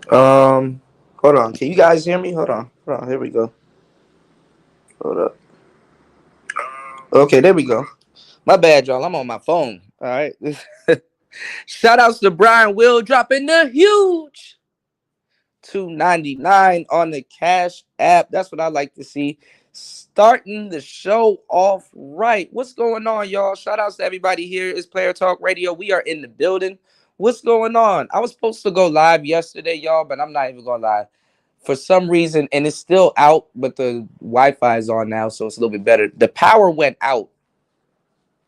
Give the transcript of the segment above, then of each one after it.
Um, hold on. Can you guys hear me? Hold on. Here we go. Hold up. Okay, there we go. My bad, y'all. I'm on my phone. All right. Shout outs to Brian Will dropping the huge 299 on the Cash App. That's what I like to see. Starting the show off right. What's going on, y'all? Shout outs to everybody here. It's Player Talk Radio. We are in the building. What's going on? I was supposed to go live yesterday, y'all, but I'm not even gonna lie. For some reason, and it's still out, but the Wi-Fi is on now, so it's a little bit better. The power went out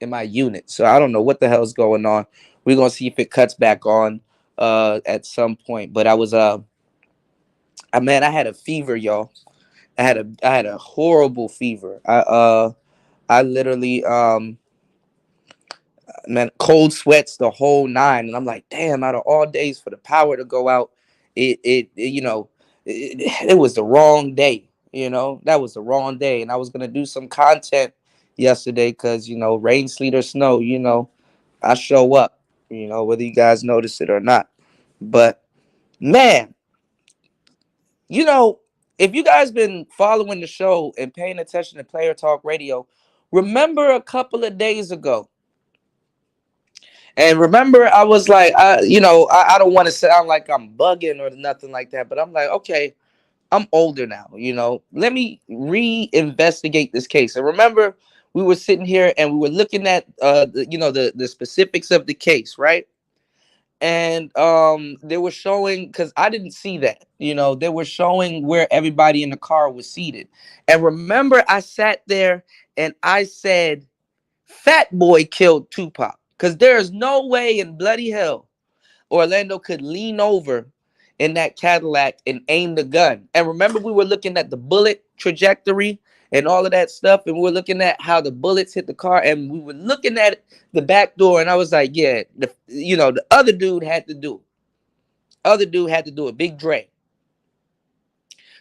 in my unit, so I don't know what the hell's going on. We're gonna see if it cuts back on at some point. But man, I had a fever, y'all. I had a horrible fever. I literally man, cold sweats the whole nine, and I'm like, damn, out of all days for the power to go out, it was the wrong day. That was the wrong day, and I was gonna do some content yesterday because rain, sleet, or snow. I show up. Whether you guys notice it or not, but man, you know, if you guys been following the show and paying attention to Player Talk Radio, remember a couple of days ago. And remember, I was like, I don't want to sound like I'm bugging or nothing like that, but I'm like, okay, I'm older now, Let me reinvestigate this case. And remember, we were sitting here and we were looking at the specifics of the case, right? And they were showing, because I didn't see that, they were showing where everybody in the car was seated. And remember, I sat there and I said Fat Boy killed Tupac, because there is no way in bloody hell Orlando could lean over in that Cadillac and aim the gun. And remember, we were looking at the bullet trajectory and all of that stuff, and we were looking at how the bullets hit the car, and we were looking at the back door, and I was like, yeah, the other dude had to do it. Other dude had to do it. Big Dre.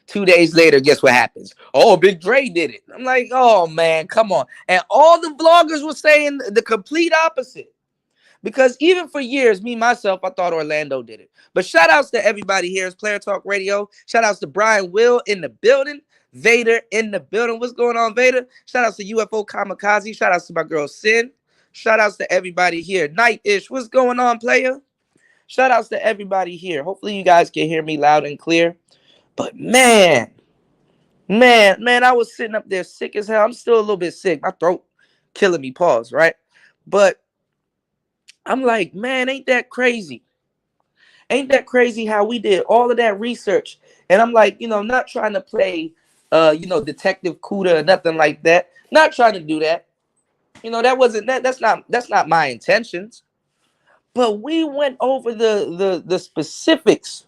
2 days later, guess what happens? Oh, Big Dre did it. I'm like, oh man, come on. And all the vloggers were saying the complete opposite. Because even for years, me, myself, I thought Orlando did it. But shout outs to everybody here. It's Player Talk Radio. Shout outs to Brian Will in the building. Vader in the building. What's going on, Vader? Shout outs to UFO Kamikaze. Shout outs to my girl, Sin. Shout outs to everybody here. Night-ish. What's going on, player? Shout outs to everybody here. Hopefully you guys can hear me loud and clear. But man, I was sitting up there sick as hell. I'm still a little bit sick. My throat killing me. Pause, right? But I'm like, man, ain't that crazy? Ain't that crazy how we did all of that research? And I'm like, not trying to play, Detective Cuda or nothing like that. Not trying to do that. That wasn't that. That's not my intentions. But we went over the specifics.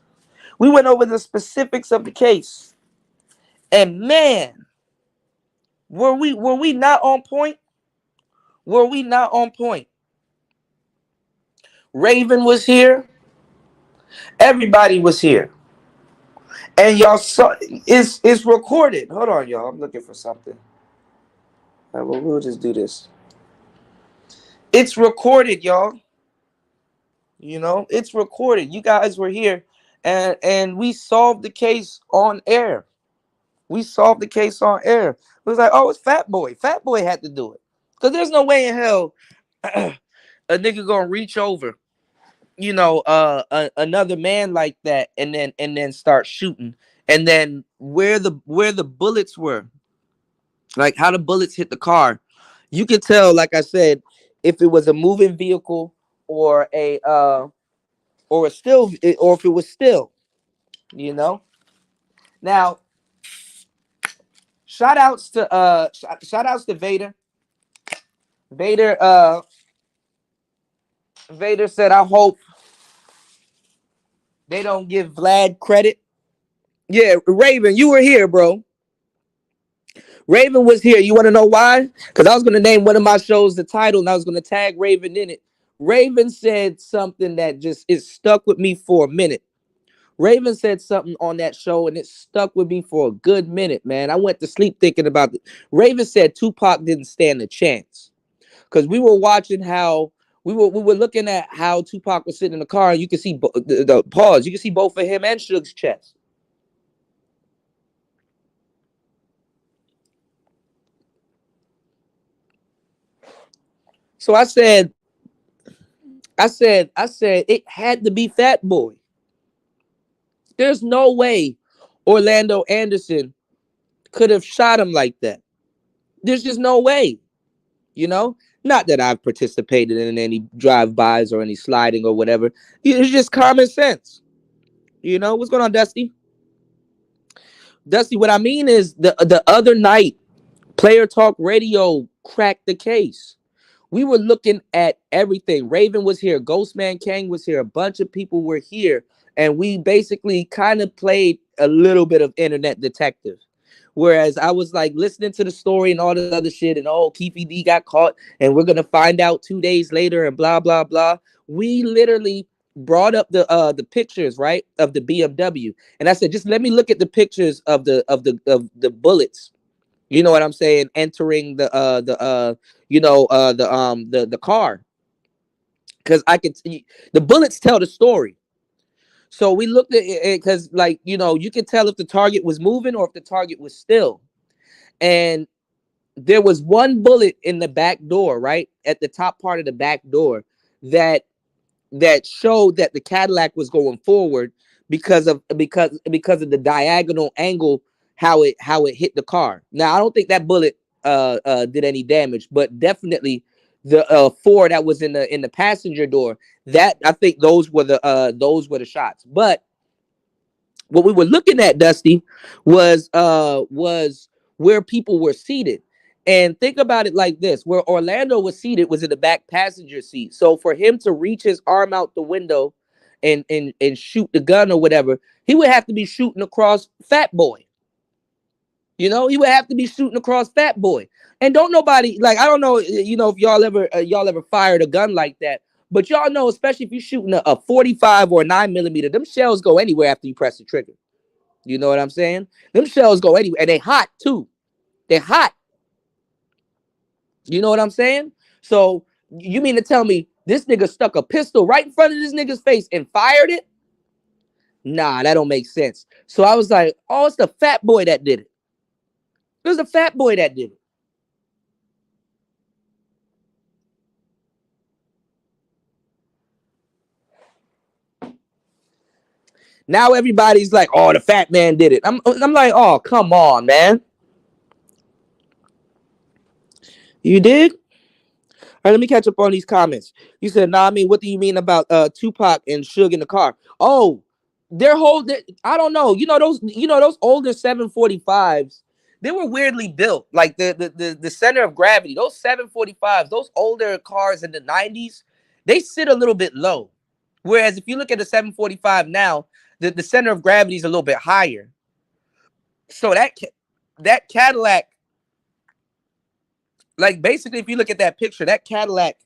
We went over the specifics of the case, and man, were we not on point? Were we not on point? Raven was here. Everybody was here. And y'all saw it's recorded. Hold on, y'all. I'm looking for something. All right, well, we'll just do this. It's recorded, y'all. It's recorded. You guys were here, and we solved the case on air. We solved the case on air. It was like, oh, it's Fat Boy. Fat Boy had to do it. Because there's no way in hell a nigga gonna reach over, another man like that, and then start shooting. And then where the bullets were, like how the bullets hit the car, you could tell, like I said, if it was a moving vehicle or a still, or if it was still, you know. Now, shout outs to Vader. Vader Vader said, I hope they don't give Vlad credit. Yeah, Raven, you were here, bro. Raven was here. You want to know why? Because I was going to name one of my shows the title, and I was going to tag Raven in it. Raven said something that just is stuck with me for a minute. Raven said something on that show, and it stuck with me for a good minute, man. I went to sleep thinking about it. Raven said Tupac didn't stand a chance. Because we were watching how We were looking at how Tupac was sitting in the car, and you can see the pause. You can see both of him and Suge's chest. So I said it had to be Fat Boy. There's no way Orlando Anderson could have shot him like that. There's just no way, you know? Not that I've participated in any drive-bys or any sliding or whatever. It's just common sense. You know? What's going on, Dusty? Dusty, what I mean is the other night, Player Talk Radio cracked the case. We were looking at everything. Raven was here. Ghostman Kang was here. A bunch of people were here. And we basically kind of played a little bit of internet detective. Whereas I was like listening to the story and all this other shit, and oh, Keefe D got caught, and we're gonna find out 2 days later, and blah blah blah. We literally brought up the pictures, right, of the BMW, and I said, just let me look at the pictures of the bullets. You know what I'm saying? Entering the car, because I could see the bullets tell the story. So we looked at it because, like, you could tell if the target was moving or if the target was still. And there was one bullet in the back door, right at the top part of the back door, that showed that the Cadillac was going forward because of the diagonal angle, how it hit the car. Now I don't think that bullet did any damage, but definitely the four that was in the passenger door, that I think those were the shots. But what we were looking at, Dusty, was where people were seated. And think about it like this: where Orlando was seated was in the back passenger seat. So for him to reach his arm out the window and shoot the gun or whatever, he would have to be shooting across Fat Boy. He would have to be shooting across Fat Boy. And don't nobody, like, I don't know, if y'all ever fired a gun like that, but y'all know, especially if you're shooting a 45 or a 9mm, them shells go anywhere after you press the trigger. You know what I'm saying? Them shells go anywhere, and they hot too. They're hot. You know what I'm saying? So you mean to tell me this nigga stuck a pistol right in front of this nigga's face and fired it? Nah, that don't make sense. So I was like, oh, it's the Fat Boy that did it. It was the Fat Boy that did it. Now everybody's like, oh, the fat man did it. I'm like, oh, come on, man. You did? All right, let me catch up on these comments. You said, nah, I mean, what do you mean about Tupac and Suge in the car? Oh, I don't know. Those older 745s, they were weirdly built. Like the center of gravity, those 745s, those older cars in the 90s, they sit a little bit low. Whereas if you look at the 745 now, the center of gravity is a little bit higher. So that Cadillac, like, basically, if you look at that picture, that Cadillac,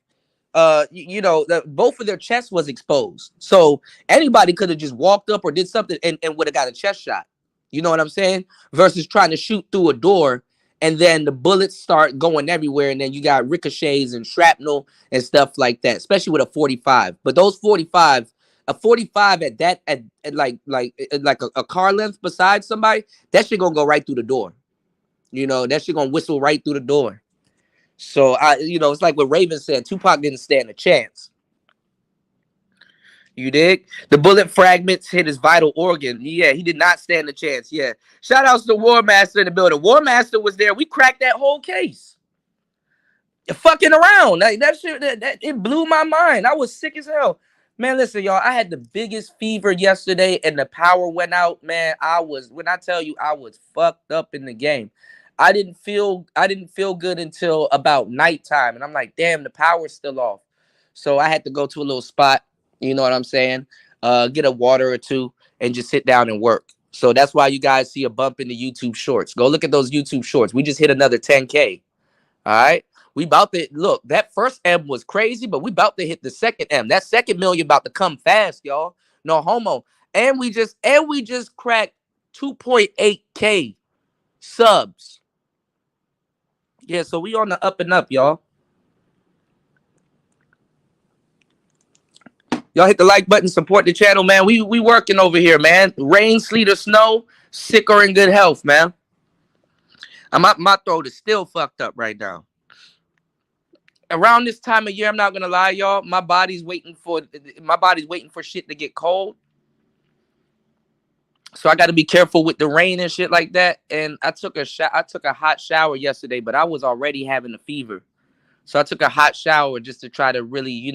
both of their chests was exposed. So anybody could have just walked up or did something and would have got a chest shot. You know what I'm saying? Versus trying to shoot through a door, and then the bullets start going everywhere, and then you got ricochets and shrapnel and stuff like that, especially with a 45. But those 45, a 45 at that at like a car length beside somebody, that shit gonna go right through the door. That shit gonna whistle right through the door. So it's like what Raven said. Tupac didn't stand a chance. You dig? The bullet fragments hit his vital organ. Yeah, he did not stand a chance. Yeah. Shout outs to War Master in the building. War Master was there. We cracked that whole case. You're fucking around. That shit, it blew my mind. I was sick as hell. Man, listen, y'all. I had the biggest fever yesterday, and the power went out. Man, when I tell you, I was fucked up in the game. I didn't feel good until about nighttime, and I'm like, damn, the power's still off. So I had to go to a little spot. You know what I'm saying? Get a water or two and just sit down and work. So that's why you guys see a bump in the YouTube shorts. Go look at those YouTube shorts. We just hit another 10K. All right. We about to look. That first M was crazy, but we about to hit the second M. That second million about to come fast, y'all. No homo. And we just cracked 2.8K subs. Yeah, so we on the up and up, y'all. Y'all hit the like button, support the channel, man. We working over here, man. Rain, sleet, or snow, sick or in good health, man. My throat is still fucked up right now. Around this time of year, I'm not gonna lie, y'all. My body's waiting for shit to get cold. So I got to be careful with the rain and shit like that. And I took a hot shower yesterday, but I was already having a fever. So I took a hot shower just to try to really,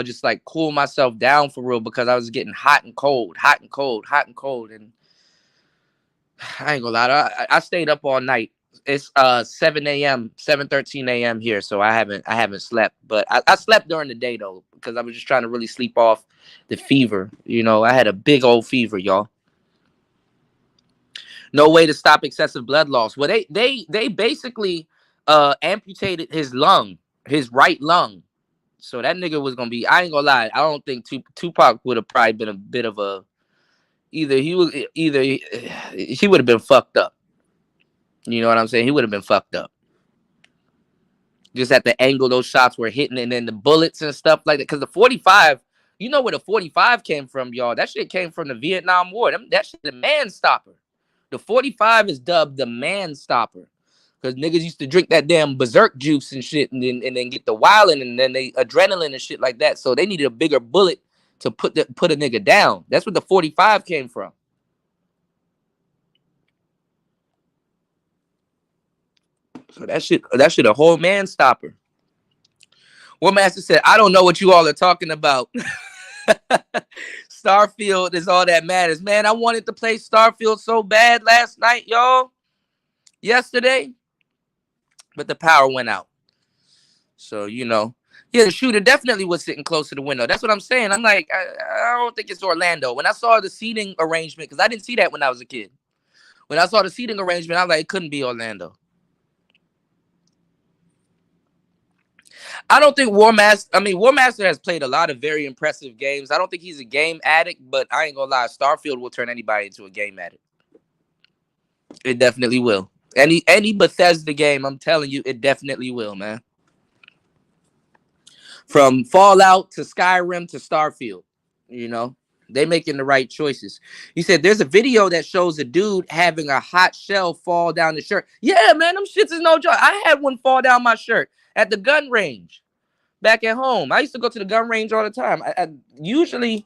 just like cool myself down for real, because I was getting hot and cold. And I ain't gonna lie, I stayed up all night. It's 7 a.m., 7:13 a.m. here, so I haven't slept. But I slept during the day though, because I was just trying to really sleep off the fever. I had a big old fever, y'all. No way to stop excessive blood loss. Well, they basically amputated his right lung. So that nigga was gonna be. I ain't gonna lie. I don't think Tupac would have probably been a bit of a. Either he would have been fucked up. You know what I'm saying? He would have been fucked up. Just at the angle those shots were hitting, and then the bullets and stuff like that. Because the 45, you know where the 45 came from, y'all. That shit came from the Vietnam War. That shit, the man stopper. The 45 is dubbed the man stopper. Because niggas used to drink that damn berserk juice and shit, and then get the wilding, and then they adrenaline and shit like that. So they needed a bigger bullet to put a nigga down. That's where the 45 came from. So that shit a whole man stopper. War Master said, I don't know what you all are talking about. Starfield is all that matters. Man, I wanted to play Starfield so bad last night, y'all. Yesterday. But the power went out. So, yeah, the shooter definitely was sitting close to the window. That's what I'm saying. I'm like, I don't think it's Orlando. When I saw the seating arrangement, because I didn't see that when I was a kid. When I saw the seating arrangement, I was like, it couldn't be Orlando. I don't think War Master has played a lot of very impressive games. I don't think he's a game addict, but I ain't gonna lie, Starfield will turn anybody into a game addict. It definitely will. Any Bethesda game, I'm telling you, it definitely will, man. From Fallout to Skyrim to Starfield, they making the right choices. He said there's a video that shows a dude having a hot shell fall down the shirt. Yeah, man, them shits is no joke. I had one fall down my shirt at the gun range back at home. I used to go to the gun range all the time. I usually,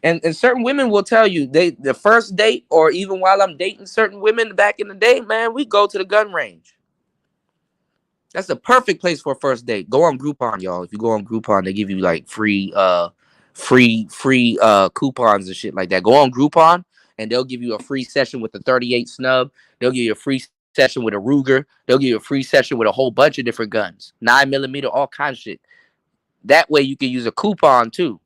and certain women will tell you, the first date, or even while I'm dating certain women back in the day, man, we go to the gun range. That's the perfect place for a first date. Go on Groupon, y'all. If you go on Groupon, they give you like free coupons and shit like that. Go on Groupon and they'll give you a free session with the 38 snub. They'll give you a free session with a Ruger. They'll give you a free session with a whole bunch of different guns, 9mm, all kinds of shit. That way you can use a coupon too.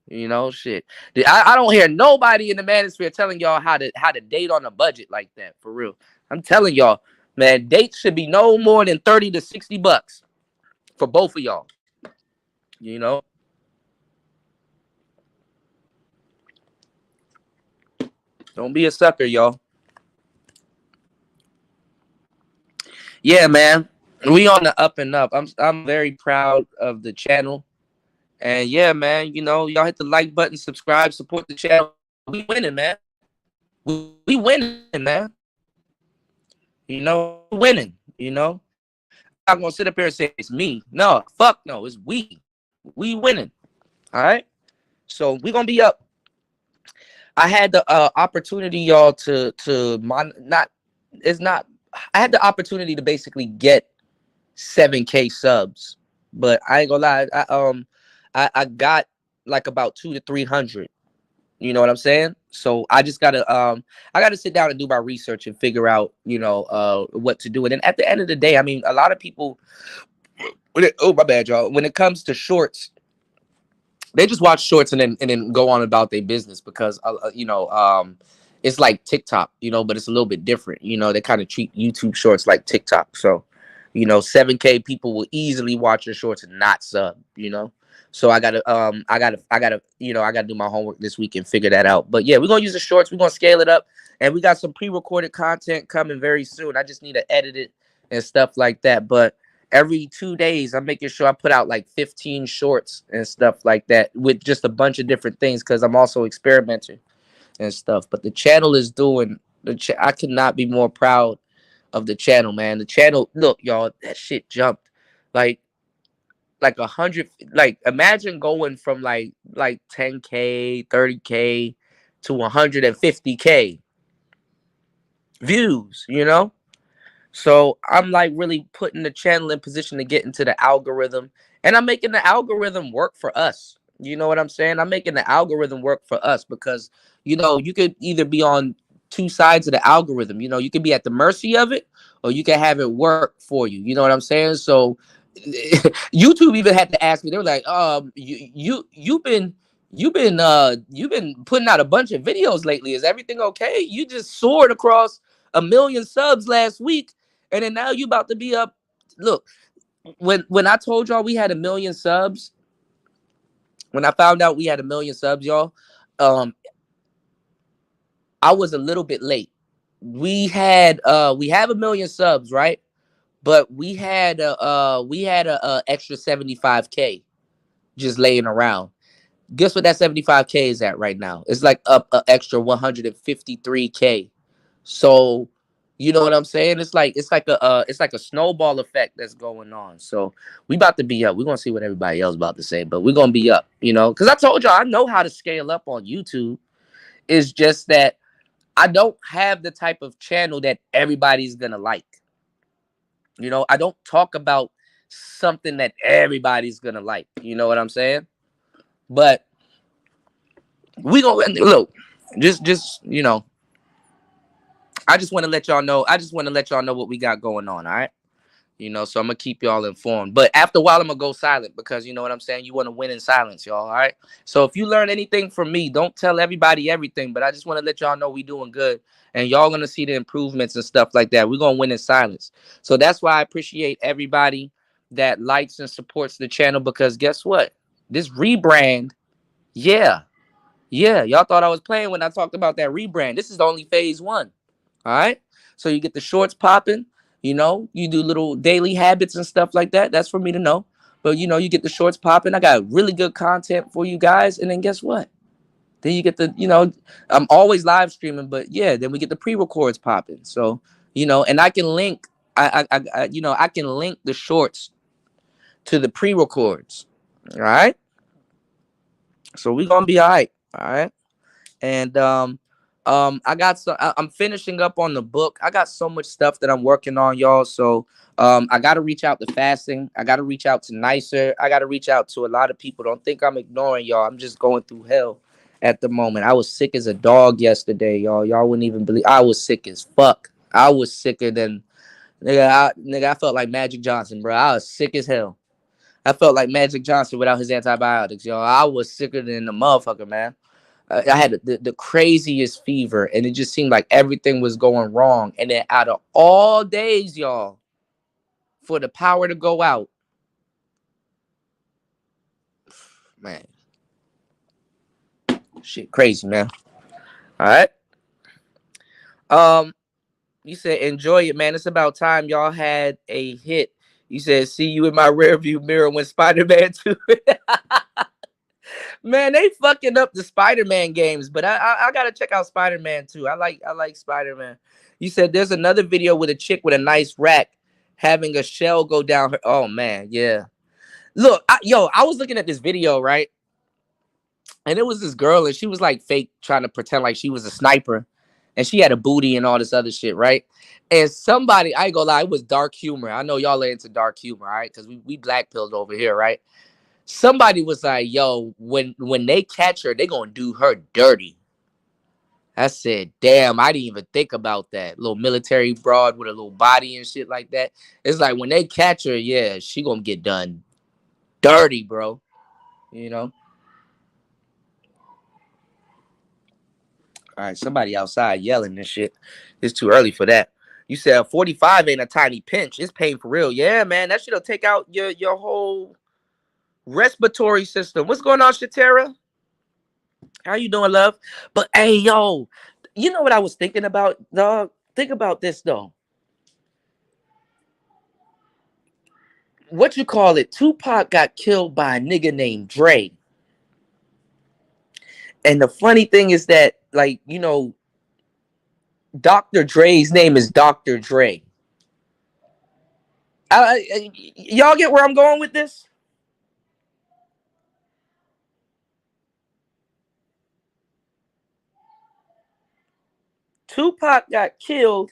Shit. I don't hear nobody in the manosphere telling y'all how to date on a budget like that. For real. I'm telling y'all, man, dates should be no more than $30 to $60 for both of y'all. Don't be a sucker, y'all. Yeah, man. We on the up and up. I'm very proud of the channel. And yeah, man, y'all hit the like button, subscribe, support the channel. We winning, man. We winning, man. Winning, I'm not gonna sit up here and say it's me. No, fuck no, it's we. We winning. All right. So we gonna be up. I had the opportunity, y'all, I had the opportunity to basically get 7K subs, but I ain't gonna lie, I got like about 200 to 300. You know what I'm saying? So I just gotta sit down and do my research and figure out, what to do. And then at the end of the day, I mean, a lot of people, oh my bad, y'all. When it comes to shorts, they just watch shorts and then go on about their business because it's like TikTok, but it's a little bit different. They kind of treat YouTube shorts like TikTok. So, 7K people will easily watch your shorts and not sub, So I gotta do my homework this week and figure that out. But yeah, we're gonna use the shorts, we're gonna scale it up, and we got some pre-recorded content coming very soon. I just need to edit it and stuff like that. But Every 2 days, I'm making sure I put out like 15 shorts and stuff like that with just a bunch of different things because I'm also experimenting and stuff. But the channel is doing I could not be more proud of the channel, man. The channel, look, y'all, that shit jumped like 100. Like imagine going from like 10K, 30K to 150K views, you know. So I'm like really putting the channel in position to get into the algorithm, and I'm making the algorithm work for us. You know what I'm saying? I'm making the algorithm work for us because you could either be on two sides of the algorithm. You could be at the mercy of it, or you can have it work for you. You know what I'm saying? So YouTube even had to ask me. They were like, you've been putting out a bunch of videos lately. Is everything okay? You just soared across 1 million subs last week, and then now you about to be up. Look, when I told y'all we had 1 million subs, when I found out we had 1 million subs, y'all, um, I was a little bit late. We have 1 million subs, right? But we had a extra 75K just laying around. Guess what that 75K is at right now? It's like up an extra 153K. So, you know what I'm saying? It's like a snowball effect that's going on. So we about to be up. We're gonna see what everybody else about to say, but we're gonna be up, because I told y'all I know how to scale up on YouTube. It's just that I don't have the type of channel that everybody's gonna like. I don't talk about something that everybody's gonna like. You know what I'm saying? But we gonna look. Just I just want to let y'all know. I just want to let y'all know what we got going on. All right. So I'm gonna keep y'all informed. But after a while, I'm gonna go silent because you know what I'm saying. You want to win in silence, y'all. All right. So if you learn anything from me, don't tell everybody everything. But I just want to let y'all know we doing good, and y'all gonna see the improvements and stuff like that. We're gonna win in silence. So that's why I appreciate everybody that likes and supports the channel because guess what? This rebrand, yeah, yeah. Y'all thought I was playing when I talked about that rebrand. This is only phase one. All right. So you get the shorts popping, you do little daily habits and stuff like that. That's for me to know. But you get the shorts popping. I got really good content for you guys. And then guess what? Then you get I'm always live streaming, but yeah, then we get the pre-records popping. So, and I can link, I can link the shorts to the pre-records. All right. So we're gonna be all right. All right. And I'm finishing up on the book. I got so much stuff that I'm working on, y'all. So I got to reach out to fasting. I got to reach out to nicer. I got to reach out to a lot of people. Don't think I'm ignoring y'all. I'm just going through hell at the moment. I was sick as a dog yesterday, y'all. Y'all wouldn't even believe. I was sick as fuck. I was sicker than nigga. I felt like Magic Johnson, bro. I was sick as hell. I felt like Magic Johnson without his antibiotics, y'all. I was sicker than the motherfucker, man. I had the craziest fever, and it just seemed like everything was going wrong. And then out of all days, y'all, for the power to go out, man, shit, crazy, man. All right. You said enjoy it, man. It's about time y'all had a hit. You said see you in my rearview mirror when Spider-Man 2. Man, they fucking up the Spider-Man games, but I gotta check out Spider-Man 2. I like Spider-Man. You said there's another video with a chick with a nice rack having a shell go down her. Oh man, yeah. Look, I was looking at this video, right? And it was this girl, and she was like fake trying to pretend like she was a sniper, and she had a booty and all this other shit, right? And somebody, I ain't gonna lie, it was dark humor. I know y'all are into dark humor, all right? Because we black pilled over here, right? Somebody was like, yo, when they catch her, they gonna do her dirty. I said, damn, I didn't even think about that. Little military broad with a little body and shit like that. It's like when they catch her, yeah, she gonna get done dirty, bro. You know? All right, somebody outside yelling and shit. It's too early for that. You said 45 ain't a tiny pinch. It's pain for real. Yeah, man. That shit'll take out your whole respiratory system. What's going on, Shatera? How you doing, love? But hey, yo, you know what I was thinking about, dog? Think about this though. what you call it, Tupac got killed by a nigga named Dre. And the funny thing is that, like, you know, Dr. Dre's name is Dr. Dre. Y'all get where I'm going with this? Tupac got killed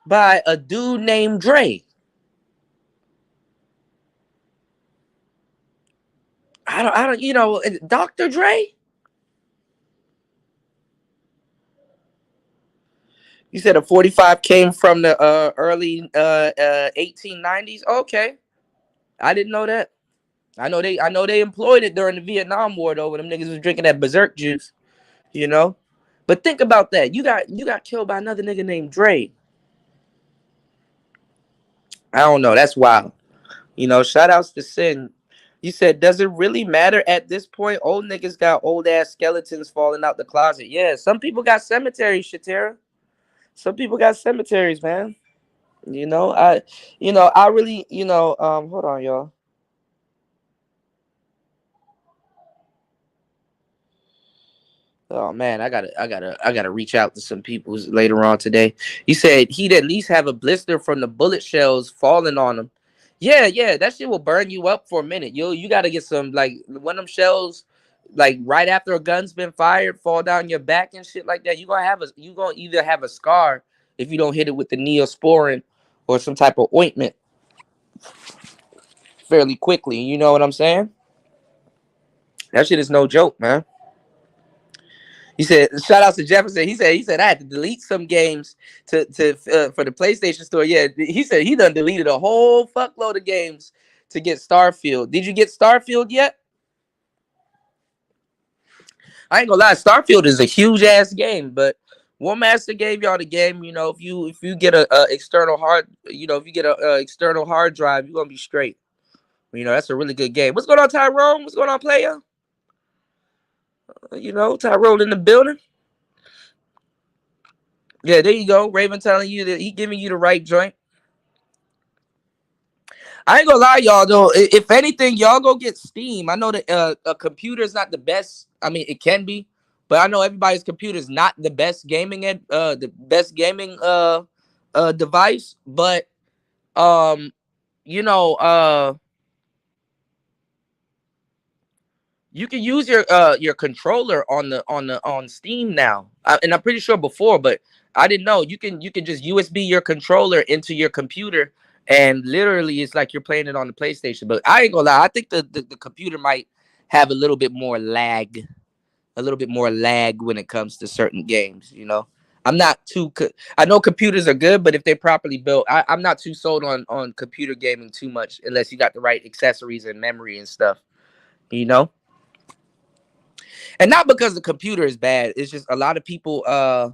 by a dude named Dre. I don't, you know, Dr. Dre. You said a 45 came from the early 1890s. Okay, I didn't know that. I know they employed it during the Vietnam War though, when them niggas was drinking that berserk juice, you know. But think about that. You got killed by another nigga named Dre. I don't know. That's wild. You know, shout outs to Sin. You said, does it really matter at this point? Old niggas got old ass skeletons falling out the closet. Yeah, some people got cemeteries, Shatera. Some people got cemeteries, man. You know, I really, hold on, y'all. Oh man, I gotta reach out to some people later on today. He said he'd at least have a blister from the bullet shells falling on him. Yeah, yeah, that shit will burn you up for a minute. You gotta get some, like, when them shells, like right after a gun's been fired, fall down your back and shit like that. You gonna either have a scar if you don't hit it with the neosporin or some type of ointment fairly quickly. You know what I'm saying? That shit is no joke, man. He said, "Shout out to Jefferson." He said I had to delete some games to for the PlayStation Store. Yeah, he said he done deleted a whole fuckload of games to get Starfield. Did you get Starfield yet? I ain't gonna lie, Starfield is a huge ass game, but War Master gave y'all the game. You know, if you get a external hard, you know, if you get a external hard drive, you're gonna be straight. You know, that's a really good game. What's going on, Tyrone? What's going on, player? You know, Tyrone in the building. Yeah, there you go. Raven telling you that he giving you the right joint. I ain't gonna lie, y'all. Though, if anything, y'all go get Steam. I know that a computer is not the best. I mean, it can be, but I know everybody's computer is not the best gaming device. But um, you know, you can use your controller on Steam now, and I'm pretty sure before, but I didn't know you can just USB your controller into your computer, and literally it's like you're playing it on the PlayStation. But I ain't gonna lie, I think the computer might have a little bit more lag when it comes to certain games. You know, I'm not too. I know computers are good, but if they're properly built, I'm not too sold on computer gaming too much unless you got the right accessories and memory and stuff. You know. And not because the computer is bad. It's just a lot of people. A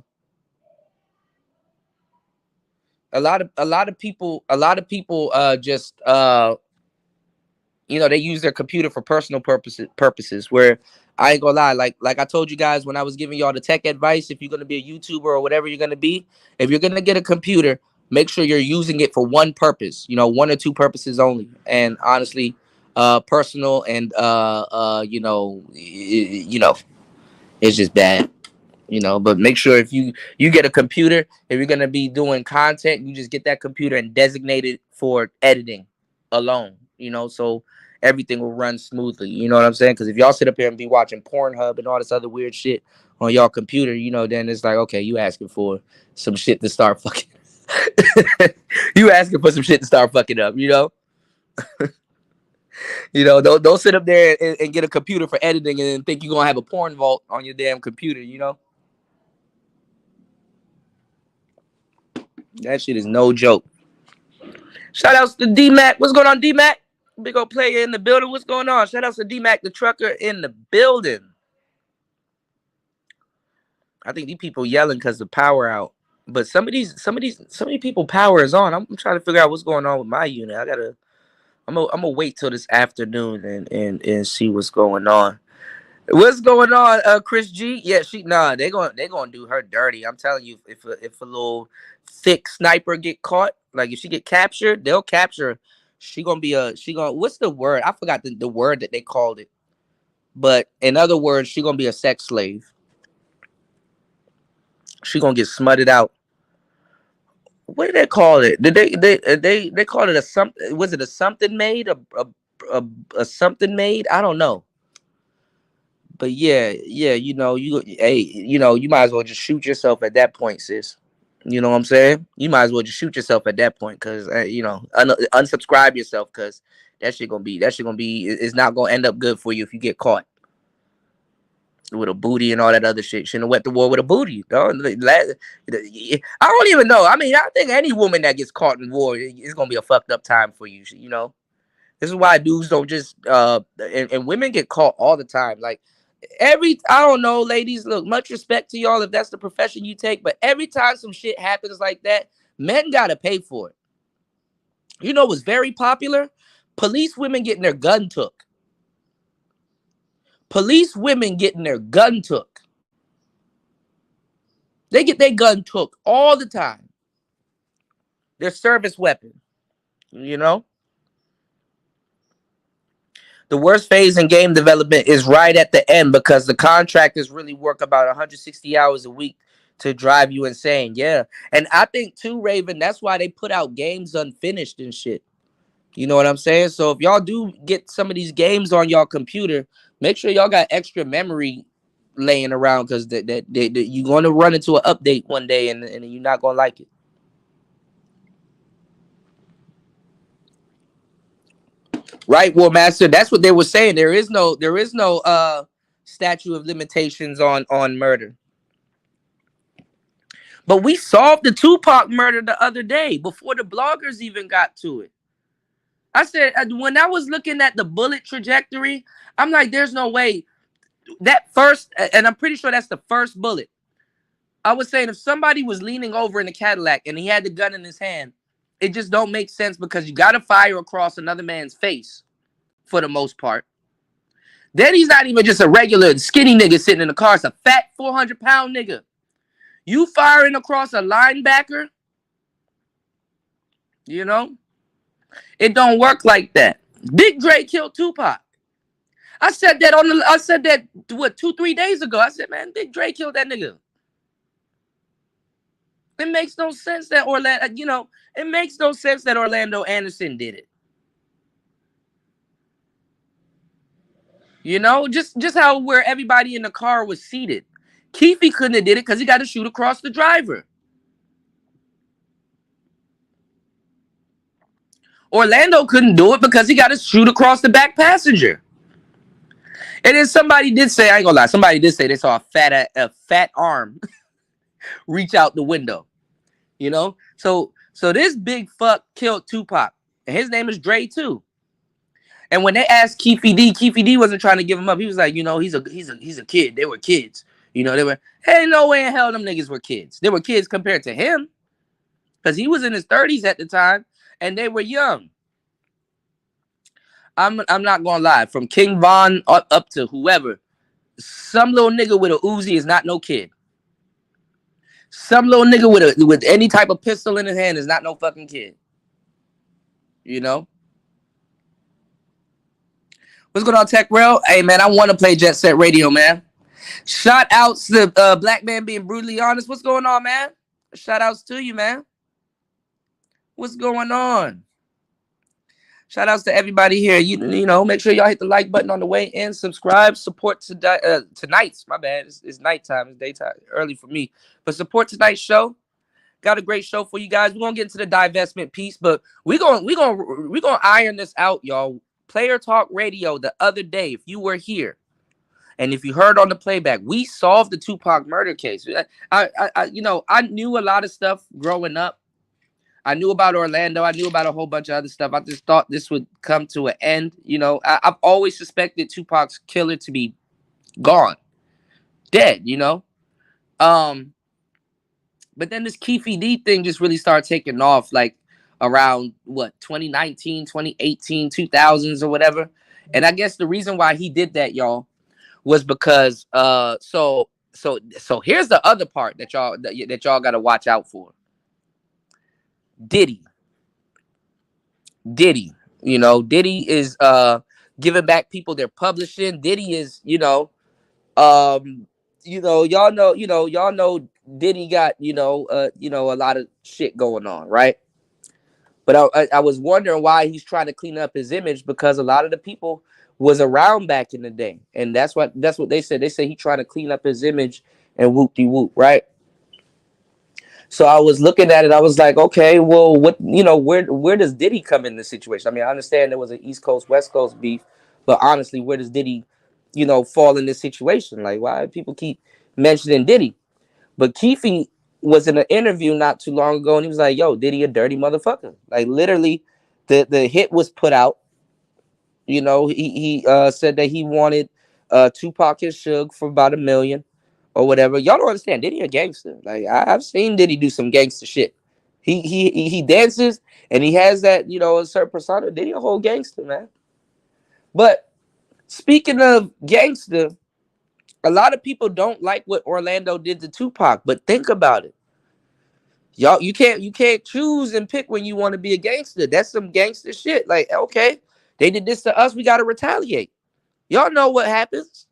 lot of people. Just. You know, they use their computer for personal purposes. Where I ain't gonna lie, like I told you guys when I was giving y'all the tech advice. If you're gonna be a YouTuber or whatever you're gonna be, if you're gonna get a computer, make sure you're using it for one purpose. You know, one or two purposes only. And honestly, personal and you know, it's just bad. You know, but make sure if you get a computer, if you're gonna be doing content, you just get that computer and designate it for editing alone. You know, so everything will run smoothly. You know what I'm saying? Because if y'all sit up here and be watching Pornhub and all this other weird shit on y'all computer, you know, then it's like, okay, you asking for some shit to start fucking. You asking for some shit to start fucking up. You know. You know, don't sit up there and get a computer for editing and think you're gonna have a porn vault on your damn computer. You know. That shit is no joke. Shout outs to D Mac. What's going on, D Mac? Big old player in the building. What's going on? Shout outs to D Mac, the trucker in the building. I think these people yelling because the power out. But some of these people power is on. I'm trying to figure out what's going on with my unit. I'm gonna wait till this afternoon and see what's going on. What's going on, Chris G? Yeah, they gonna do her dirty. I'm telling you, if a little thick sniper get caught, like if she get captured, they'll capture her. She gonna what's the word? I forgot the word that they called it. But in other words, she gonna be a sex slave. She gonna get smutted out. What did they call it? Did they called it a something? Was it a something made? A, a something made? I don't know. But yeah, you might as well just shoot yourself at that point, sis. You know what I'm saying? You might as well just shoot yourself at that point, cause unsubscribe yourself, cause that shit gonna be it's not gonna end up good for you if you get caught with a booty and all that other shit. Shouldn't have went to war with a booty, dog. I don't even know. I mean, I think any woman that gets caught in war is gonna be a fucked up time for you. You know, this is why dudes don't just and women get caught all the time. Like I don't know, ladies. Look, much respect to y'all if that's the profession you take, but every time some shit happens like that, men gotta pay for it. You know what's very popular? Police women getting their gun took. Police women getting their gun took. They get their gun took all the time. Their service weapon. You know? The worst phase in game development is right at the end because the contractors really work about 160 hours a week to drive you insane. Yeah. And I think too, Raven, that's why they put out games unfinished and shit. You know what I'm saying? So if y'all do get some of these games on y'all computer, make sure y'all got extra memory laying around because you're going to run into an update one day and you're not going to like it. Right, War Master. That's what they were saying. There is no statute of limitations on murder. But we solved the Tupac murder the other day before the bloggers even got to it. I said, when I was looking at the bullet trajectory, I'm like, there's no way that first, and I'm pretty sure that's the first bullet. I was saying if somebody was leaning over in a Cadillac and he had the gun in his hand, it just don't make sense because you got to fire across another man's face for the most part. Then he's not even just a regular skinny nigga sitting in the car. It's a fat 400-pound nigga. You firing across a linebacker, you know? It don't work like that. Big Dre killed Tupac. I said that 2-3 days ago. I said, man, Big Dre killed that nigga. It makes no sense that Orlando Anderson did it. You know, just how where everybody in the car was seated. Keefe couldn't have did it because he got to shoot across the driver. Orlando couldn't do it because he got to shoot across the back passenger. And then somebody did say, I ain't gonna lie, somebody did say they saw a fat arm reach out the window. You know? So this big fuck killed Tupac. And his name is Dre too. And when they asked Keefe D wasn't trying to give him up. He was like, you know, he's a kid. They were kids. You know, hey, no way in hell them niggas were kids. They were kids compared to him. Because he was in his 30s at the time. And they were young. I'm not gonna lie. From King Von up to whoever, some little nigga with a Uzi is not no kid. Some little nigga with any type of pistol in his hand is not no fucking kid. You know? What's going on, Tech Rail? Hey man, I want to play Jet Set Radio, man. Shout outs to Black Man Being Brutally Honest. What's going on, man? Shout outs to you, man. What's going on? Shout outs to everybody here. You know, make sure y'all hit the like button on the way in. Subscribe. Support tonight's. My bad. It's nighttime. It's daytime. Early for me. But support tonight's show. Got a great show for you guys. We're gonna get into the divestment piece, but we're gonna iron this out, y'all. Player Talk Radio the other day. If you were here, and if you heard on the playback, we solved the Tupac murder case. I knew a lot of stuff growing up. I knew about Orlando. I knew about a whole bunch of other stuff. I just thought this would come to an end. You know, I've always suspected Tupac's killer to be gone, dead, you know. But then this Keefe D thing just really started taking off, like around, 2019, 2018, 2000s or whatever. And I guess the reason why he did that, y'all, was because so here's the other part that y'all got to watch out for. Diddy. Diddy. Diddy is giving back people their publishing. Diddy is, um y'all know Diddy got, a lot of shit going on, right? But I was wondering why he's trying to clean up his image, because a lot of the people was around back in the day, and that's what they said. They said he trying to clean up his image and whoop de whoop, right? So I was looking at it. I was like, okay, well, where does Diddy come in this situation? I mean, I understand there was an East Coast West Coast beef, but honestly, where does Diddy, fall in this situation? Like, why do people keep mentioning Diddy? But Keefe was in an interview not too long ago, and he was like, "Yo, Diddy a dirty motherfucker." Like, literally, the hit was put out. He said that he wanted Tupac and Suge for about $1 million or whatever. Y'all don't understand. Diddy a gangster. Like, I've seen Diddy do some gangster shit. He dances and he has that, a certain persona. Diddy a whole gangster, man. But speaking of gangster, a lot of people don't like what Orlando did to Tupac. But think about it. Y'all, you can't choose and pick when you want to be a gangster. That's some gangster shit. Like, okay, they did this to us, we gotta retaliate. Y'all know what happens.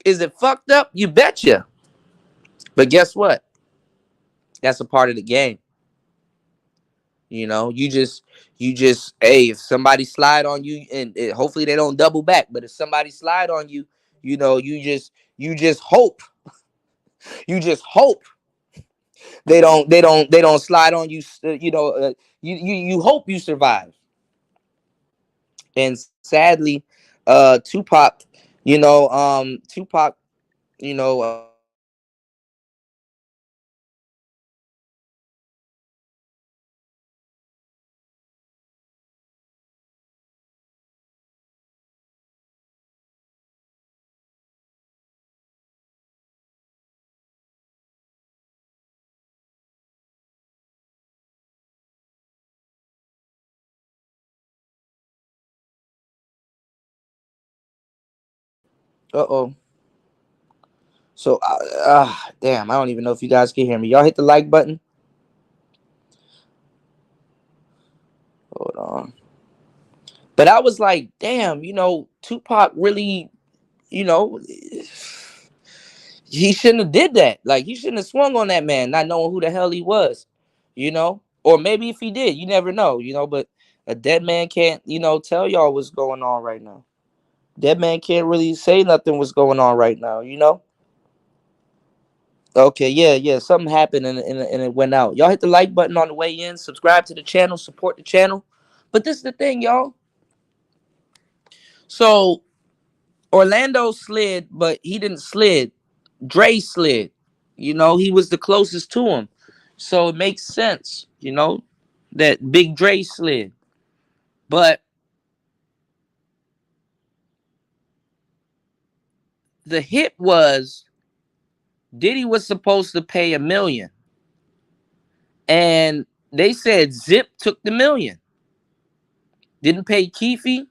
Is it fucked up? You betcha. But guess what? That's a part of the game. You just, hey, if somebody slide on you, and hopefully they don't double back. But if somebody slide on you, you just hope, you just hope they don't slide on you. You hope you survive. And sadly, Tupac, Tupac, he uh-oh. So, damn, I don't even know if you guys can hear me. Y'all hit the like button. Hold on. But I was like, damn, Tupac really, you know, he shouldn't have did that. Like, he shouldn't have swung on that man, not knowing who the hell he was, Or maybe if he did, you never know, But a dead man can't, tell y'all what's going on right now. Dead man can't really say nothing what's going on right now. Okay, yeah. Something happened and it went out. Y'all hit the like button on the way in. Subscribe to the channel. Support the channel. But this is the thing, y'all. So Orlando slid, but he didn't slid. Dre slid. He was the closest to him. So it makes sense, that Big Dre slid. But the hit was Diddy was supposed to pay $1 million. And they said Zip took the $1 million. Didn't pay Keefe,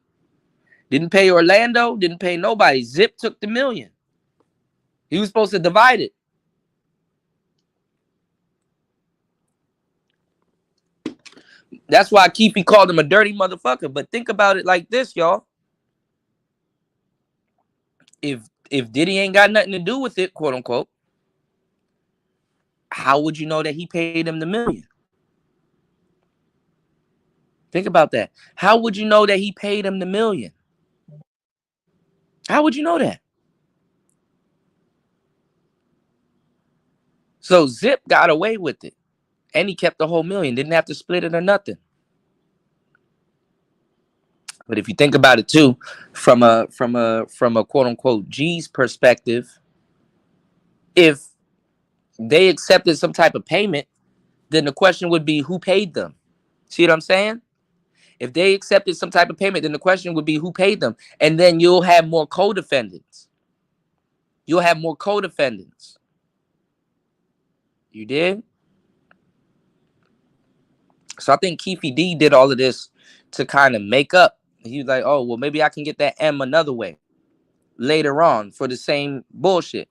didn't pay Orlando, didn't pay nobody. Zip took the $1 million. He was supposed to divide it. That's why Keefe called him a dirty motherfucker. But think about it like this, y'all. If Diddy ain't got nothing to do with it, quote unquote, how would you know that he paid him the $1 million? Think about that. How would you know that he paid him the $1 million? How would you know that? So Zip got away with it, and he kept the whole $1 million. Didn't have to split it or nothing. But if you think about it too, from a quote unquote G's perspective, if they accepted some type of payment, then the question would be who paid them. See what I'm saying? If they accepted some type of payment, then the question would be who paid them, and then you'll have more co-defendants. You'll have more co-defendants. You did? So I think Keefe D did all of this to kind of make up. He was like, oh, well, maybe I can get that M another way. later on for the same bullshit.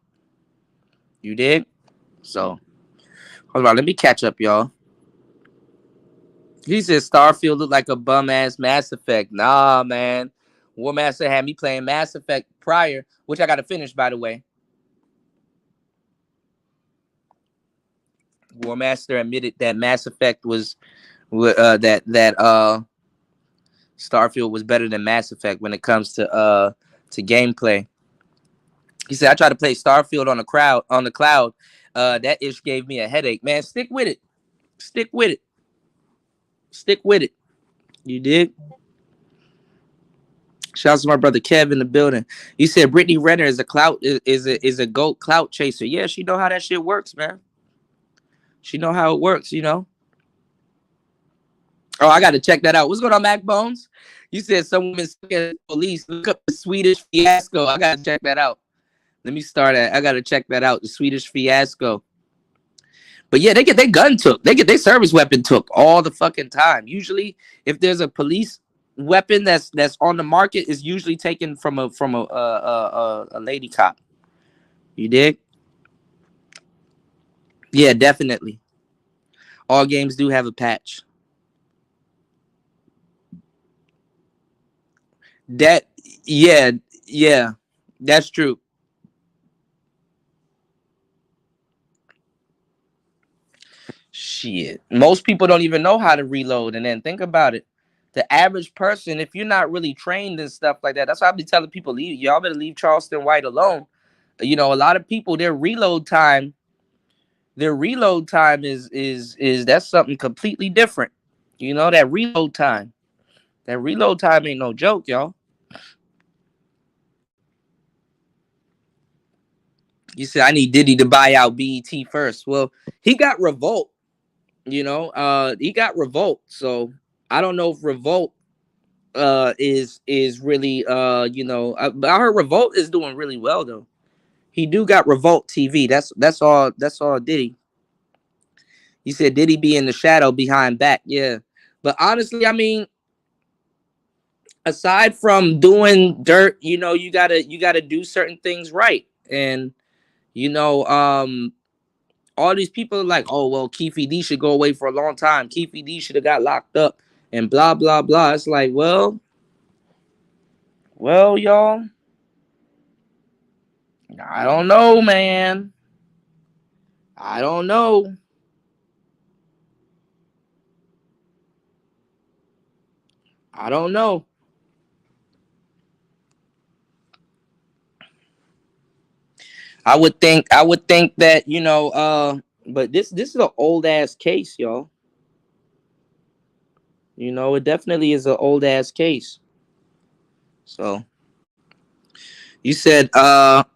You dig? So hold on, let me catch up, y'all. He said Starfield looked like a bum ass Mass Effect. Nah, man. War Master had me playing Mass Effect prior, which I got to finish, by the way. War Master admitted that Mass Effect was that Starfield was better than Mass Effect when it comes to gameplay. He said I tried to play Starfield on the cloud. That ish gave me a headache. Man, stick with it. Stick with it. Stick with it. You dig? Shouts to my brother Kev in the building. He said Brittany Renner is a GOAT clout chaser. Yeah, she know how that shit works, man. She know how it works, you know. Oh, I got to check that out. What's going on, Mac Bones? You said some women stuck at police. Look up the Swedish fiasco. I got to check that out. Let me start at. I got to check that out. The Swedish fiasco. But yeah, they get their gun took. They get their service weapon took all the fucking time. Usually, if there's a police weapon that's on the market, is usually taken from a lady cop. You dig? Yeah, definitely. All games do have a patch. That yeah, that's true. Shit. Most people don't even know how to reload. And then think about it. The average person, if you're not really trained and stuff like that, that's why I be telling people, y'all better leave Charleston White alone. You know, a lot of people, their reload time is that's something completely different. You know, that reload time. That reload time ain't no joke, y'all. You said I need Diddy to buy out BET first. Well, he got Revolt. You know, he got Revolt. So I don't know if Revolt is really but I heard Revolt is doing really well though. He do got Revolt TV. That's all Diddy. He said Diddy be in the shadow behind back. Yeah. But honestly, I mean, aside from doing dirt, you know, you gotta do certain things right. And you know, all these people are like, oh well, Keefe D should go away for a long time. Keefe D should have got locked up and blah blah blah. It's like, well, y'all, I don't know, man. I don't know. I don't know. I would think that, but this is an old ass case, y'all. You know, it definitely is an old ass case. So you said Sony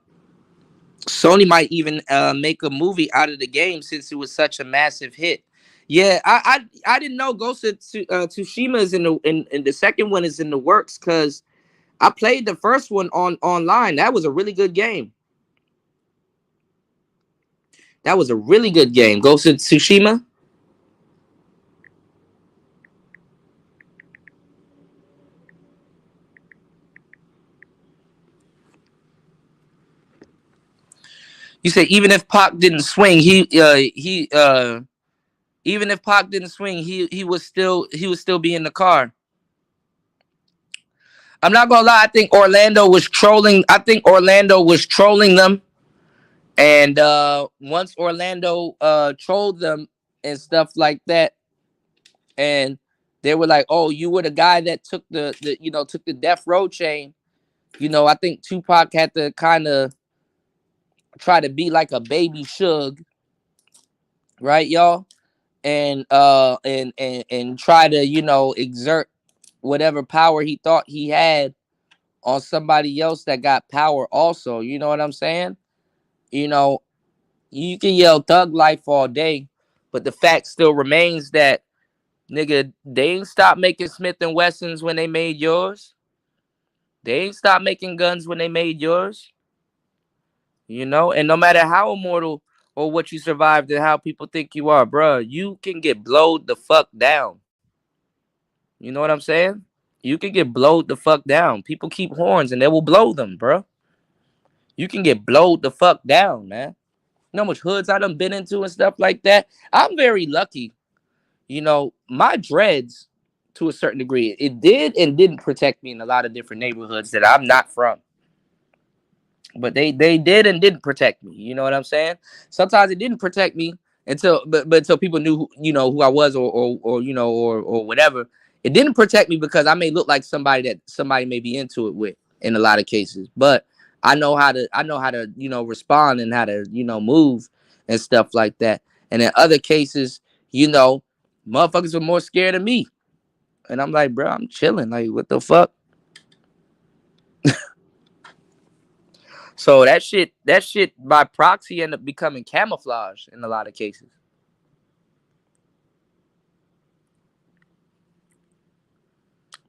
might even make a movie out of the game since it was such a massive hit. Yeah, I didn't know Ghost of Tsushima is in the second one is in the works because I played the first one online. That was a really good game. That was a really good game. Ghost of Tsushima. You say even if Pac didn't swing, even if Pac didn't swing, he would still be in the car. I'm not gonna lie. I think Orlando was trolling. I think Orlando was trolling them, and once Orlando trolled them and stuff like that, and they were like, "Oh, you were the guy that took took the death row chain." You know, I think Tupac had to kind of try to be like a baby Suge, right, y'all, and try to exert whatever power he thought he had on somebody else that got power also. You know what I'm saying? You know, you can yell thug life all day, but the fact still remains that nigga, they ain't stopped making Smith and Wessons when they made yours. They ain't stopped making guns when they made yours. You know, and no matter how immortal or what you survived and how people think you are, bruh, you can get blowed the fuck down. You know what I'm saying? You can get blowed the fuck down. People keep horns and they will blow them, bruh. You can get blowed the fuck down, man. You know how much hoods I done been into and stuff like that. I'm very lucky. You know, my dreads, to a certain degree, it did and didn't protect me in a lot of different neighborhoods that I'm not from. But they did and didn't protect me. You know what I'm saying? Sometimes it didn't protect me until but until people knew who I was or or whatever. It didn't protect me because I may look like somebody that somebody may be into it with in a lot of cases. But I know how to respond and how to move and stuff like that. And in other cases, motherfuckers were more scared of me. And I'm like, bro, I'm chilling. Like, what the fuck? So that shit by proxy ended up becoming camouflage in a lot of cases.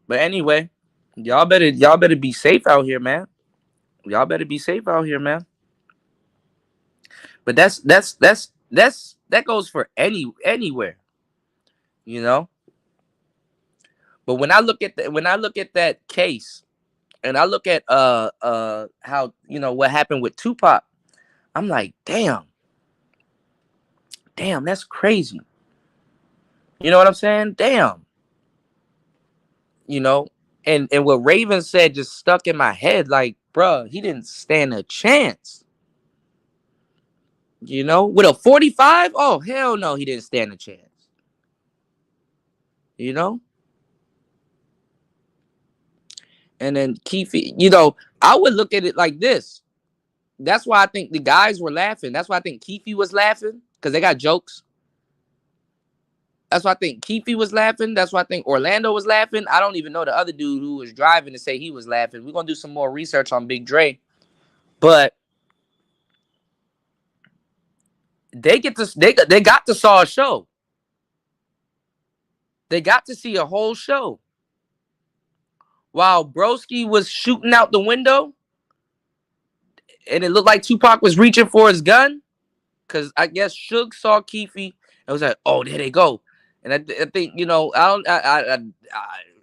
But anyway, y'all better be safe out here, man. Y'all better be safe out here, man. But that goes for anywhere, you know. But when I look at that case and I look at how what happened with Tupac, I'm like, damn, that's crazy. You know what I'm saying? Damn. you know. And what Raven said just stuck in my head, like, bruh, he didn't stand a chance. With a 45, oh hell no, he didn't stand a chance. You know, and then Keefe, I would look at it like this. That's why I think the guys were laughing. That's why I think Keefe was laughing because they got jokes. That's why I think Keefe was laughing. That's why I think Orlando was laughing. I don't even know the other dude who was driving to say he was laughing. We're gonna do some more research on Big Dre, but they got to saw a show. They got to see a whole show. While Broski was shooting out the window, and it looked like Tupac was reaching for his gun, because I guess Suge saw Keefe and was like, "Oh, there they go." And I think I don't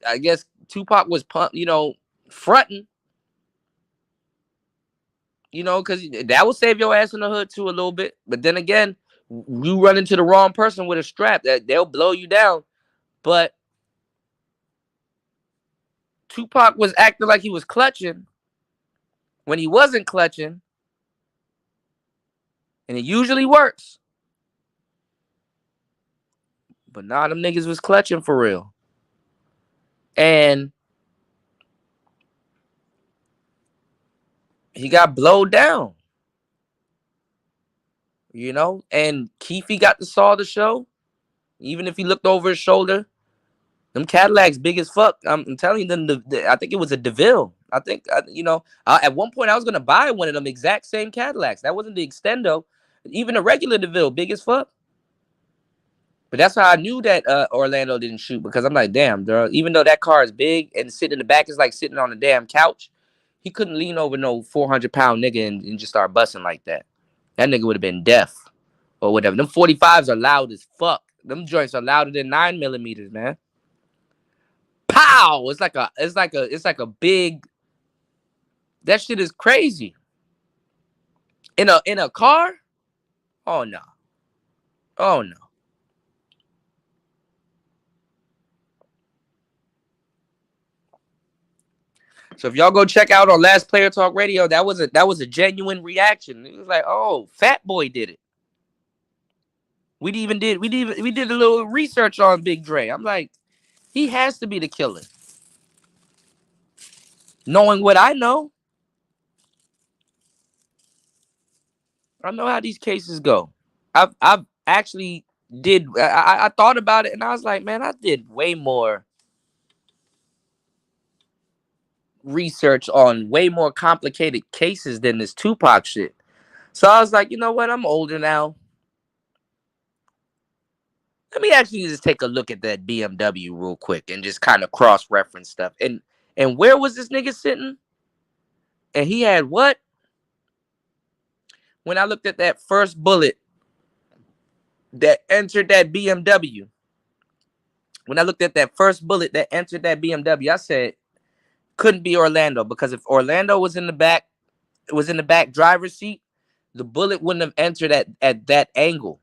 I guess Tupac was fronting, because that will save your ass in the hood too a little bit. But then again, you run into the wrong person with a strap, that they'll blow you down. But Tupac was acting like he was clutching when he wasn't clutching, and it usually works. But nah, them niggas was clutching for real. And he got blowed down. And Keefe got to saw the show. Even if he looked over his shoulder, them Cadillacs big as fuck. I'm telling you, I think it was a DeVille. I think, at one point I was going to buy one of them exact same Cadillacs. That wasn't the Extendo. Even a regular DeVille, big as fuck. But that's how I knew that Orlando didn't shoot, because I'm like, damn, bro, even though that car is big and sitting in the back is like sitting on a damn couch, he couldn't lean over no 400-pound nigga and just start busting like that. That nigga would have been deaf or whatever. Them 45s are loud as fuck. Them joints are louder than 9mm, man. Pow! It's like a big. That shit is crazy. In a car? Oh no. Oh no. So if y'all go check out on Last Player Talk Radio, that was a genuine reaction. It was like, oh, Fat Boy did it. We did a little research on Big Dre. I'm like, he has to be the killer. Knowing what I know how these cases go. I've actually I thought about it, and I was like, man, I did way more research on way more complicated cases than this Tupac shit. So I was like, you know what? I'm older now. Let me actually just take a look at that BMW real quick and just kind of cross-reference stuff. And where was this nigga sitting? And he had what? When I looked at that first bullet that entered that BMW, I said, couldn't be Orlando, because if Orlando was in the back, it was in the back driver's seat, the bullet wouldn't have entered at that angle,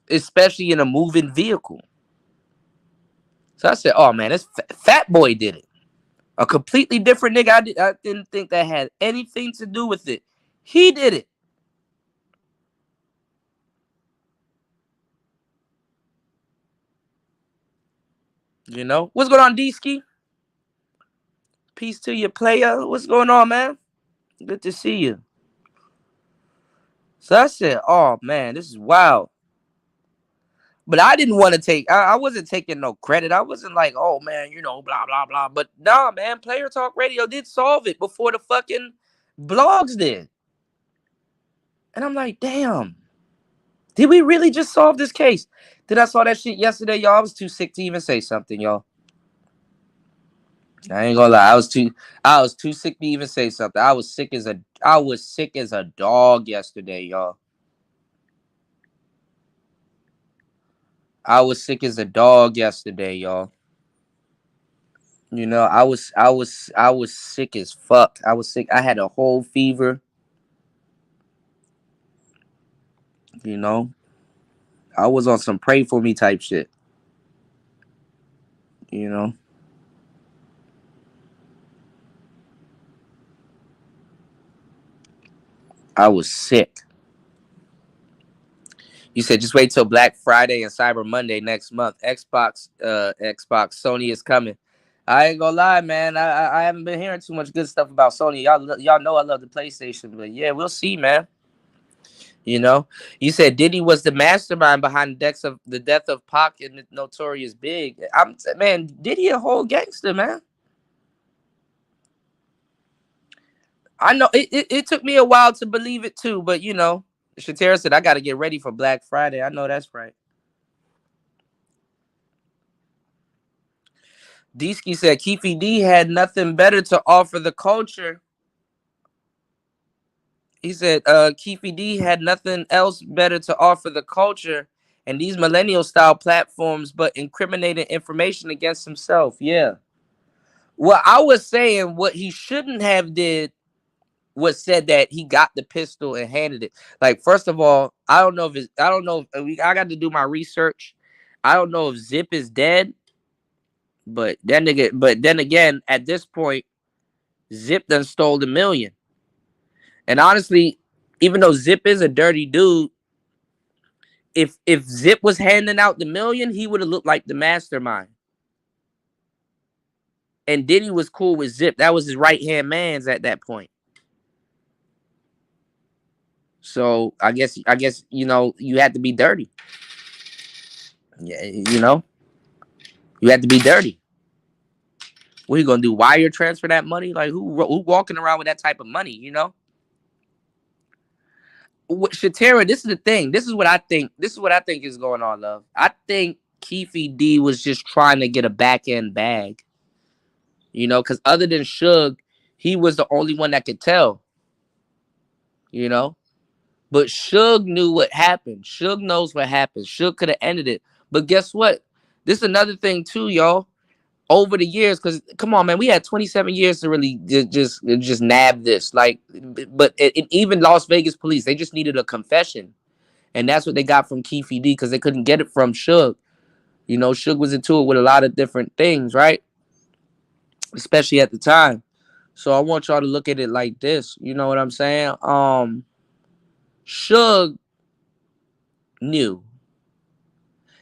especially in a moving vehicle. So I said, "Oh man, this fat boy did it. A completely different nigga. I didn't think that had anything to do with it. He did it." You know what's going on, D-Ski? Peace to you, player. What's going on, man? Good to see you. So I said, "Oh man, this is wild." But I didn't want to take. I wasn't taking no credit. I wasn't like, "Oh man, blah blah blah." But nah, man, Player Talk Radio did solve it before the fucking blogs did. And I'm like, damn, did we really just solve this case? Then I saw that shit yesterday, y'all. I was too sick to even say something, y'all. I ain't gonna lie. I was too sick to even say something. I was sick as a dog yesterday, y'all. I was sick as a dog yesterday, y'all. I was sick as fuck. I was sick. I had a whole fever. You know, I was on some pray for me type shit. You know, I was sick. You said just wait till Black Friday and Cyber Monday next month. Xbox, Sony is coming. I ain't gonna lie, man. I haven't been hearing too much good stuff about Sony. Y'all know I love the PlayStation, but yeah, we'll see, man. You know, you said Diddy was the mastermind behind the death of Pac and the Notorious Big. Man, Diddy a whole gangster, man. I know it took me a while to believe it too, but Shatera said I got to get ready for Black Friday. I know that's right. Deesky said Keefy D had nothing better to offer the culture. He said Keefy D had nothing else better to offer the culture and these millennial style platforms but incriminating information against himself. Yeah. Well, I was saying what he shouldn't have did was said that he got the pistol and handed it. Like, first of all, I don't know if it's, I don't know if I got to do my research. I don't know if Zip is dead, but then again, at this point, Zip done stole the million. And honestly, even though Zip is a dirty dude, if Zip was handing out the million, he would have looked like the mastermind. And Diddy was cool with Zip. That was his right hand man's at that point. So I guess you had to be dirty. Yeah, you had to be dirty. What are you gonna do? Wire transfer that money? Like who walking around with that type of money? Shatera, this is the thing. This is what I think. This is what I think is going on, love. I think Keefy D was just trying to get a back end bag. Because other than Suge, he was the only one that could tell. You know, but Suge knew what happened. Suge knows what happened. Suge could have ended it. But guess what? This is another thing too, y'all. Over the years, because come on, man, we had 27 years to really just nab this. Like, but even Las Vegas police, they just needed a confession, and that's what they got from Keefy D because they couldn't get it from Suge. Suge was into it with a lot of different things, right? Especially at the time. So I want y'all to look at it like this. You know what I'm saying? Suge knew,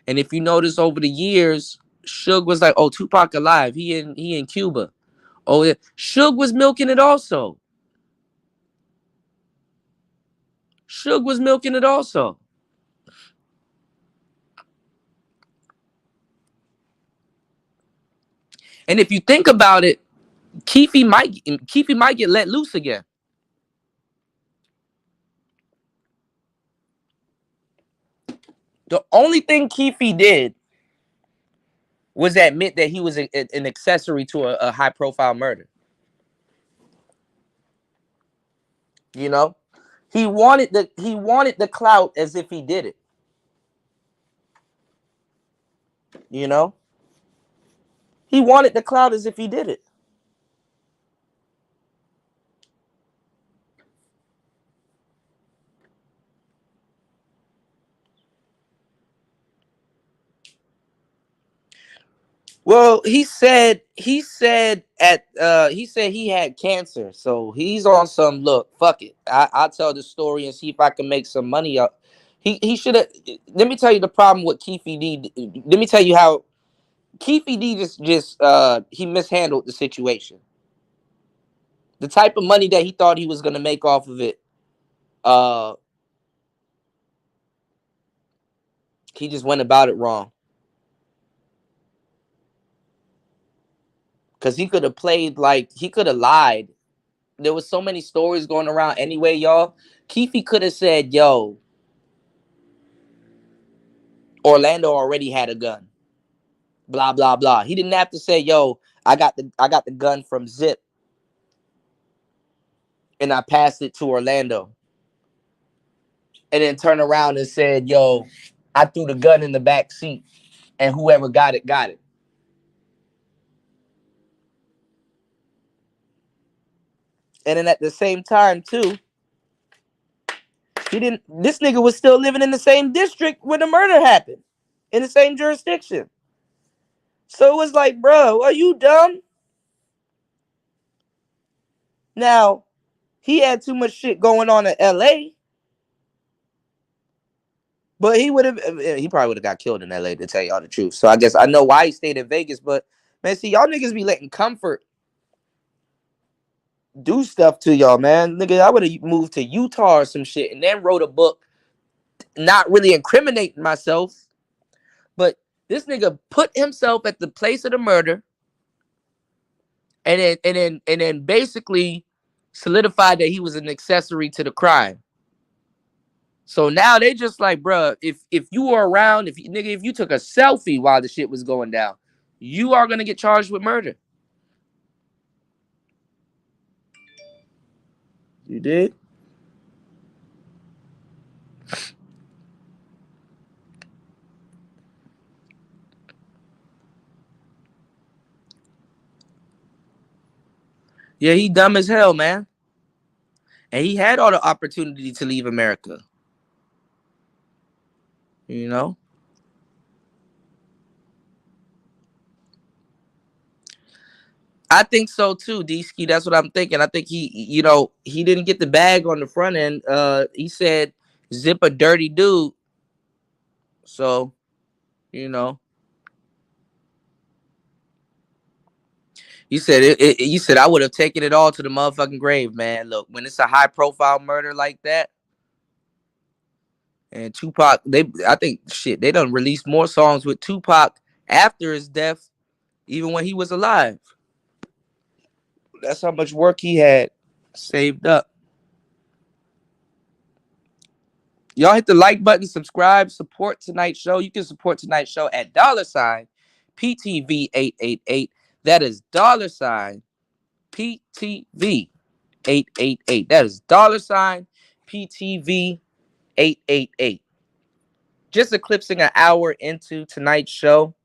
and if you notice over the years, Suge was like, "Oh, Tupac alive. He in Cuba." Oh, yeah. Suge was milking it also. Suge was milking it also. And if you think about it, Keefy might get let loose again. The only thing Keefy did was admit that he was an accessory to a high profile murder. You know, he wanted the clout as if he did it. You know, he wanted the clout as if he did it. Well, he said he had cancer, so he's on some look. Fuck it, I'll tell the story and see if I can make some money up. He should have. Let me tell you the problem with Keefe D. Let me tell you how Keefe D just he mishandled the situation. The type of money that he thought he was gonna make off of it, uh, he just went about it wrong. Cause he could have played like he could have lied. There was so many stories going around anyway, y'all. Keefe could have said, "Yo, Orlando already had a gun." Blah blah blah. He didn't have to say, "Yo, I got the gun from Zip and I passed it to Orlando," and then turn around and said, "Yo, I threw the gun in the back seat and whoever got it got it." And then at the same time too, he didn't. This nigga was still living in the same district where the murder happened, in the same jurisdiction. So it was like, bro, are you dumb? Now he had too much shit going on in L.A., but he probably would have got killed in L.A. to tell y'all the truth. So I guess I know why he stayed in Vegas. But man, see, y'all niggas be letting comfort do stuff to y'all, man. Nigga, I would have moved to Utah or some shit and then wrote a book, not really incriminating myself, but this nigga put himself at the place of the murder, and then basically solidified that he was an accessory to the crime. So now they just like, bruh, if you were around, if you took a selfie while the shit was going down, you are gonna get charged with murder. You did? Yeah, he dumb as hell, man. And he had all the opportunity to leave America. You know? I think so too, D-Ski. That's what I'm thinking. I think he didn't get the bag on the front end. He said Zip a dirty dude. So, you know. He said I would have taken it all to the motherfucking grave, man. Look, when it's a high profile murder like that, and Tupac, I think shit, they done released more songs with Tupac after his death, even when he was alive. That's how much work he had saved up. Y'all hit the like button, subscribe, support tonight's show. You can support tonight's show at $ PTV888. That is $PTV888. That is $PTV888. Just eclipsing an hour into tonight's show.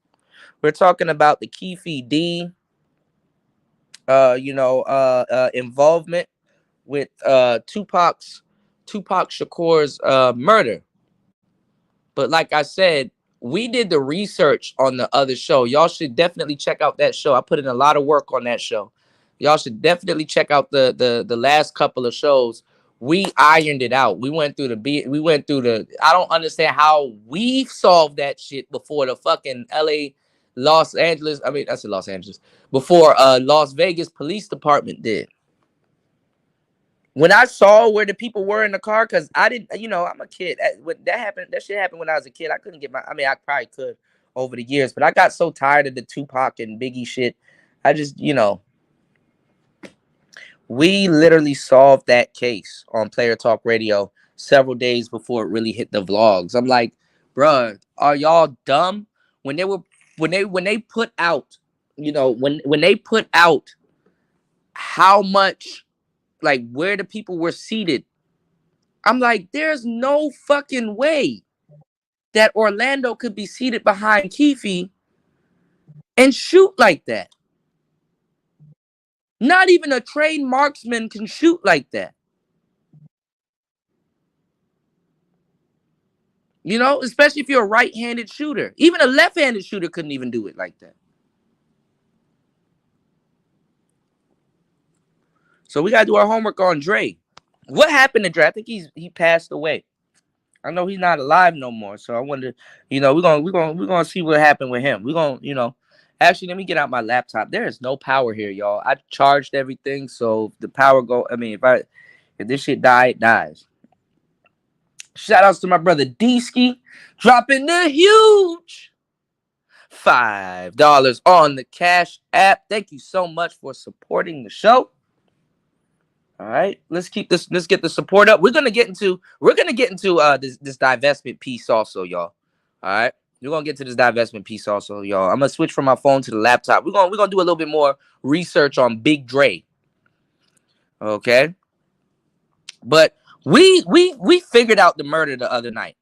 We're talking about the Keefe D involvement with Tupac Shakur's murder. But like I said, we did the research on the other show. Y'all should definitely check out that show. I put in a lot of work on that show. Y'all should definitely check out the last couple of shows. We ironed it out. We went through the I don't understand how we solved that shit before the fucking LA Los Angeles. I mean, I said Los Angeles. Before Las Vegas Police Department did. When I saw where the people were in the car, because I didn't, I'm a kid. When that happened, that shit happened when I was a kid. I couldn't get I mean, I probably could over the years, but I got so tired of the Tupac and Biggie shit. I just, we literally solved that case on Player Talk Radio several days before it really hit the vlogs. I'm like, bruh, are y'all dumb? When they put out, when they put out how much, like, where the people were seated, I'm like, there's no fucking way that Orlando could be seated behind Keefe and shoot like that. Not even a trained marksman can shoot like that. Especially if you're a right-handed shooter. Even a left-handed shooter couldn't even do it like that. So we gotta do our homework on Dre. What happened to Dre? I think he passed away. I know he's not alive no more. So I wonder, we're gonna see what happened with him. We're gonna, actually let me get out my laptop. There is no power here, y'all. I charged everything, so if the power go. I mean, if this shit die, it dies. Shout outs to my brother D-Ski dropping the huge $5 on the Cash App. Thank you so much for supporting the show. All right, let's get the support up. We're gonna get into this divestment piece also, y'all. All right, we're gonna get to this divestment piece also, y'all. I'm gonna switch from my phone to the laptop. We're gonna do a little bit more research on Big Dre. Okay, but we figured out the murder the other night.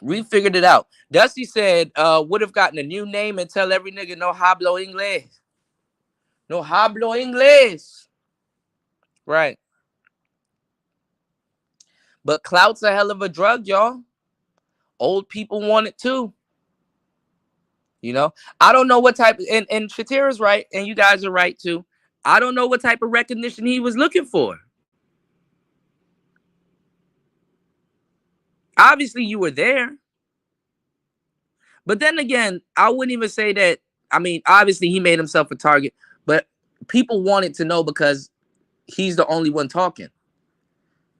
We figured it out. Dusty said would have gotten a new name and tell every nigga no hablo inglés. No hablo inglés. Right. But clout's a hell of a drug, y'all. Old people want it too. I don't know what type, and Shatira's right, and you guys are right too. I don't know what type of recognition he was looking for. Obviously, you were there. But then again, I wouldn't even say that. I mean, obviously, he made himself a target, but people wanted to know because he's the only one talking.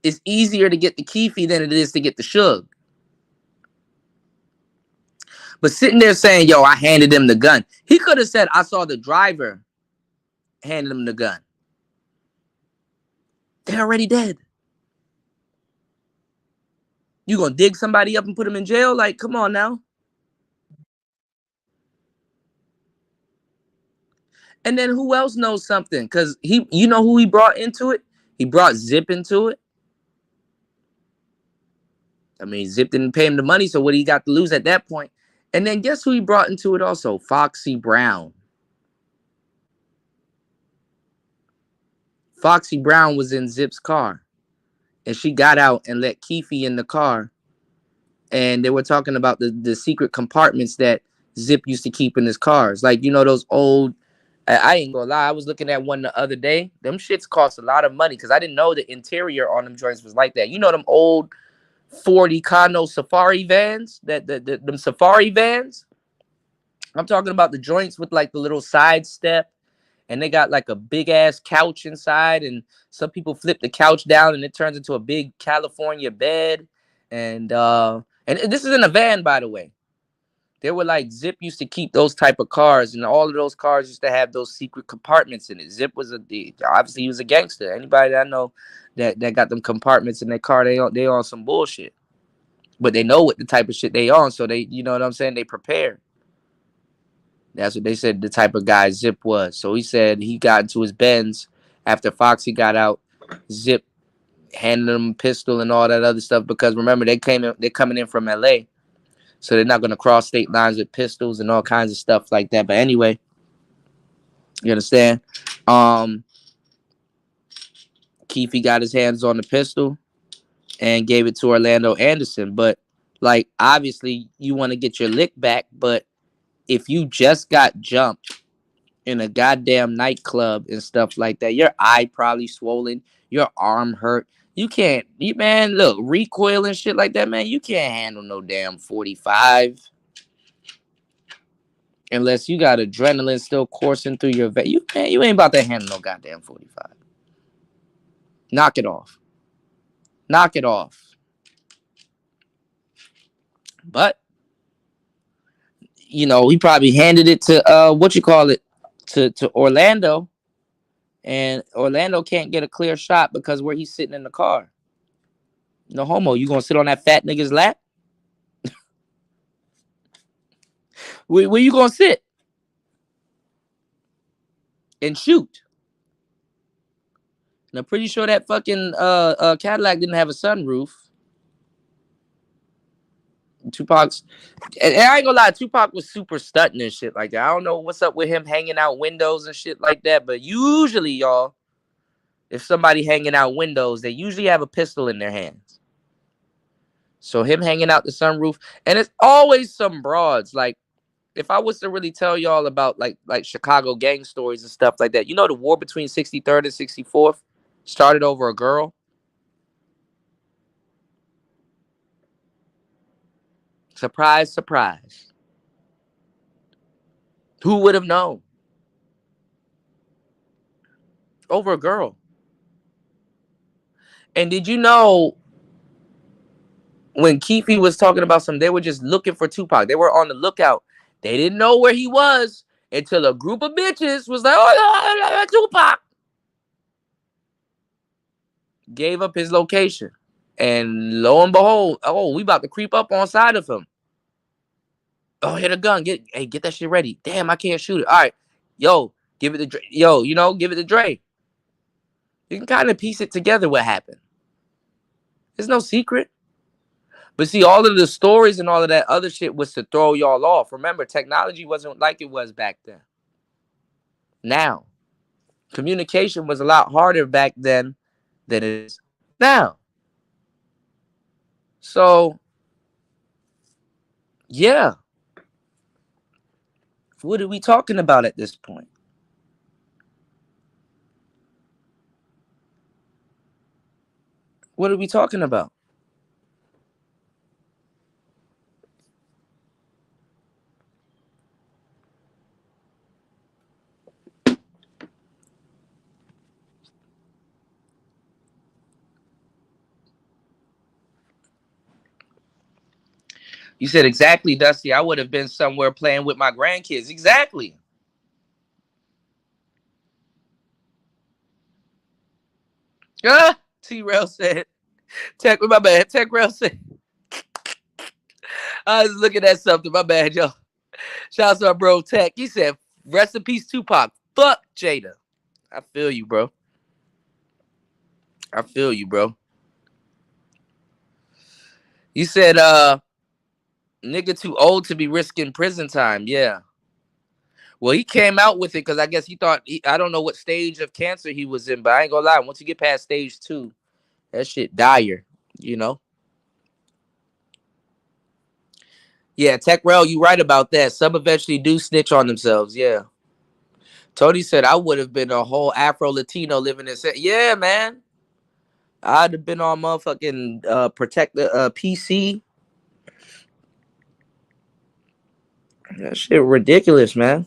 It's easier to get the Keefe than it is to get the Suge. But sitting there saying, yo, I handed him the gun. He could have said, I saw the driver handing him the gun. They're already dead. You gonna dig somebody up and put him in jail? Like, come on now. And then who else knows something? Because you know who he brought into it? He brought Zip into it. I mean, Zip didn't pay him the money, so what he got to lose at that point? And then guess who he brought into it also? Foxy Brown. Foxy Brown was in Zip's car. And she got out and let Keefe in the car. And they were talking about the secret compartments that Zip used to keep in his cars. Like, those old... I ain't gonna lie. I was looking at one the other day. Them shits cost a lot of money because I didn't know the interior on them joints was like that. Them old 40 Kano Safari vans, them Safari vans. I'm talking about the joints with like the little side step, and they got like a big ass couch inside, and some people flip the couch down and it turns into a big California bed. And this is in a van, by the way. They were like, Zip used to keep those type of cars, and all of those cars used to have those secret compartments in it. Zip was obviously he was a gangster. Anybody that I know that got them compartments in their car, they on some bullshit. But they know what the type of shit they on, so they, you know what I'm saying, they prepare. That's what they said the type of guy Zip was. So he said he got into his Benz after Foxy got out. Zip handed him a pistol and all that other stuff because remember they're coming in from LA. So they're not going to cross state lines with pistols and all kinds of stuff like that. But anyway, you understand? Keefe got his hands on the pistol and gave it to Orlando Anderson. But, like, obviously you want to get your lick back. But if you just got jumped in a goddamn nightclub and stuff like that, your eye probably swollen, your arm hurt. You can't, man, look, recoil and shit like that, man, you can't handle no damn 45. Unless you got adrenaline still coursing through your veins. You ain't about to handle no goddamn 45. Knock it off. Knock it off. But, he probably handed it to, to Orlando. And Orlando can't get a clear shot because where he's sitting in the car. No homo. You gonna sit on that fat nigga's lap? Where you gonna sit? And shoot. And I'm pretty sure that fucking Cadillac didn't have a sunroof. Tupac's... And I ain't gonna lie, Tupac was super stunting and shit like that. I don't know what's up with him hanging out windows and shit like that, but usually, y'all, if somebody hanging out windows, they usually have a pistol in their hands. So him hanging out the sunroof, and it's always some broads. Like, if I was to really tell y'all about like Chicago gang stories and stuff like that, you know, the war between 63rd and 64th started over a girl. Surprise, surprise. Who would have known? Over a girl. And did you know when Keefe was talking about they were just looking for Tupac. They were on the lookout. They didn't know where he was until a group of bitches was like, oh, Tupac. Gave up his location. And lo and behold, oh, we about to creep up on side of him. Oh, hit a gun. Get that shit ready. Damn, I can't shoot it. All right. Yo, give it to Dre. Yo, give it to Dre. You can kind of piece it together what happened. There's no secret. But see, all of the stories and all of that other shit was to throw y'all off. Remember, technology wasn't like it was back then. Now, communication was a lot harder back then than it is now. So, yeah. What are we talking about at this point? What are we talking about? You said exactly, Dusty. I would have been somewhere playing with my grandkids. Exactly. Ah, T-Rail said. Tech, my bad. Tech Rail said. I was looking at something. My bad, yo. Shout out to our bro Tech. He said, rest in peace, Tupac. Fuck Jada. I feel you, bro. I feel you, bro. You said, nigga too old to be risking prison time. Yeah. Well, he came out with it because I guess he thought, I don't know what stage of cancer he was in, but I ain't gonna lie. Once you get past stage 2, that shit dire, you know? Yeah, Tech Rail, you right about that. Some eventually do snitch on themselves. Yeah. Tony said I would have been a whole Afro Latino living in. Yeah, man. I'd have been on motherfucking protect the PC. That shit ridiculous, man.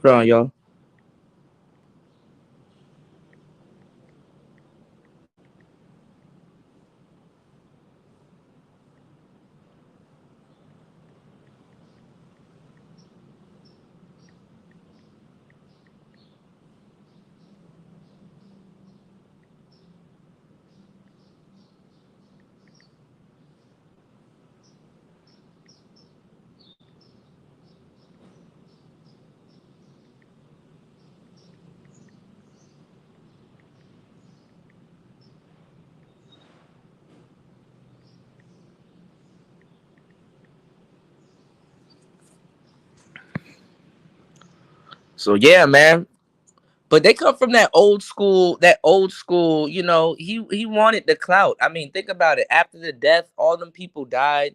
Hold on, y'all. So yeah, man. But they come from that old school, he wanted the clout. I mean, think about it. After the death, all them people died.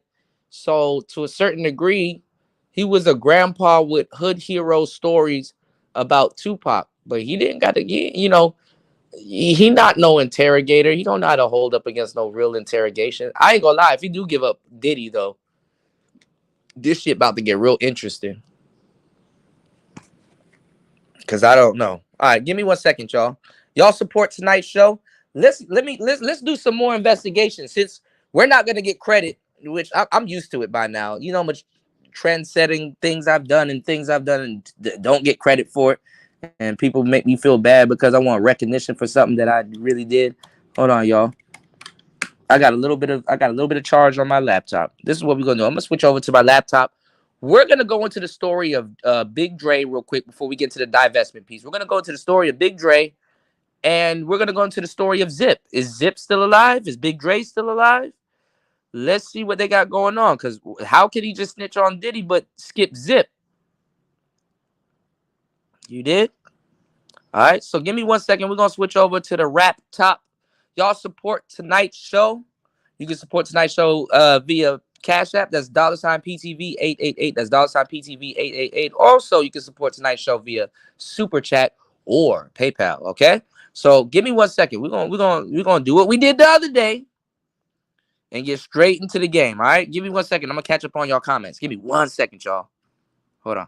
So to a certain degree, he was a grandpa with hood hero stories about Tupac. But he didn't got to get, he not no interrogator. He don't know how to hold up against no real interrogation. I ain't gonna lie, if he do give up Diddy though, this shit about to get real interesting. Cause I don't know. All right, give me 1 second, y'all. Y'all support tonight's show. Let's do some more investigation since we're not gonna get credit, which I'm used to it by now. You know how much trend-setting things I've done and don't get credit for it, and people make me feel bad because I want recognition for something that I really did. Hold on, y'all. I got a little bit of charge on my laptop. This is what we're gonna do. I'm gonna switch over to my laptop. We're gonna go into the story of Big Dre real quick before we get to the divestment piece. We're gonna go into the story of Big Dre And we're gonna go into the story of Zip. Is Zip still alive? Is Big Dre still alive? Let's see what they got going on. Because how could he just snitch on Diddy but skip Zip? You did? All right. So give me 1 second. We're gonna switch over to the rap top. Y'all support tonight's show. You can support tonight's show via Cash App. That's $PTV 888. That's $PTV 888. Also, you can support tonight's show via Super Chat or PayPal. Okay. So give me 1 second. We're gonna do what we did the other day and get straight into the game. All right. Give me 1 second. I'm gonna catch up on y'all comments. Give me 1 second, y'all. Hold on.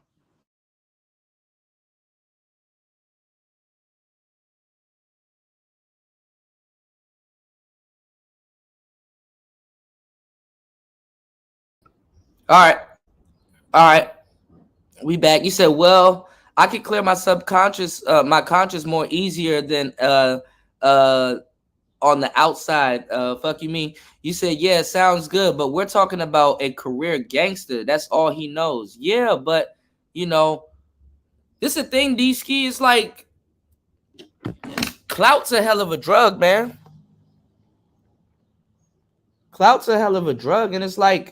All right. All right. We back. You said, well, I could clear my subconscious, my conscious more easier than on the outside. Fuck you mean? You said, yeah, it sounds good, but we're talking about a career gangster. That's all he knows. Yeah, but you know, this is the thing, D-Ski, is like clout's a hell of a drug, man. Clout's a hell of a drug, and it's like,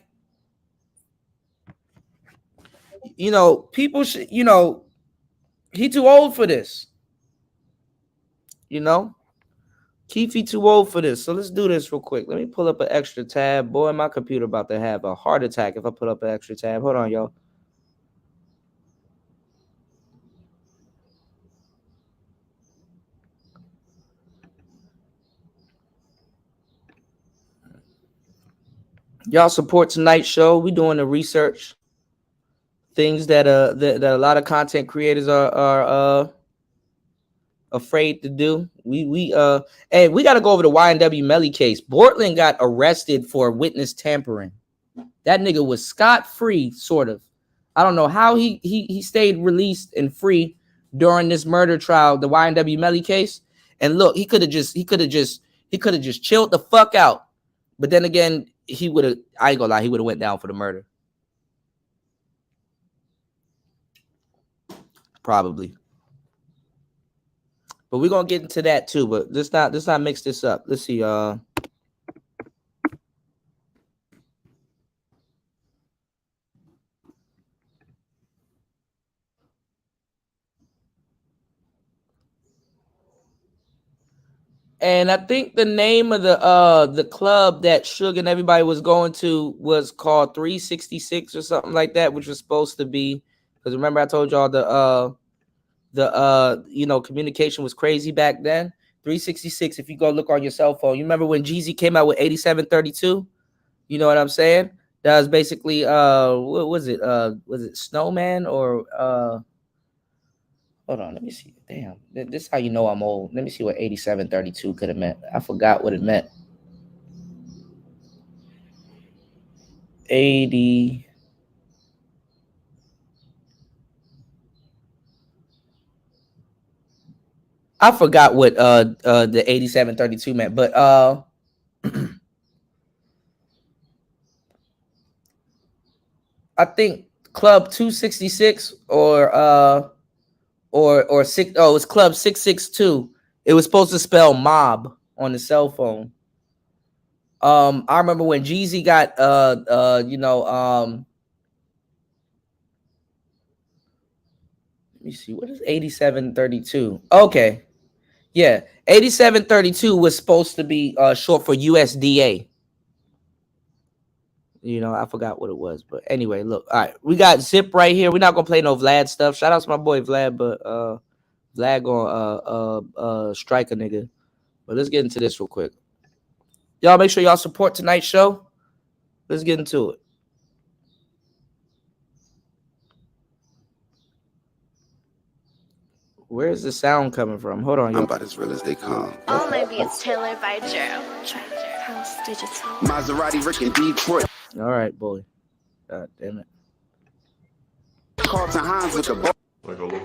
you know, people should, you know, he too old for this. You know, Keefe too old for this. So let's do this real quick. Let me pull up an extra tab. Boy, my computer about to have a heart attack if I put up an extra tab. Hold on, y'all. Y'all support tonight's show. We doing the research. Things that that a lot of content creators are afraid to do. And we got to go over the YNW Melly case. Bortland got arrested for witness tampering. That nigga was scot-free, sort of. I don't know how he stayed released and free during this murder trial, the YNW Melly case. And look, he could have just chilled the fuck out. But then again, he would have, I ain't gonna lie, he would have went down for the murder. Probably. But we're gonna get into that too. But let's not mix this up. Let's see. And I think the name of the club that Suge and everybody was going to was called 366 or something like that, which was supposed to be, because remember I told y'all the you know, communication was crazy back then. 366, if you go look on your cell phone. You remember when Jeezy came out with 8732? You know what I'm saying? That was basically what was it? Was it Snowman or hold on, let me see. Damn, this is how you know I'm old. Let me see what 8732 could have meant. I forgot what it meant. 80. I forgot what the 8732 meant, but I think Club 266 or six. Oh, it's Club 662. It was supposed to spell mob on the cell phone. I remember when Jeezy got you know, let me see, what is 8732? Okay, yeah, 8732 was supposed to be short for USDA. You know, I forgot what it was, but anyway, look. All right, we got Zip right here. We're not gonna play no Vlad stuff. Shout out to my boy Vlad, but Vlad gonna strike a nigga. But let's get into this real quick. Y'all make sure y'all support tonight's show. Let's get into it. Where's the sound coming from? Hold on, y'all. I'm about as real as they come. Oh, maybe it's tailored by Joe. House Digital. Maserati, Rick, and Detroit. All right, boy. God damn it. Carlton Hines with the ball.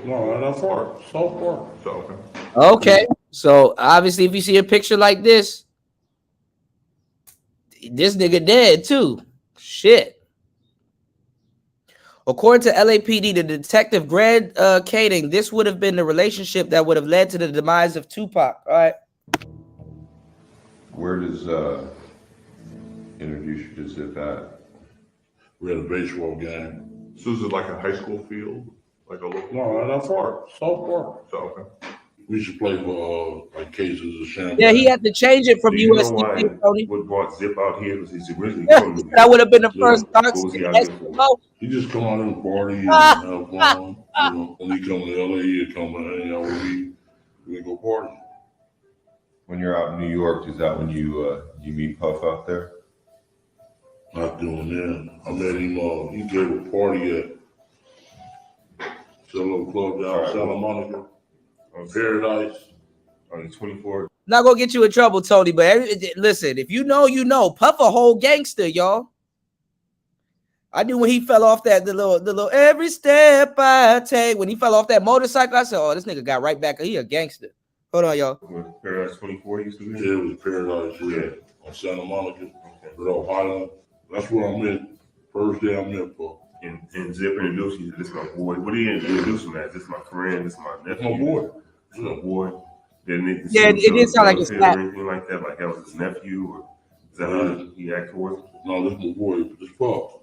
No, that's far. So far. So, Okay. So obviously, if you see a picture like this nigga dead too. Shit. According to LAPD, the detective Greg Kading, this would have been the relationship that would have led to the demise of Tupac. All right. Where does introduce you to Zip at? We had a baseball game. So is it like a high school field? Like a local? No, not far. South Park. So, okay. We used to play for like cases of champagne. Yeah, he had to change it from Do you know USC. why Tony. what brought Zip out here? Because he's originally Yeah, from New York. that would have been the Yeah. first dark What was he out skin here for? Eskimo. He just come out and party and have fun. You know, when he come to LA, he'd come and hang out with me. We go party. When you're out in New York, is that when you meet Puff out there? Not doing that. I met him. He gave a party at a little club down in Santa Monica on Paradise. On the 24th. Not gonna get you in trouble, Tony. But listen, if you know, you know. Puff a whole gangster, y'all. I knew when he fell off that the little every step I take. When he fell off that motorcycle, I said, "Oh, this nigga got right back. He a gangster." Hold on, y'all. With Paradise 24 used to be? Yeah, it was Paradise, yeah, on Santa Monica, Red Highland. That's where I met. First day I met Puff. And Zip introduced you to this my boy. What do you introduce him as? This my friend, this my nephew. That's my boy. This my boy. Didn't Yeah, it did sound like a slap. or anything like that. Like that was his nephew, or is that how he act towards him? No, this my boy. It's Puff.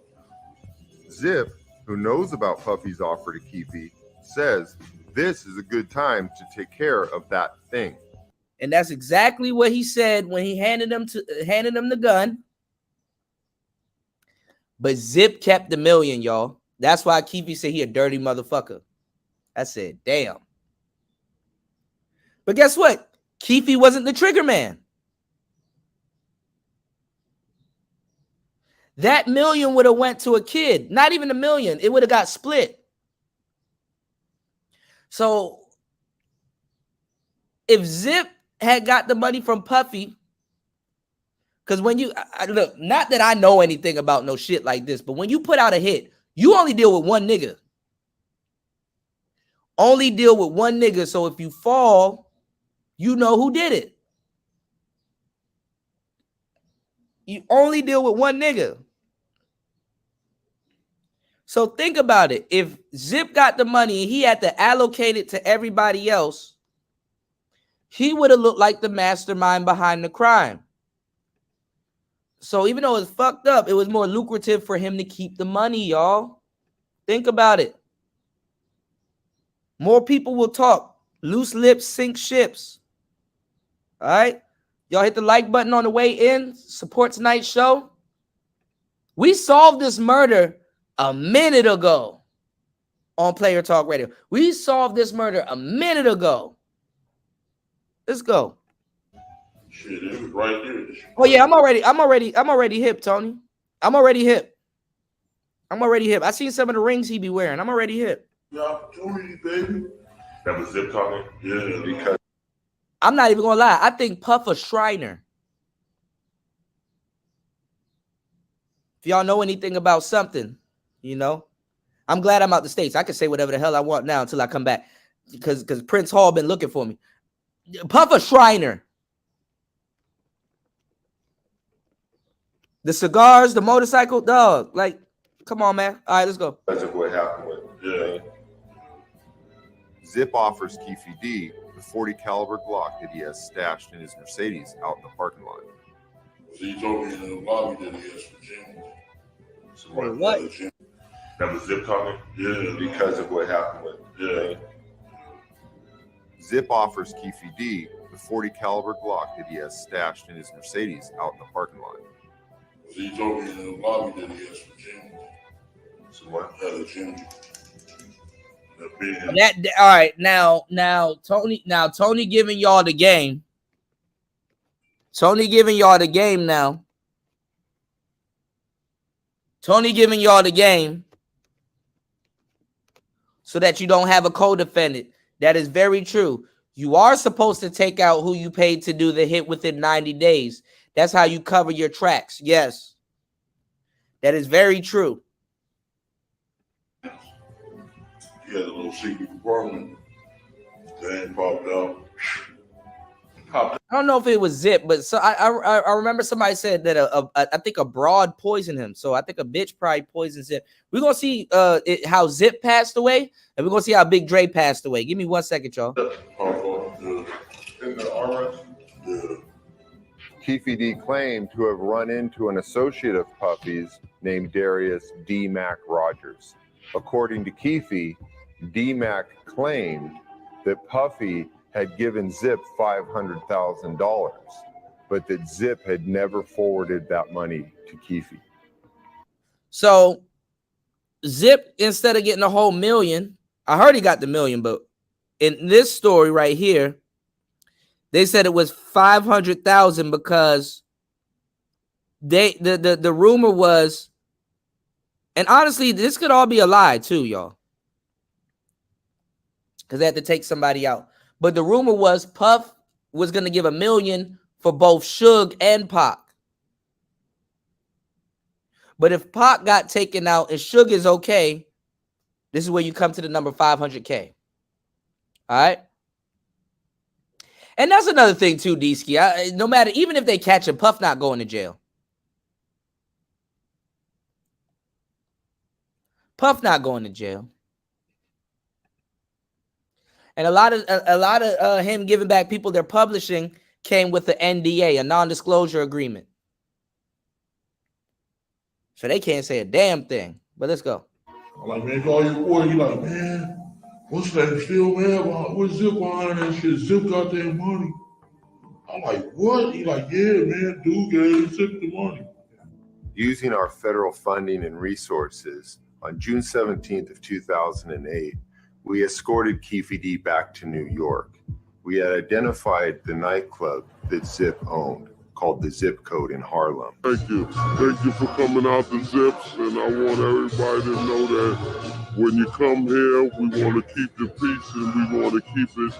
Zip, who knows about Puffy's offer to Keefy, says this is a good time to take care of that thing. And that's exactly what he said when he handed him the gun. But Zip kept the million, y'all. That's why Keefy said he a dirty motherfucker. I said, damn. But guess what? Keefy wasn't the trigger man. That million would have went to a kid. Not even a million. It would have got split. So if Zip had got the money from Puffy, because when you look, not that I know anything about no shit like this, but when you put out a hit, you only deal with one nigga. Only deal with one nigga. So if you fall, you know who did it. You only deal with one nigga. So think about it. If Zip got the money and he had to allocate it to everybody else, he would have looked like the mastermind behind the crime. So even though it's fucked up, it was more lucrative for him to keep the money, y'all. Think about it. More people will talk. Loose lips sink ships. All right? Y'all hit the like button on the way in. Support tonight's show. We solved this murder a minute ago on Player Talk Radio. We solved this murder a minute ago. Let's go. Shit, it was right there. Oh yeah, I'm already hip, Tony. I'm already hip. I seen some of the rings he be wearing. I'm already hip. The opportunity, baby. That was Zip talking? Yeah, Because I'm not even gonna lie. I think Puff a Shriner. If y'all know anything about something, you know, I'm glad I'm out the States. I can say whatever the hell I want now until I come back, because Prince Hall been looking for me. Puff a Shriner. The cigars, the motorcycle, dog. Like, come on, man. All right, let's go. because of what happened with Zip offers Keefy D the .40 caliber Glock that he has stashed in his Mercedes out in the parking lot. So he told me in the lobby that he has for Jim. So What? That was Zip talking? Yeah, Because of what happened with Zip offers Keefy D the .40 caliber Glock that he has stashed in his Mercedes out in the parking lot. So he told me in the lobby that he has for Jim. So what? Jim. That all right. Now Tony giving y'all the game. Tony giving y'all the game now. Tony giving y'all the game so that you don't have a co-defendant. That is very true. You are supposed to take out who you paid to do the hit within 90 days. That's how you cover your tracks. Yes. That is very true. He had a little secret department. Then popped out. All I don't know if it was Zip, but so I remember somebody said that I think a broad poisoned him. So I think a bitch probably poisoned Zip. We're gonna see how Zip passed away, and we're gonna see how Big Dre passed away. Give me 1 second, y'all. In the RS? Yeah. Keefe D claimed to have run into an associate of Puffy's named Darius D. Mac Rogers. According to Keefe, D. Mac claimed that Puffy had given Zip $500,000, but that Zip had never forwarded that money to Keefe. So Zip, instead of getting a whole million, I heard he got the million, but in this story right here, they said it was 500,000 because the rumor was, and honestly, this could all be a lie too, y'all, because they had to take somebody out. But the rumor was Puff was going to give $1 million for both Suge and Pac. But if Pac got taken out and Suge is okay, this is where you come to the number 500K. All right. And that's another thing too, D-Ski. No matter, even if they catch him, Puff not going to jail. Puff not going to jail. And a lot of him giving back people they're publishing came with the NDA, a non-disclosure agreement. So they can't say a damn thing. But let's go. I'm like, man, call your boy. He like, man, what's that still, man? What's Zip behind that shit? Zip got that money. I'm like, what? He like, yeah, man, dude gave Zip the money. Using our federal funding and resources, on June 17th of 2008, we escorted Keefe D back to New York. We had identified the nightclub that Zip owned, called the Zip Code in Harlem. Thank you. Thank you for coming out to Zips, and I want everybody to know that when you come here, we want to keep the peace and we want to keep it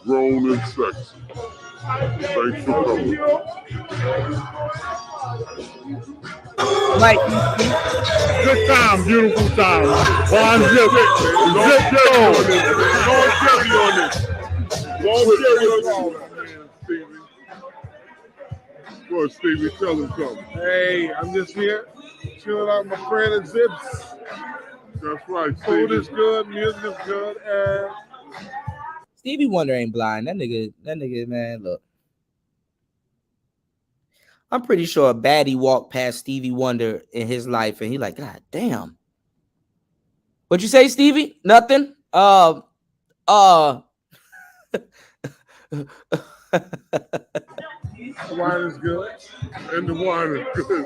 grown and sexy. Thanks for coming. Mike, Good time, beautiful time. One Zip. Zip Code. Longevity on this. Longevity on this, Stevie. Go ahead, Stevie, tell him something. Hey, I'm just here chilling out with my friend at Zips. That's right, Stevie. Food is good, music is good, and Stevie Wonder ain't blind. That nigga, man, look. I'm pretty sure a baddie walked past Stevie Wonder in his life and he like, God damn. What'd you say, Stevie? Nothing? The wine is good. And the wine is good.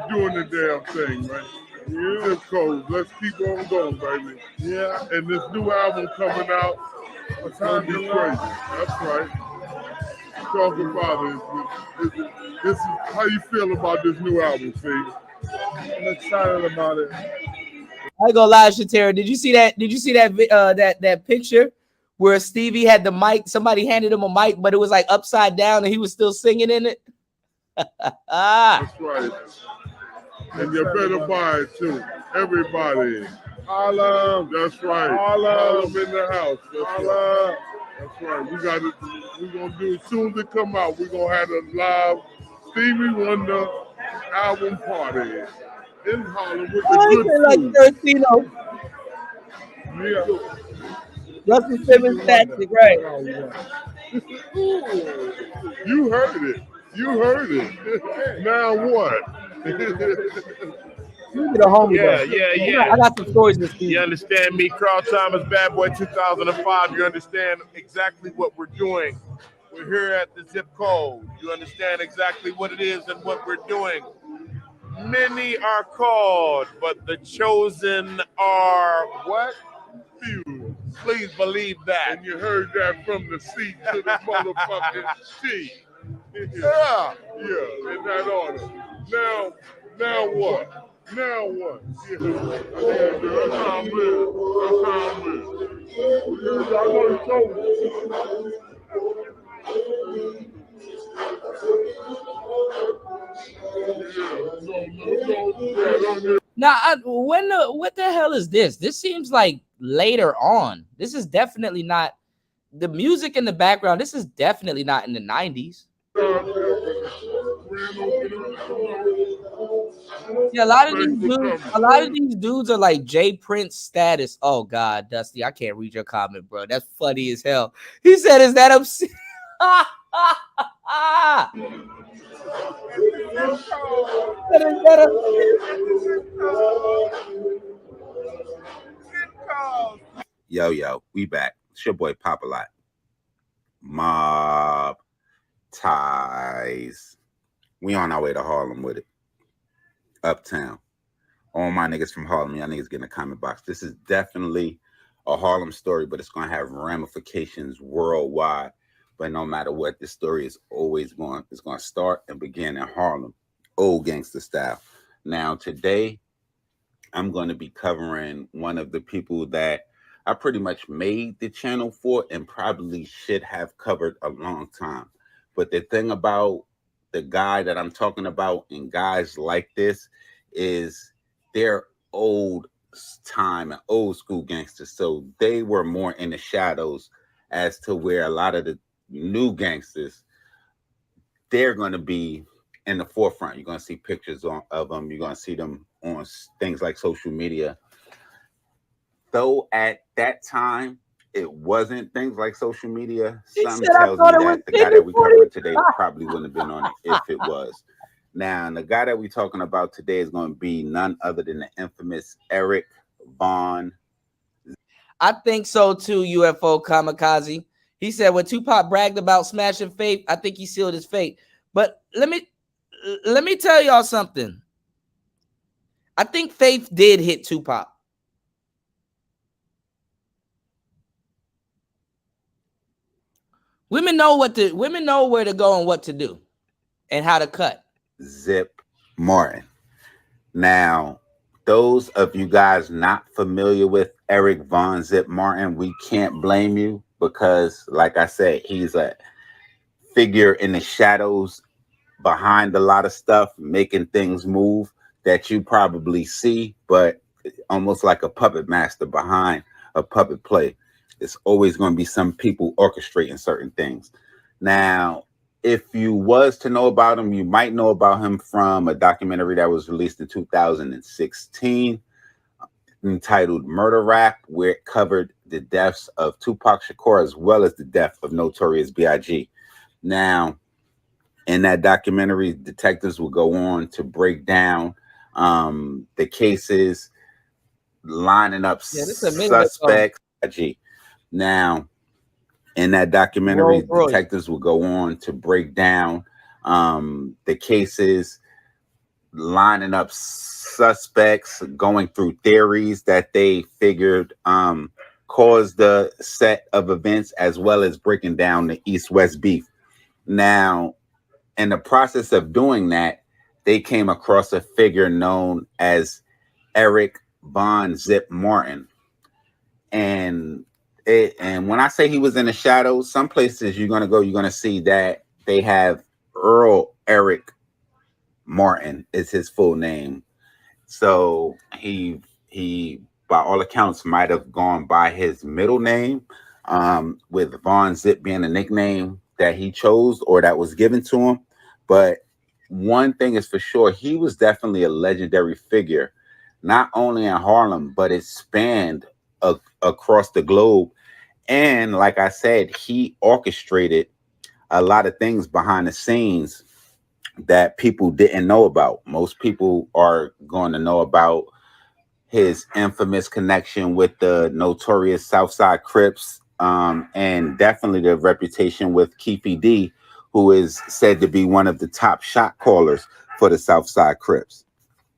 You're doing the damn thing, right? Yeah. Zip Code. Let's keep on going, baby. Yeah. And this new album coming out, it's gonna be crazy. That's right. Talk about it. This is how you feel about this new album, Steve? I'm excited about it. I ain't gonna lie, Shatera. Did you see that? Did you see that picture where Stevie had the mic? Somebody handed him a mic, but it was like upside down, and he was still singing in it. That's right. And you better buy it too. Everybody. Harlem. That's right. Harlem in the house. Harlem. That's right. We're gonna do it soon as it come out. We're gonna have a live Stevie Wonder album party in Harlem with the good food. Yeah. Russell Simmons tactic, right? You heard it. You heard it. Now what? Yeah. I got some stories this week. You understand me? Carl Thomas, Bad Boy 2005. You understand exactly what we're doing. We're here at the Zip Code. You understand exactly what it is and what we're doing. Many are called, but the chosen are what? Few. Please believe that. And you heard that from the seat to the motherfucking seat. Yeah. Yeah, in that order. Now what? Now what? Yeah. That's how I'm living. That's how I'm living. I want to show you. Now, what the hell is this? This seems like later on. This is definitely not the music in the background. This is definitely not in the 90s. Yeah, a lot of these dudes are like J Prince status. Oh God, Dusty, I can't read your comment, bro. That's funny as hell. He said, "Is that upset?" Yo, we back. It's your boy Pop a Lot. Mob ties. We on our way to Harlem with it. Uptown. All my niggas from Harlem, y'all niggas get in the comment box. This is definitely a Harlem story, but it's gonna have ramifications worldwide. But no matter what, this story is always going, it's gonna start and begin in Harlem, old gangster style. Now today, I'm going to be covering one of the people that I pretty much made the channel for and probably should have covered a long time. But the thing about the guy that I'm talking about and guys like this is they're old time and old school gangsters. So they were more in the shadows as to where a lot of the new gangsters, they're going to be in the forefront. You're going to see pictures of them. You're going to see them on things like social media. Though at that time, it wasn't things like social media. Something tells me that the guy that we covered today probably wouldn't have been on it if it was. Now, the guy that we're talking about today is going to be none other than the infamous Eric Vaughn. I think so too, UFO Kamikaze. He said when Tupac bragged about smashing Faith, I think he sealed his fate. But let me tell y'all something. I think Faith did hit Tupac. Women know where to go and what to do and how to cut. Zip Martin. Now, those of you guys not familiar with Eric Von Zip Martin, we can't blame you because, like I said, he's a figure in the shadows behind a lot of stuff, making things move that you probably see, but almost like a puppet master behind a puppet play. It's always going to be some people orchestrating certain things. Now, if you was to know about him, you might know about him from a documentary that was released in 2016 entitled Murder Rap, where it covered the deaths of Tupac Shakur as well as the death of Notorious B.I.G. Now, in that documentary, detectives will go on to break down the cases, lining up suspects. Now, in that documentary, detectives will go on to break down the cases, lining up suspects, going through theories that they figured caused the set of events, as well as breaking down the East-West beef. Now, in the process of doing that, they came across a figure known as Eric Von Zip Martin. And when I say he was in the shadows, some places you're going to see that they have Earl Eric Martin is his full name. So he by all accounts might have gone by his middle name, with Von Zip being a nickname that he chose or that was given to him. But one thing is for sure, he was definitely a legendary figure, not only in Harlem, but it spanned across the globe. And like I said, he orchestrated a lot of things behind the scenes that people didn't know about. Most people are going to know about his infamous connection with the notorious Southside Crips, and definitely the reputation with Keefe D, who is said to be one of the top shot callers for the Southside Crips.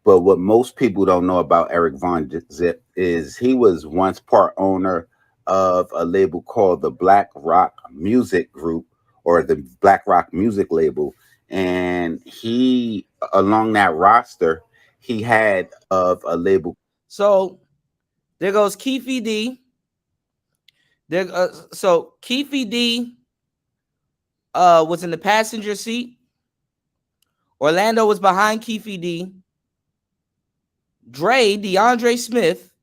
But what most people don't know about Eric Von Zip is he was once part owner of a label called the Black Rock Music Group, or the Black Rock Music Label. And he, along that roster, he had of a label. So there goes Keefe D. So Keefe D was in the passenger seat. Orlando was behind Keefe D. DeAndre Smith,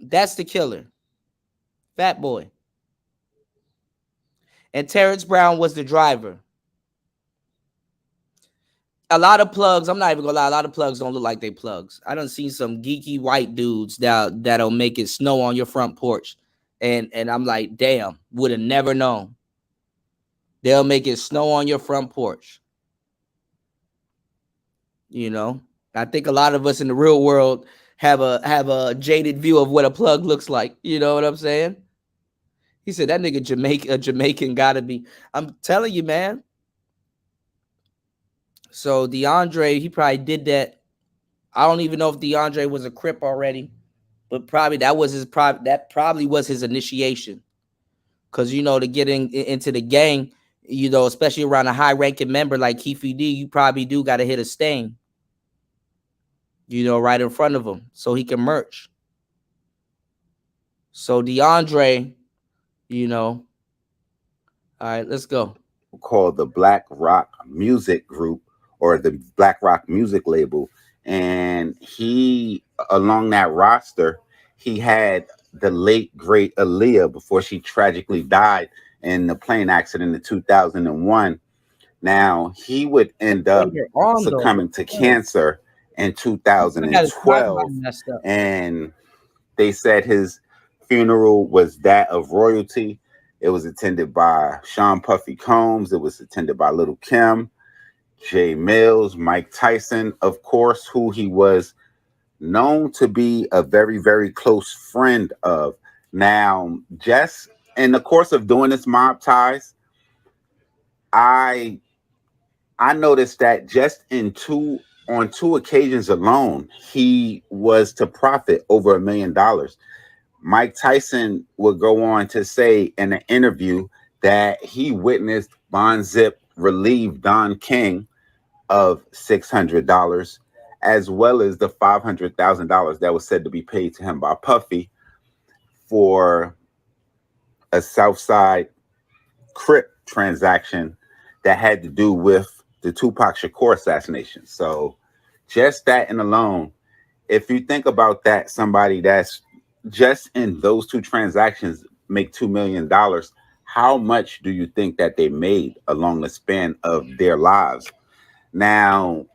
that's the killer. Fat Boy. And Terrence Brown was the driver. a lot of plugs, I'm not even gonna lie, a lot of plugs don't look like they plugs. I done seen some geeky white dudes that'll make it snow on your front porch. And I'm like, damn, would have never known. They'll make it snow on your front porch. You know, I think a lot of us in the real world have a jaded view of what a plug looks like. You know what I'm saying? He said that nigga Jamaican gotta be. I'm telling you, man. So DeAndre, he probably did that. I don't even know if DeAndre was a Crip already, but probably that probably was his initiation. Cause you know, to get into the gang, you know, especially around a high-ranking member like Keefe D, you probably do got to hit a stain, you know, right in front of him so he can merch. So DeAndre, you know, all right, let's go. Called the Black Rock Music Group or the Black Rock Music Label. And he, along that roster, he had the late, great Aaliyah before she tragically died in the plane accident in 2001. Now, he would end up succumbing to cancer in 2012. And they said his funeral was that of royalty. It was attended by Sean Puffy Combs. It was attended by Little Kim, Jay Mills, Mike Tyson, of course, who he was known to be a very, very close friend of. Now, just in the course of doing this Mob Ties, I noticed that just on two occasions alone, he was to profit over $1 million. Mike Tyson would go on to say in an interview that he witnessed Bon Zip relieve Don King of $600, as well as the $500,000 that was said to be paid to him by Puffy for a Southside Crip transaction that had to do with the Tupac Shakur assassination. So just that and alone, if you think about that, somebody that's just in those two transactions make $2 million, how much do you think that they made along the span of their lives? Now,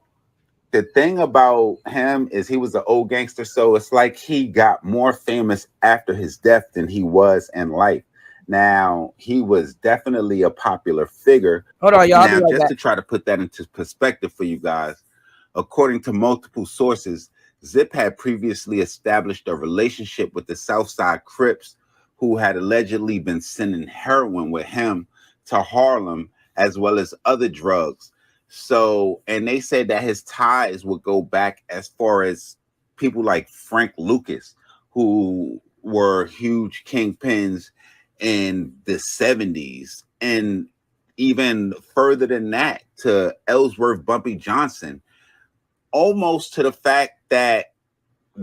the thing about him is he was an old gangster, so it's like he got more famous after his death than he was in life. Now, he was definitely a popular figure. Hold on, y'all. Now, just to try to put that into perspective for you guys, according to multiple sources, Zip had previously established a relationship with the Southside Crips, who had allegedly been sending heroin with him to Harlem, as well as other drugs. So, and they said that his ties would go back as far as people like Frank Lucas, who were huge kingpins in the 70s, and even further than that to Ellsworth Bumpy Johnson, almost to the fact that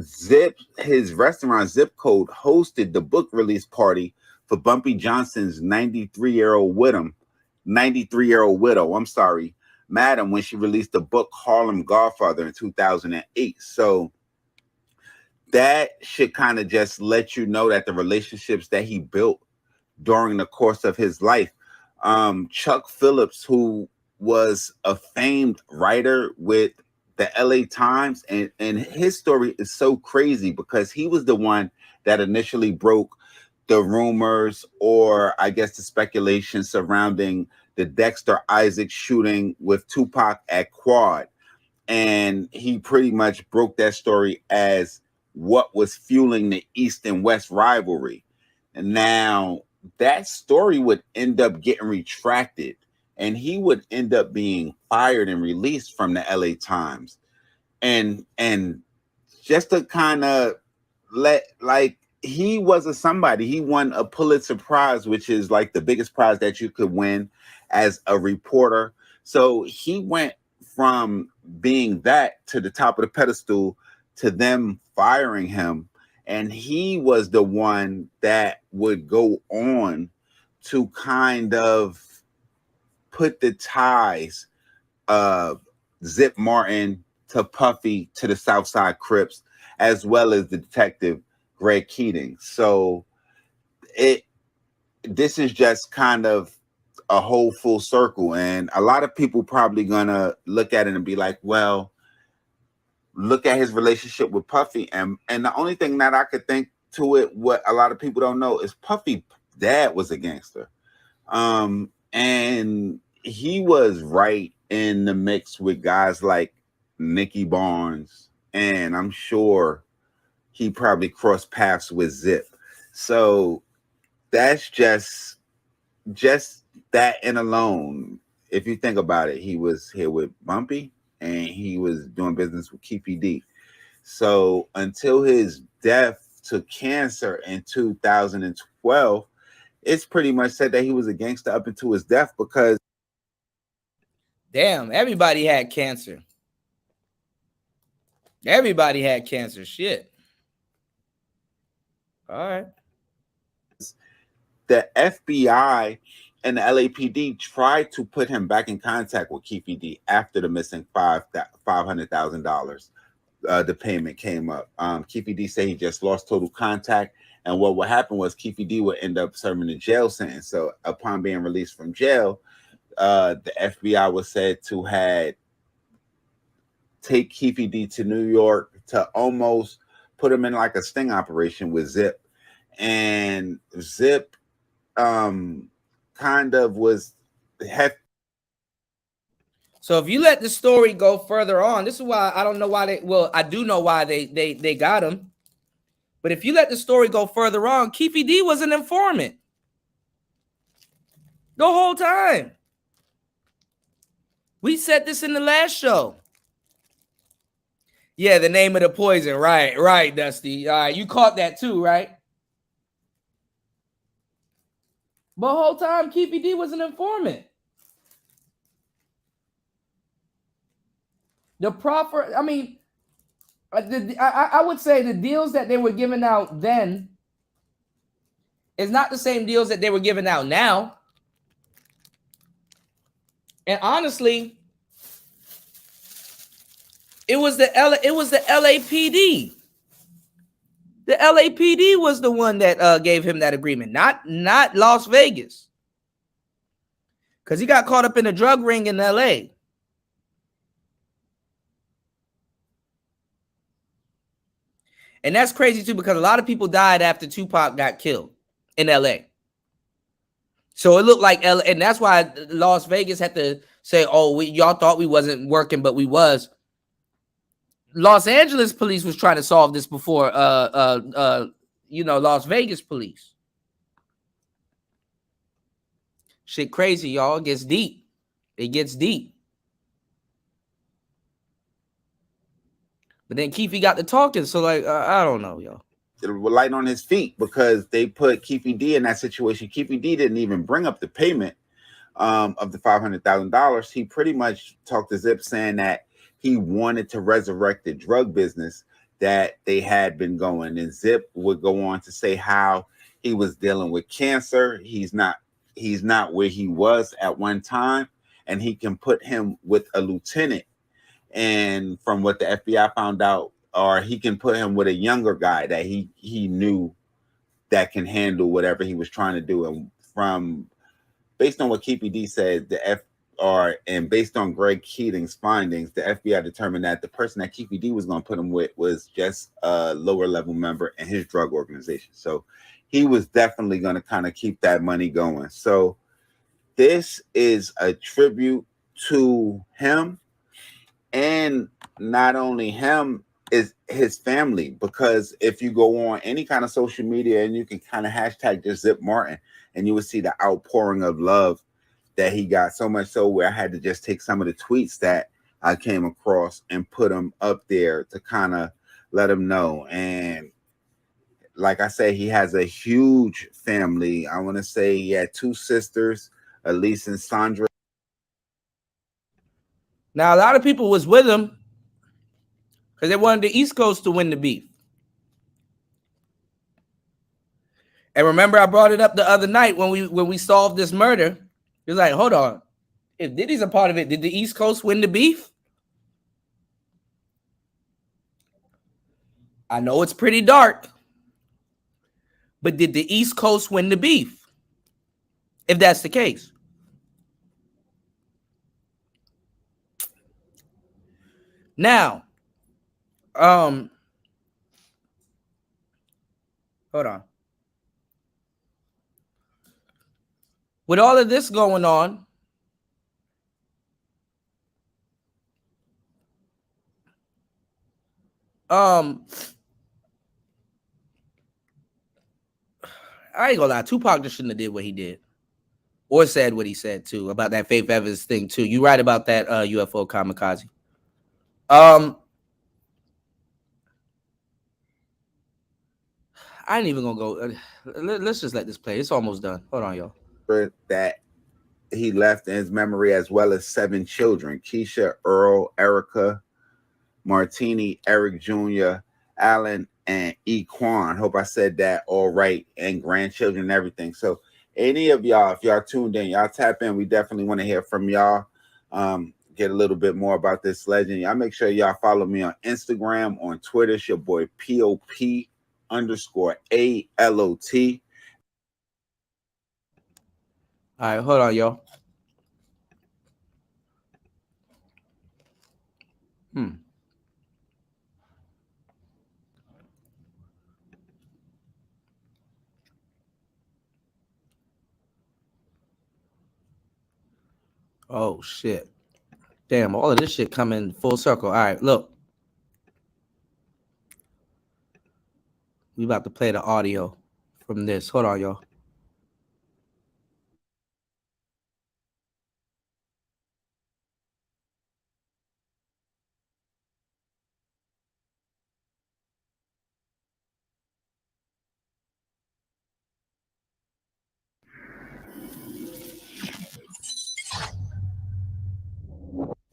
Zip, his restaurant Zip Code, hosted the book release party for Bumpy Johnson's 93-year-old widow, Madam, when she released the book Harlem Godfather in 2008. So that should kind of just let you know that the relationships that he built during the course of his life. Chuck Phillips, who was a famed writer with the LA Times, and his story is so crazy because he was the one that initially broke the rumors, or I guess the speculation surrounding the Dexter Isaacs shooting with Tupac at Quad. And he pretty much broke that story as what was fueling the East and West rivalry. And now that story would end up getting retracted, and he would end up being fired and released from the LA Times. And just to kind of he was a somebody. He won a Pulitzer Prize, which is like the biggest prize that you could win as a reporter. So he went from being that to the top of the pedestal to them firing him. And he was the one that would go on to kind of put the ties of Zip Martin to Puffy to the Southside Crips, as well as the detective Greg Keating. So this is just kind of a whole full circle. And a lot of people probably gonna look at it and be like, well, look at his relationship with Puffy. And the only thing that I could think to it, what a lot of people don't know, is Puffy dad was a gangster. And he was right in the mix with guys like Nicky Barnes, and I'm sure he probably crossed paths with Zip. So that's just that and alone. If you think about it, he was here with Bumpy and he was doing business with Keefe D. So until his death to cancer in 2012, it's pretty much said that he was a gangster up until his death, because damn, everybody had cancer. Everybody had cancer. Shit. All right. The FBI and the LAPD tried to put him back in contact with Keefe D after the missing $500,000. The payment came up. Keefe D said he just lost total contact, and what would happen was Keefe D would end up serving a jail sentence. So upon being released from jail, the FBI was said to had take Keefe D to New York to almost put him in like a sting operation with Zip, and Zip kind of was So if you let the story go further on, this is why I don't know why they, well, I do know why they got him. But if you let the story go further on, Keefe D was an informant the whole time. We said this in the last show. Yeah, the name of the poison. Right, Dusty. All right, you caught that too, right? But the whole time, Keefe D was an informant. The proper, I mean, I would say the deals that they were giving out then is not the same deals that they were giving out now. And honestly, it was the LAPD. The LAPD was the one that gave him that agreement, not Las Vegas, because he got caught up in a drug ring in LA. And that's crazy too, because a lot of people died after Tupac got killed in LA. So it looked like LA, and that's why Las Vegas had to say, "Oh, y'all thought we wasn't working, but we was." Los Angeles police was trying to solve this before Las Vegas police. Shit crazy, y'all. It gets deep. It gets deep. But then Keefe got to talking, so like I don't know, y'all. It was light on his feet because they put Keefe D in that situation. Keefe D didn't even bring up the payment of the $500,000. He pretty much talked to Zip saying that he wanted to resurrect the drug business that they had been going. And Zip would go on to say how he was dealing with cancer. He's not where he was at one time, and he can put him with a lieutenant. And from what the FBI found out, or he can put him with a younger guy that he knew that can handle whatever he was trying to do. And from based on what Keefe D said, and based on Greg Keating's findings, the FBI determined that the person that Keefe D was going to put him with was just a lower level member in his drug organization. So he was definitely going to kind of keep that money going. So this is a tribute to him, and not only him, is his family, because if you go on any kind of social media and you can kind of hashtag just Zip Martin, and you will see the outpouring of love that he got, so much so where I had to just take some of the tweets that I came across and put them up there to kind of let him know. And like I say, he has a huge family. I want to say he had 2 sisters, Elise and Sandra. Now, a lot of people was with him because they wanted the East Coast to win the beef. And remember, I brought it up the other night when we solved this murder. It was like, hold on. If Diddy's a part of it, did the East Coast win the beef? I know it's pretty dark, but did the East Coast win the beef? If that's the case. Now, hold on. With all of this going on, I ain't gonna lie, Tupac just shouldn't have did what he did. Or said what he said too about that Faith Evans thing too. You right about that UFO kamikaze. I ain't even gonna go. Let's just let this play. It's almost done. Hold on, y'all. That he left in his memory, as well as 7 children: Keisha, Earl, Erica, Martini, Eric Jr., Alan, and Equan. Hope I said that all right. And grandchildren and everything. So any of y'all, if y'all tuned in, y'all tap in. We definitely want to hear from y'all. Get a little bit more about this legend. Y'all make sure y'all follow me on Instagram, on Twitter. It's your boy POP_ALOT. All right, hold on, y'all. Oh shit. Damn, all of this shit coming full circle. All right, look. We about to play the audio from this. Hold on, y'all.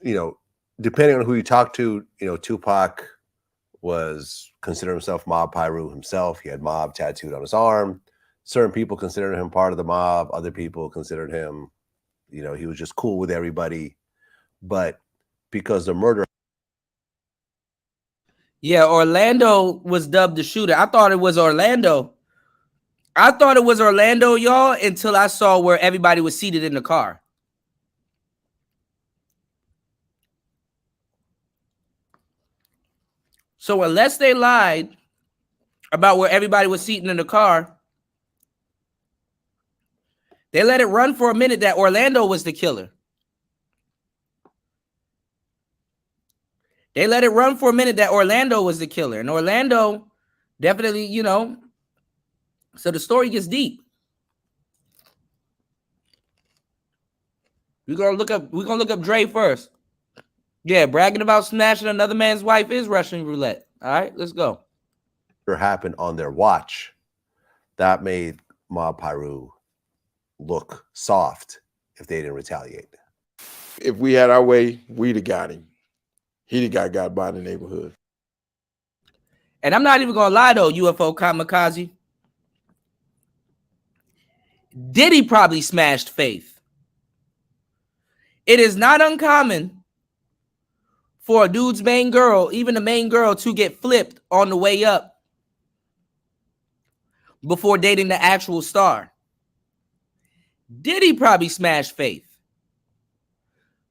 You know, depending on who you talk to, you know, Tupac was considered himself Mob Piru himself. He had mob tattooed on his arm. Certain people considered him part of the mob. Other people considered him, you know, he was just cool with everybody. But because the murder. Yeah, Orlando was dubbed the shooter. I thought it was Orlando. Y'all, until I saw where everybody was seated in the car. So unless they lied about where everybody was seated in the car, they let it run for a minute that Orlando was the killer. And Orlando definitely, you know, so the story gets deep. We're gonna look up Dre first. Yeah, bragging about smashing another man's wife is Russian roulette. All right, let's go. Happened on their watch. That made Mob Piru look soft if they didn't retaliate. If we had our way, we'd have got him. He'd have got by the neighborhood. And I'm not even gonna lie though, UFO kamikaze. Diddy probably smashed Faith. It is not uncommon for a dude's main girl, even the main girl, to get flipped on the way up before dating the actual star. Diddy probably smashed Faith.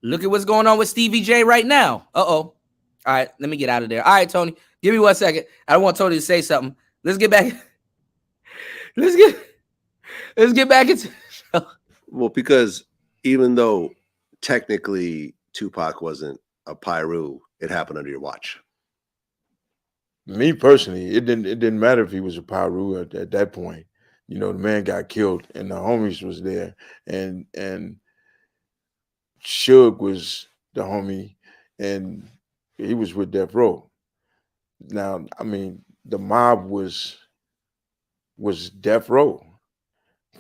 Look at what's going on with Stevie J right now. All right, let me get out of there. All right, Tony, give me 1 second. I don't want Tony to say something. Let's get back. Let's get back into the show. Well, because even though technically Tupac wasn't a Piru, it happened under your watch. Me personally, it didn't matter if he was a Piru at that point. You know, the man got killed and the homies was there, and Suge was the homie, and he was with Death Row. Now, I mean, the mob was Death Row,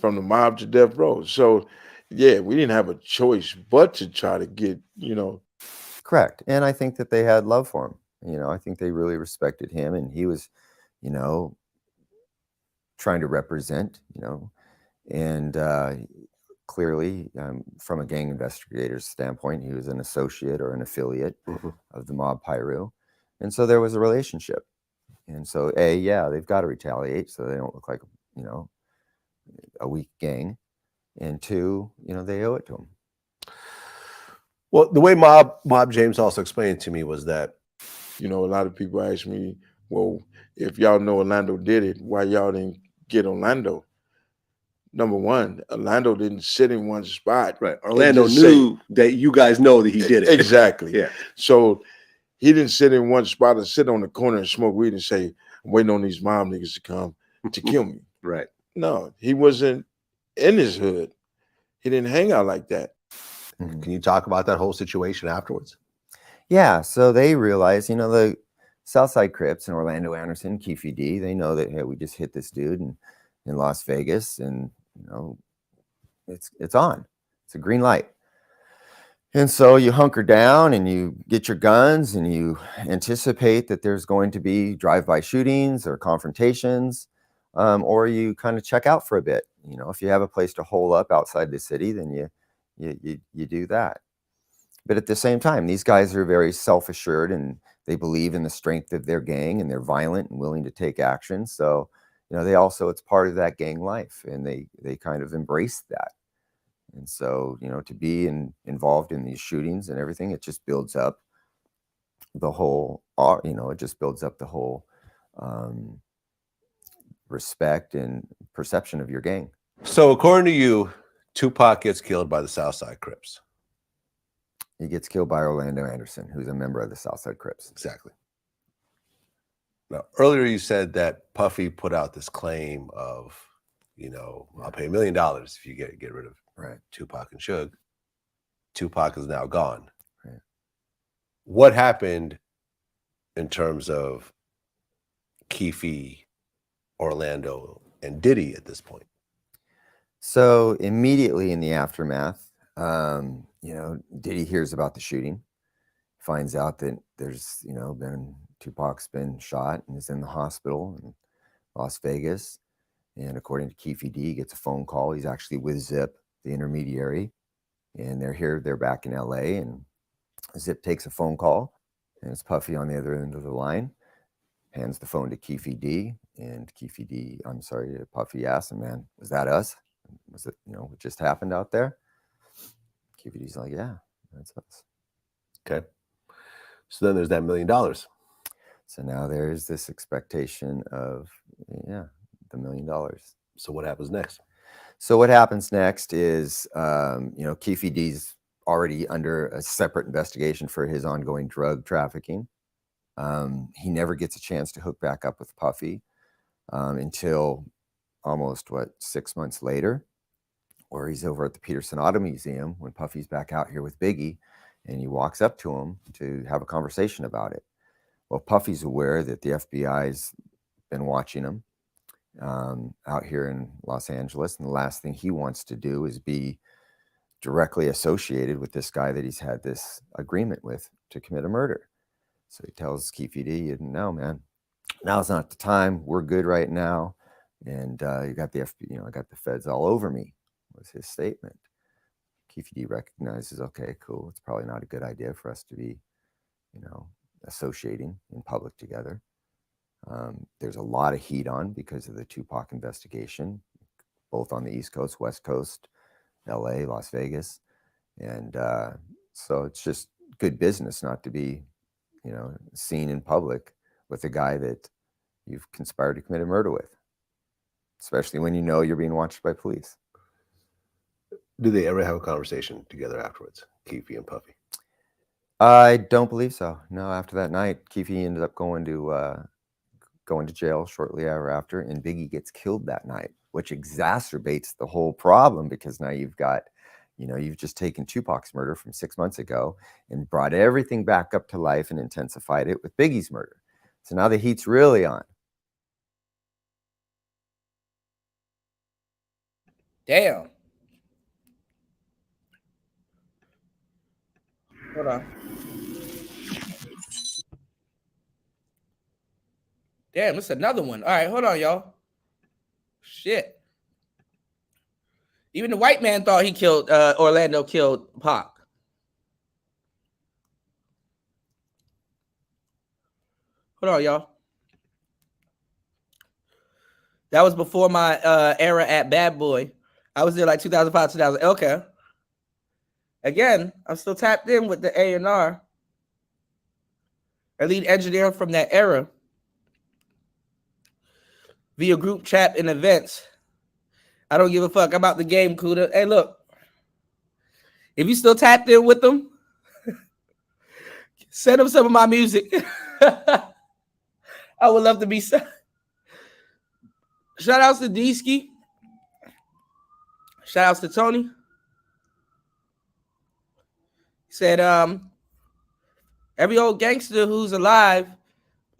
from the mob to Death Row. So, yeah, we didn't have a choice but to try to get, you know. Correct. And I think that they had love for him. You know, I think they really respected him, and he was, you know, trying to represent, you know, and clearly from a gang investigator's standpoint, he was an associate or an affiliate of the Mob Piru. And so there was a relationship. And so yeah, they've got to retaliate so they don't look like, you know, a weak gang. And 2, you know, they owe it to him. Well, the way Mob James also explained it to me was that You know, a lot of people ask me, well, if y'all know Orlando did it, why y'all didn't get Orlando? Number one, Orlando didn't sit in one spot. Right. Orlando knew that you guys know that he did it. Exactly. Yeah. So he didn't sit in one spot and sit on the corner and smoke weed and say, I'm waiting on these mob niggas to come to kill me. Right. No, he wasn't in his hood. He didn't hang out like that. Can you talk about that whole situation afterwards? Yeah, so they realize, you know, the Southside Crips and Orlando Anderson, Keefe D, they know that, hey, we just hit this dude in Las Vegas, and you know, it's on. It's a green light. And so you hunker down and you get your guns and you anticipate that there's going to be drive-by shootings or confrontations, or you kind of check out for a bit. You know, if you have a place to hole up outside the city, then you do that. But at the same time, these guys are very self-assured and they believe in the strength of their gang, and they're violent and willing to take action. So, you know, they also, it's part of that gang life, and they kind of embrace that. And so, you know, to be involved in these shootings and everything, it just builds up the whole, you know, it just builds up the whole respect and perception of your gang. So according to you, Tupac gets killed by the Southside Crips. He gets killed by Orlando Anderson, who's a member of the Southside Crips. Exactly. Now, earlier you said that Puffy put out this claim of, you know, I'll pay $1 million if you get rid of Tupac and Suge. Tupac is now gone. Right. What happened in terms of Keefe, Orlando, and Diddy at this point? So immediately in the aftermath, you know, Diddy hears about the shooting, finds out that there's, you know, Tupac's been shot and is in the hospital in Las Vegas. And according to Keefe D, he gets a phone call. He's actually with Zip, the intermediary, and they're back in LA, and Zip takes a phone call, and it's Puffy on the other end of the line, hands the phone to Keefe D, and Puffy asks him, man, was that us? Was it, you know, what just happened out there? Keefe D's like, yeah, that's us. Okay. So then there's that $1 million. So now there's this expectation of, yeah, the $1 million. So what happens next? So what happens next is, you know, Keefe D's already under a separate investigation for his ongoing drug trafficking. He never gets a chance to hook back up with Puffy until almost, 6 months later, where he's over at the Peterson Auto Museum when Puffy's back out here with Biggie, and he walks up to him to have a conversation about it. Well, Puffy's aware that the FBI's been watching him out here in Los Angeles, and the last thing he wants to do is be directly associated with this guy that he's had this agreement with to commit a murder. So he tells Keefe D, no, man, now's not the time. We're good right now. And you got the FBI, you know, I got the feds all over me, was his statement. Keefe D recognizes, okay, cool. It's probably not a good idea for us to be, you know, associating in public together. There's a lot of heat on because of the Tupac investigation, both on the East Coast, West Coast, LA, Las Vegas. And so it's just good business not to be, you know, seen in public with a guy that you've conspired to commit a murder with, especially when you know you're being watched by police. Do they ever have a conversation together afterwards, Keefe and Puffy? I don't believe so. No, after that night, Keefe ended up going to jail shortly thereafter, and Biggie gets killed that night, which exacerbates the whole problem, because now you've got, you know, you've just taken Tupac's murder from 6 months ago and brought everything back up to life and intensified it with Biggie's murder. So now the heat's really on. Damn. Hold on. Damn, it's another one. All right, hold on, y'all. Shit. Even the white man thought he killed Orlando killed Pac. Hold on, y'all. That was before my era at Bad Boy. I was there like 2005, 2000. Okay. Again, I'm still tapped in with the A&R. a lead engineer from that era, via group chat and events. I don't give a fuck about the game, Kuda. Hey, look, if you still tapped in with them, send them some of my music. I would love to be. Shout outs to D-Ski. Shout outs to Tony. He said, every old gangster who's alive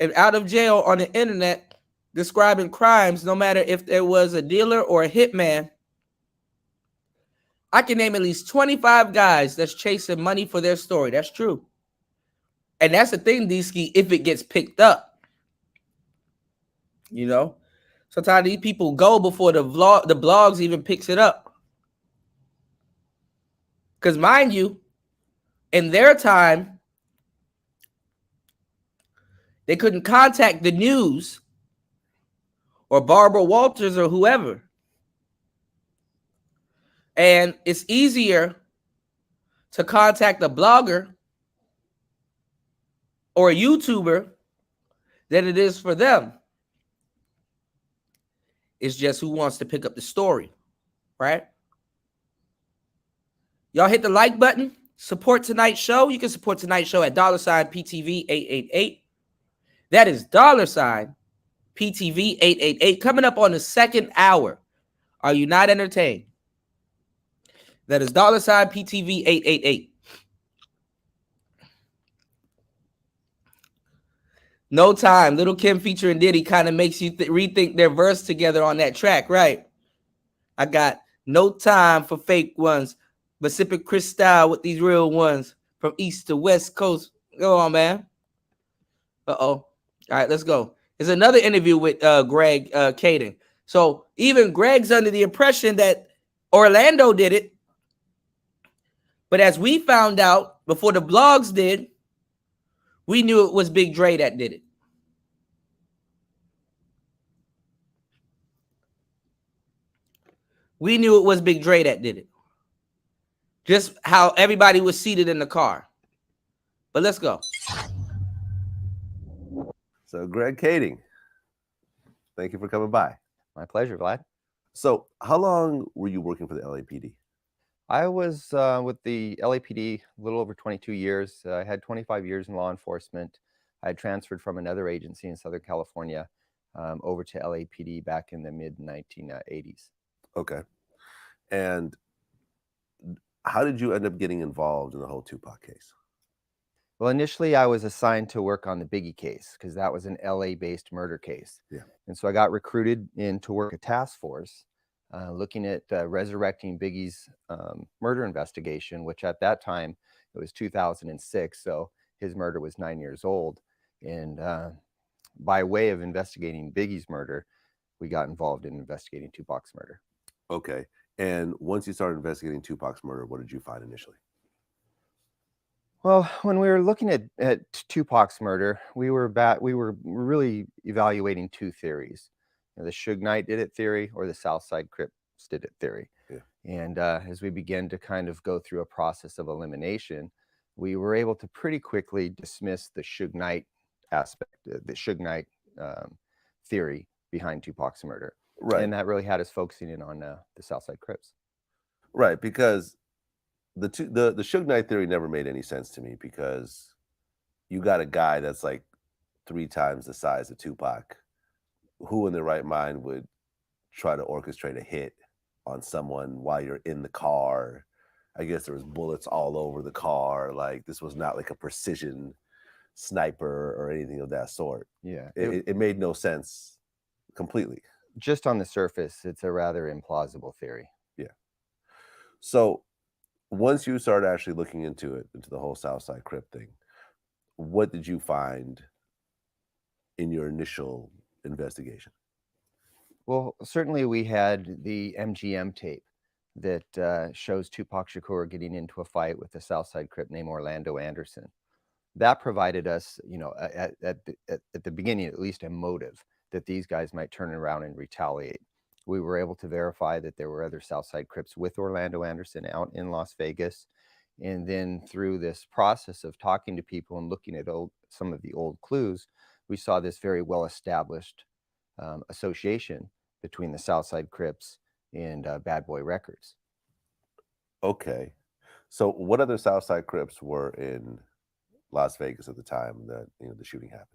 and out of jail on the internet describing crimes, no matter if there was a dealer or a hitman, I can name at least 25 guys that's chasing money for their story. That's true. And that's the thing, D-Ski, if it gets picked up. You know? Sometimes these people go before the blogs even picks it up. Because mind you, in their time, they couldn't contact the news or Barbara Walters or whoever. And it's easier to contact a blogger or a YouTuber than it is for them. It's just who wants to pick up the story, right? Y'all hit the like button. Support tonight's show. You can support tonight's show at $PTV888. That is $PTV888. Coming up on the second hour. Are you not entertained? That is $PTV888. No Time. Little Kim featuring Diddy kind of makes you rethink their verse together on that track, right? I got no time for fake ones, but sipping Cristal with these real ones from East to West Coast. Go on, man. Uh-oh. All right, let's go. There's another interview with Greg Caden. So even Greg's under the impression that Orlando did it. But as we found out before the blogs did, we knew it was Big Dre that did it. We knew it was Big Dre that did it. Just how everybody was seated in the car. But let's go. So Greg Kading, thank you for coming by. My pleasure, Vlad. So how long were you working for the LAPD? I was with the LAPD a little over 22 years. I had 25 years in law enforcement. I had transferred from another agency in Southern California over to LAPD back in the mid-1980s. Okay. And how did you end up getting involved in the whole Tupac case? Well, initially I was assigned to work on the Biggie case because that was an LA-based murder case. Yeah. And so I got recruited in to work a task force looking at resurrecting Biggie's murder investigation, which at that time, it was 2006. So his murder was 9 years old. And by way of investigating Biggie's murder, we got involved in investigating Tupac's murder. Okay. And once you started investigating Tupac's murder, what did you find initially? Well, when we were looking at Tupac's murder, we were really evaluating two theories. The Suge Knight did it theory or the Southside Crips did it theory. Yeah. And as we began to kind of go through a process of elimination, we were able to pretty quickly dismiss the Suge Knight aspect, the Suge Knight theory behind Tupac's murder. Right. And that really had us focusing in on the Southside Crips. Right, because the Suge Knight theory never made any sense to me because you got a guy that's like 3 times the size of Tupac. Who in their right mind would try to orchestrate a hit on someone while you're in the car? I guess there was bullets all over the car. Like this was not like a precision sniper or anything of that sort. Yeah. It made no sense completely. Just on the surface, it's a rather implausible theory. Yeah. So once you started actually looking into the whole Southside Crip thing, what did you find in your initial investigation? Well, certainly we had the MGM tape that shows Tupac Shakur getting into a fight with a Southside Crip named Orlando Anderson. That provided us, at the beginning, at least a motive that these guys might turn around and retaliate. We were able to verify that there were other Southside Crips with Orlando Anderson out in Las Vegas. And then through this process of talking to people and looking at some of the old clues, we saw this very well-established association between the Southside Crips and Bad Boy Records. Okay. So what other Southside Crips were in Las Vegas at the time that the shooting happened?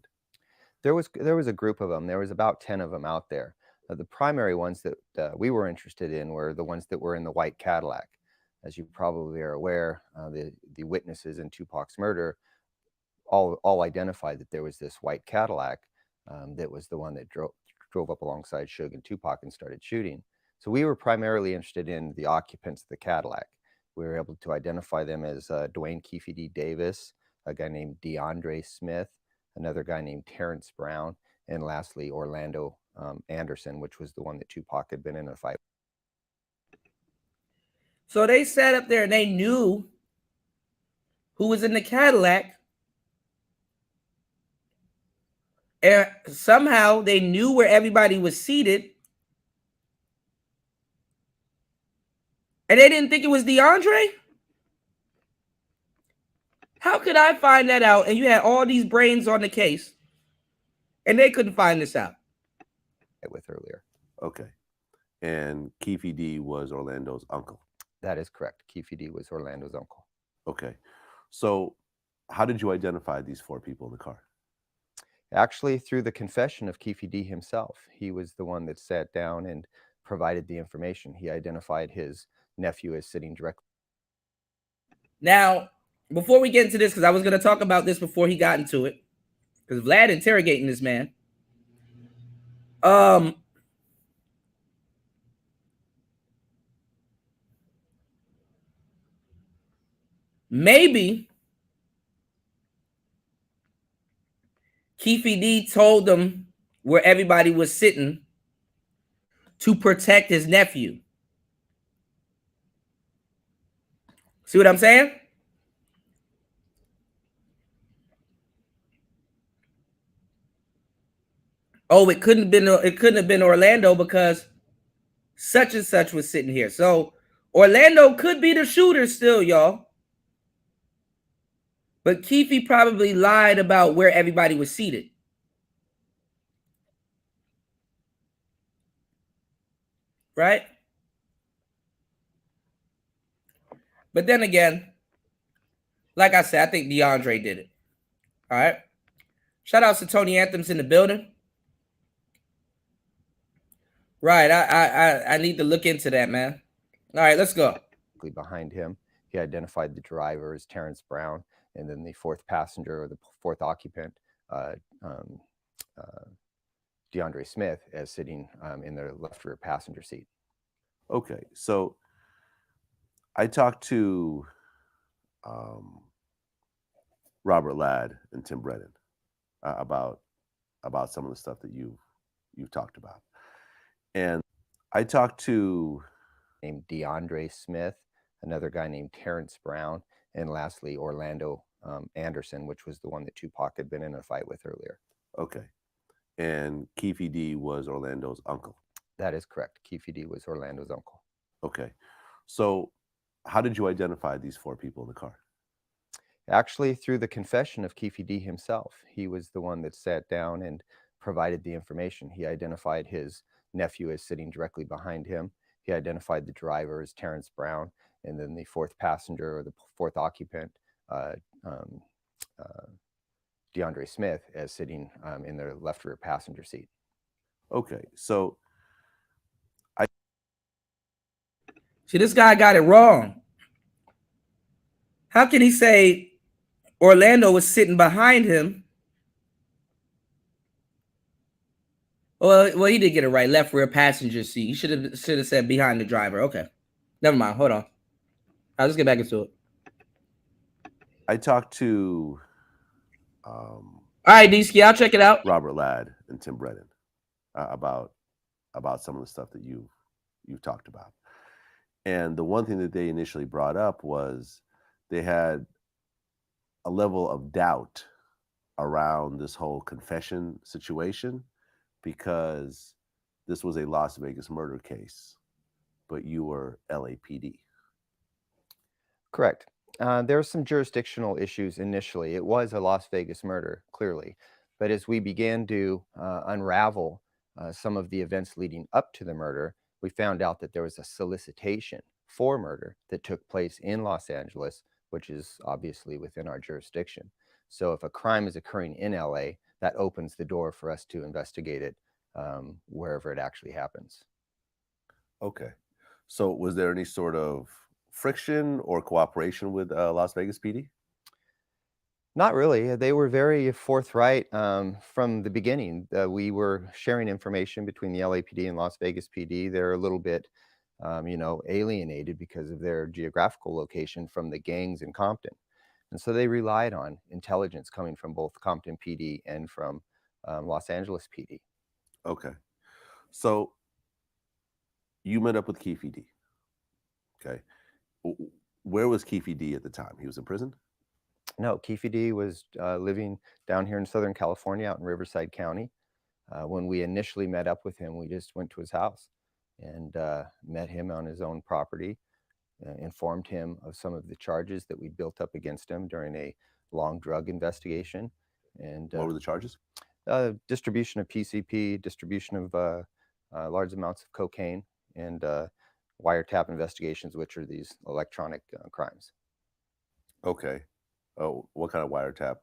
There was a group of them. There was about 10 of them out there. The primary ones that we were interested in were the ones that were in the white Cadillac. As you probably are aware, the witnesses in Tupac's murder all identified that there was this white Cadillac that was the one that drove up alongside Suge and Tupac and started shooting. So we were primarily interested in the occupants of the Cadillac. We were able to identify them as Dwayne Keefe D. Davis, a guy named DeAndre Smith, another guy named Terrence Brown, and lastly, Orlando Anderson, which was the one that Tupac had been in a fight. So they sat up there and they knew who was in the Cadillac. And somehow they knew where everybody was seated. And they didn't think it was DeAndre? How could I find that out? And you had all these brains on the case, and they couldn't find this out. With earlier. Okay. And Keefe D was Orlando's uncle. That is correct. Keefe D was Orlando's uncle. Okay. So how did you identify these 4 people in the car? Actually, through the confession of Keefe D himself. He was the one that sat down and provided the information. He identified his nephew as sitting directly. Now, before we get into this, because I was going to talk about this before he got into it, because Vlad interrogating this man. Maybe Keefe D told them where everybody was sitting to protect his nephew. See what I'm saying? Oh, it couldn't have been Orlando because such and such was sitting here. So Orlando could be the shooter still, y'all. But Keefe probably lied about where everybody was seated. Right? But then again, like I said, I think DeAndre did it. All right. Shout out to Tony Anthems in the building. Right. I need to look into that, man. All right, let's go. Behind him, he identified the driver as Terrence Brown, and then the 4th passenger or the 4th occupant, DeAndre Smith, as sitting in the left rear passenger seat. Okay. So I talked to Robert Ladd and Tim Brennan about some of the stuff that you've talked about. And I talked to named DeAndre Smith, another guy named Terrence Brown, and lastly, Orlando Anderson, which was the one that Tupac had been in a fight with earlier. Okay. And Keefe D was Orlando's uncle. That is correct. Keefe D was Orlando's uncle. Okay. So how did you identify these 4 people in the car? Actually, through the confession of Keefe D himself. He was the one that sat down and provided the information. He identified his nephew as sitting directly behind him. He identified the driver as Terrence Brown, and then the 4th passenger or the 4th occupant, DeAndre Smith, as sitting in the left rear passenger seat. Okay. So See, this guy got it wrong. How can he say Orlando was sitting behind him? Well, he did get it right. Left rear passenger seat. He should have said behind the driver. Okay, never mind. Hold on. I'll just get back into it. I talked to all right, DSky, I'll check it out. Robert Ladd and Tim Brennan about some of the stuff that you've talked about. And the one thing that they initially brought up was they had a level of doubt around this whole confession situation because this was a Las Vegas murder case, but you were LAPD. Correct. There are some jurisdictional issues initially. It was a Las Vegas murder, clearly. But as we began to unravel some of the events leading up to the murder, we found out that there was a solicitation for murder that took place in Los Angeles, which is obviously within our jurisdiction. So if a crime is occurring in LA, that opens the door for us to investigate it wherever it actually happens. Okay. So was there any sort of friction or cooperation with Las Vegas PD? Not really. They were very forthright from the beginning. We were sharing information between the LAPD and Las Vegas PD. They're a little bit, alienated because of their geographical location from the gangs in Compton. And so they relied on intelligence coming from both Compton PD and from Los Angeles PD. Okay. So you met up with Keefe D. Okay. Where was Keefe D at the time? He was in prison? No, Keefe D was living down here in Southern California, out in Riverside County. When we initially met up with him, we just went to his house and met him on his own property, informed him of some of the charges that we built up against him during a long drug investigation. And what were the charges? Distribution of PCP, distribution of large amounts of cocaine, and wiretap investigations, which are these electronic crimes. Okay. Oh, what kind of wiretap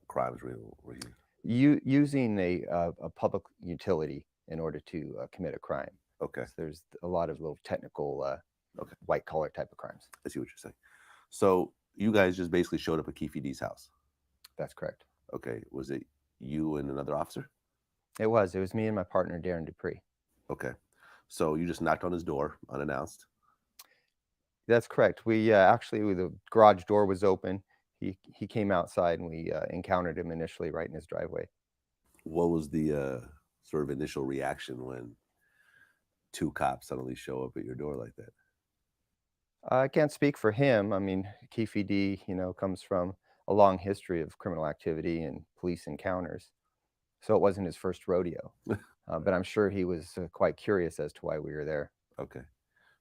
crimes were you? Using a public utility in order to commit a crime. Okay. So there's a lot of little technical, white collar type of crimes. I see what you're saying. So you guys just basically showed up at Keefe D's house? That's correct. Okay. Was it you and another officer? It was me and my partner, Darren Dupree. Okay. So you just knocked on his door unannounced? That's correct. We actually, the garage door was open. He came outside and we encountered him initially right in his driveway. What was the sort of initial reaction when two cops suddenly show up at your door like that? I can't speak for him. I mean, Keefe D, comes from a long history of criminal activity and police encounters. So it wasn't his first rodeo, but I'm sure he was quite curious as to why we were there. Okay.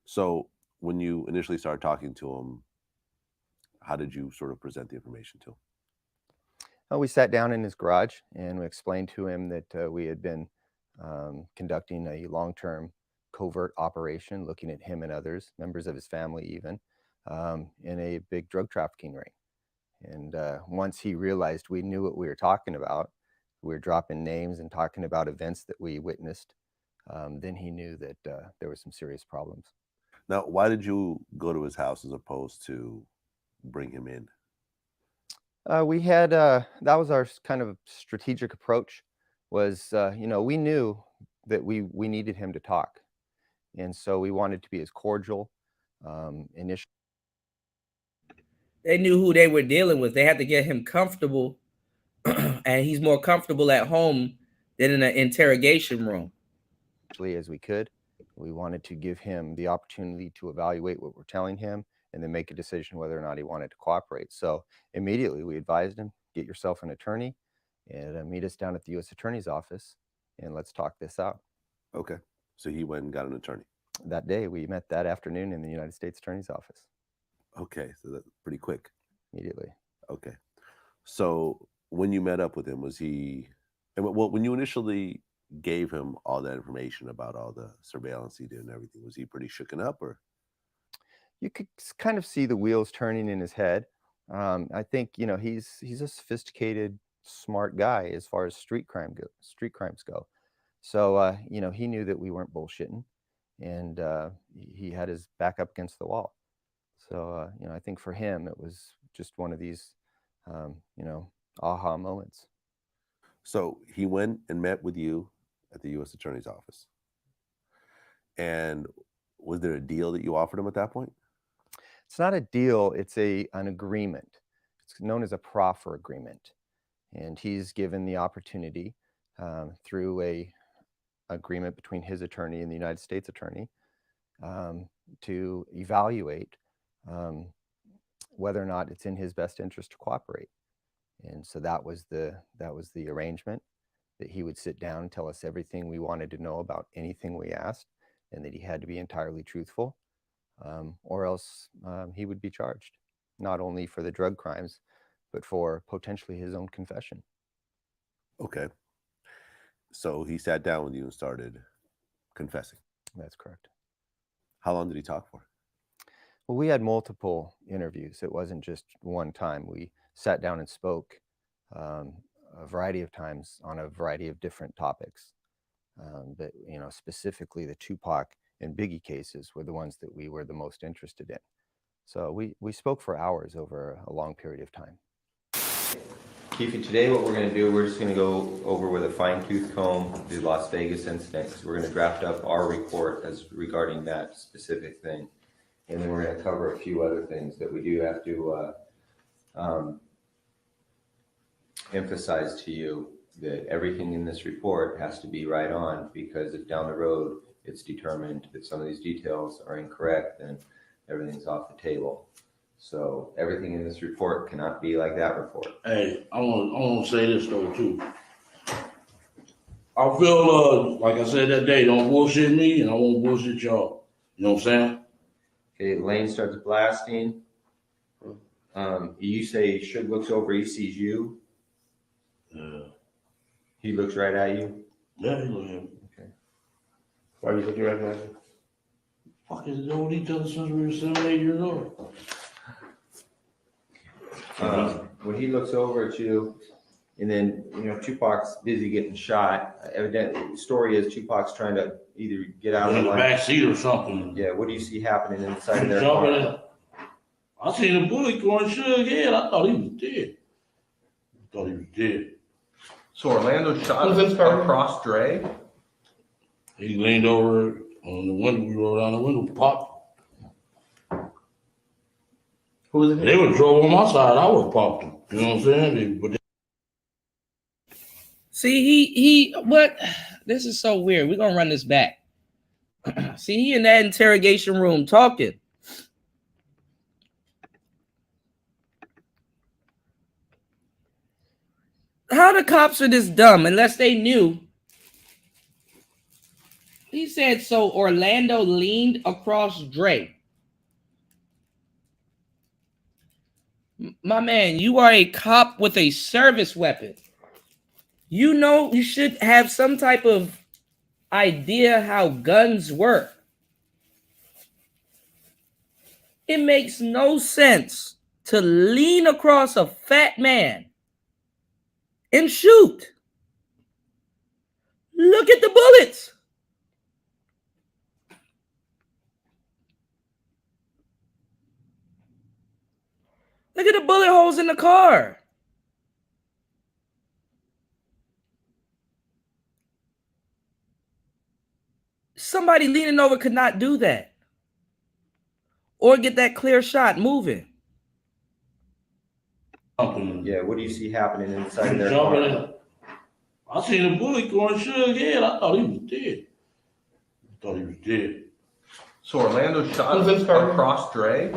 So when you initially started talking to him, how did you sort of present the information to him? We sat down in his garage and we explained to him that we had been conducting a long-term covert operation, looking at him and others, members of his family even, in a big drug trafficking ring. And once he realized we knew what we were talking about, we were dropping names and talking about events that we witnessed, then he knew that there were some serious problems. Now, why did you go to his house as opposed to bring him in? We had, that was our kind of strategic approach was, we knew that we needed him to talk. And so we wanted to be as cordial initially. They knew who they were dealing with. They had to get him comfortable, and he's more comfortable at home than in an interrogation room. As we could. We wanted to give him the opportunity to evaluate what we're telling him and then make a decision whether or not he wanted to cooperate. So immediately we advised him, get yourself an attorney and meet us down at the U.S. Attorney's office and let's talk this out. Okay. So he went and got an attorney. That day, we met that afternoon in the United States Attorney's office. Okay. So that's pretty quick. Immediately. Okay. So when you met up with him, was he, well, when you initially gave him all that information about all the surveillance he did and everything, was he pretty shooken up or? You could kind of see the wheels turning in his head. I think, he's a sophisticated, smart guy as far as street crimes go. So, he knew that we weren't bullshitting and he had his back up against the wall. So, I think for him, it was just one of these, aha moments. So he went and met with you at the U.S. Attorney's office. And was there a deal that you offered him at that point? It's not a deal, it's an agreement. It's known as a proffer agreement. And he's given the opportunity through a agreement between his attorney and the United States attorney to evaluate whether or not it's in his best interest to cooperate. And so that was the arrangement, that he would sit down and tell us everything we wanted to know about anything we asked, and that he had to be entirely truthful, or else he would be charged. not only for the drug crimes, but for potentially his own confession. Okay. So he sat down with you and started confessing. That's correct. How long did he talk for? Well, we had multiple interviews. It wasn't just one time. We sat down and spoke a variety of times on a variety of different topics. But, you know, specifically the Tupac and Biggie cases were the ones that we were the most interested in. So we spoke for hours over a long period of time. Keefe, today what we're going to do, we're just going to go over with a fine-tooth comb the Las Vegas incident. So we're going to draft up our report as regarding that specific thing. And then we're going to cover a few other things that we do have to emphasize to you, that everything in this report has to be right on, because if down the road it's determined that some of these details are incorrect, then everything's off the table. So everything in this report cannot be like that report. Hey, I want to say this though too. I feel like I said that day, don't bullshit me, and I won't bullshit y'all. You know what I'm saying? Okay, Lane starts blasting. You say Suge looks over, he sees you. Yeah. He looks right at you. Yeah, he looks at me. Okay. Why are you looking right at me? Fucking know each other since we were 7, 8 years old. When he looks over at you, and then, you know, Tupac's busy getting shot. Evidently, the story is Tupac's trying to either get out of the back seat or something. Yeah, what do you see happening inside of their car? I seen a bullet going Suge head. I thought he was dead. So Orlando shot him across Dre? He leaned over on the window. We rolled down the window, popped. Who was it? They would drove on my side. I would have popped them. You know what I'm saying? See, what? This is so weird. We're gonna run this back. See, he in that interrogation room talking. How the cops are this dumb unless they knew? He said, so Orlando leaned across Dre. My man, you are a cop with a service weapon. You know you should have some type of idea how guns work. It makes no sense to lean across a fat man and shoot. Look at the bullets. Look at the bullet holes in the car. Somebody leaning over could not do that. Or get that clear shot moving. Yeah, what do you see happening inside of their car? I seen a bullet going Suge head. I thought he was dead. So Orlando shot him across Dre?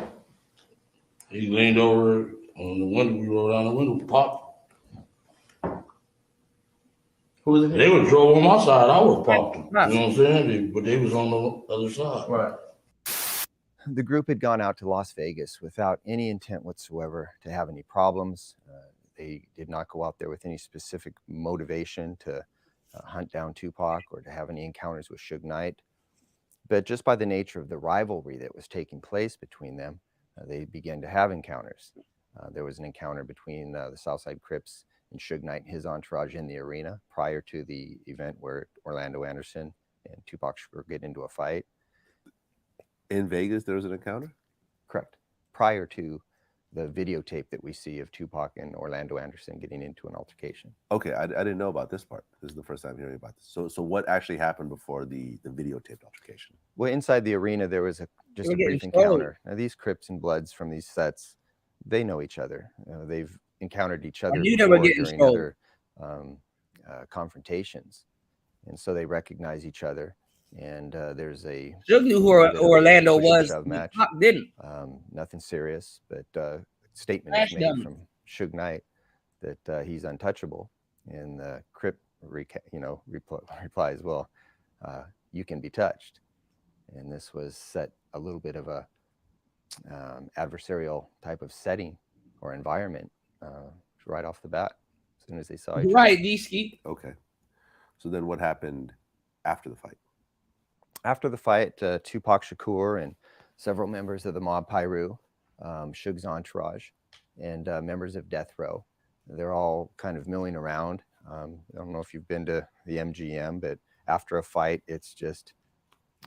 He leaned over on the window. We rolled down the window, popped. Who was it? They would drove on my side. I would have popped them. You know what I'm saying? But they was on the other side. Right. The group had gone out to Las Vegas without any intent whatsoever to have any problems. They did not go out there with any specific motivation to hunt down Tupac or to have any encounters with Suge Knight. But just by the nature of the rivalry that was taking place between them, they began to have encounters. There was an encounter between the Southside Crips and Suge Knight and his entourage in the arena prior to the event where Orlando Anderson and Tupac Shakur get into a fight. In Vegas, there was an encounter? Correct. Prior to the videotape that we see of Tupac and Orlando Anderson getting into an altercation. Okay, I didn't know about this part. This is the first time hearing about this. So what actually happened before the videotaped altercation? Well, inside the arena, there was just a brief encounter. Now, these Crips and Bloods from these sets, they know each other. They've encountered each other during other confrontations. And so they recognize each other. And there's a Suge knew who Orlando was. Match. Didn't. Nothing serious, but statement is made from Suge Knight that he's untouchable. And the Crip, replies, "Well, you can be touched." And this was set a little bit of a adversarial type of setting or environment right off the bat as soon as they saw each other. Right, D-Ski. Okay. So then what happened after the fight? After the fight, Tupac Shakur and several members of the Mob Piru, Suge's entourage, and members of Death Row, they're all kind of milling around. I don't know if you've been to the MGM, but after a fight, it's just,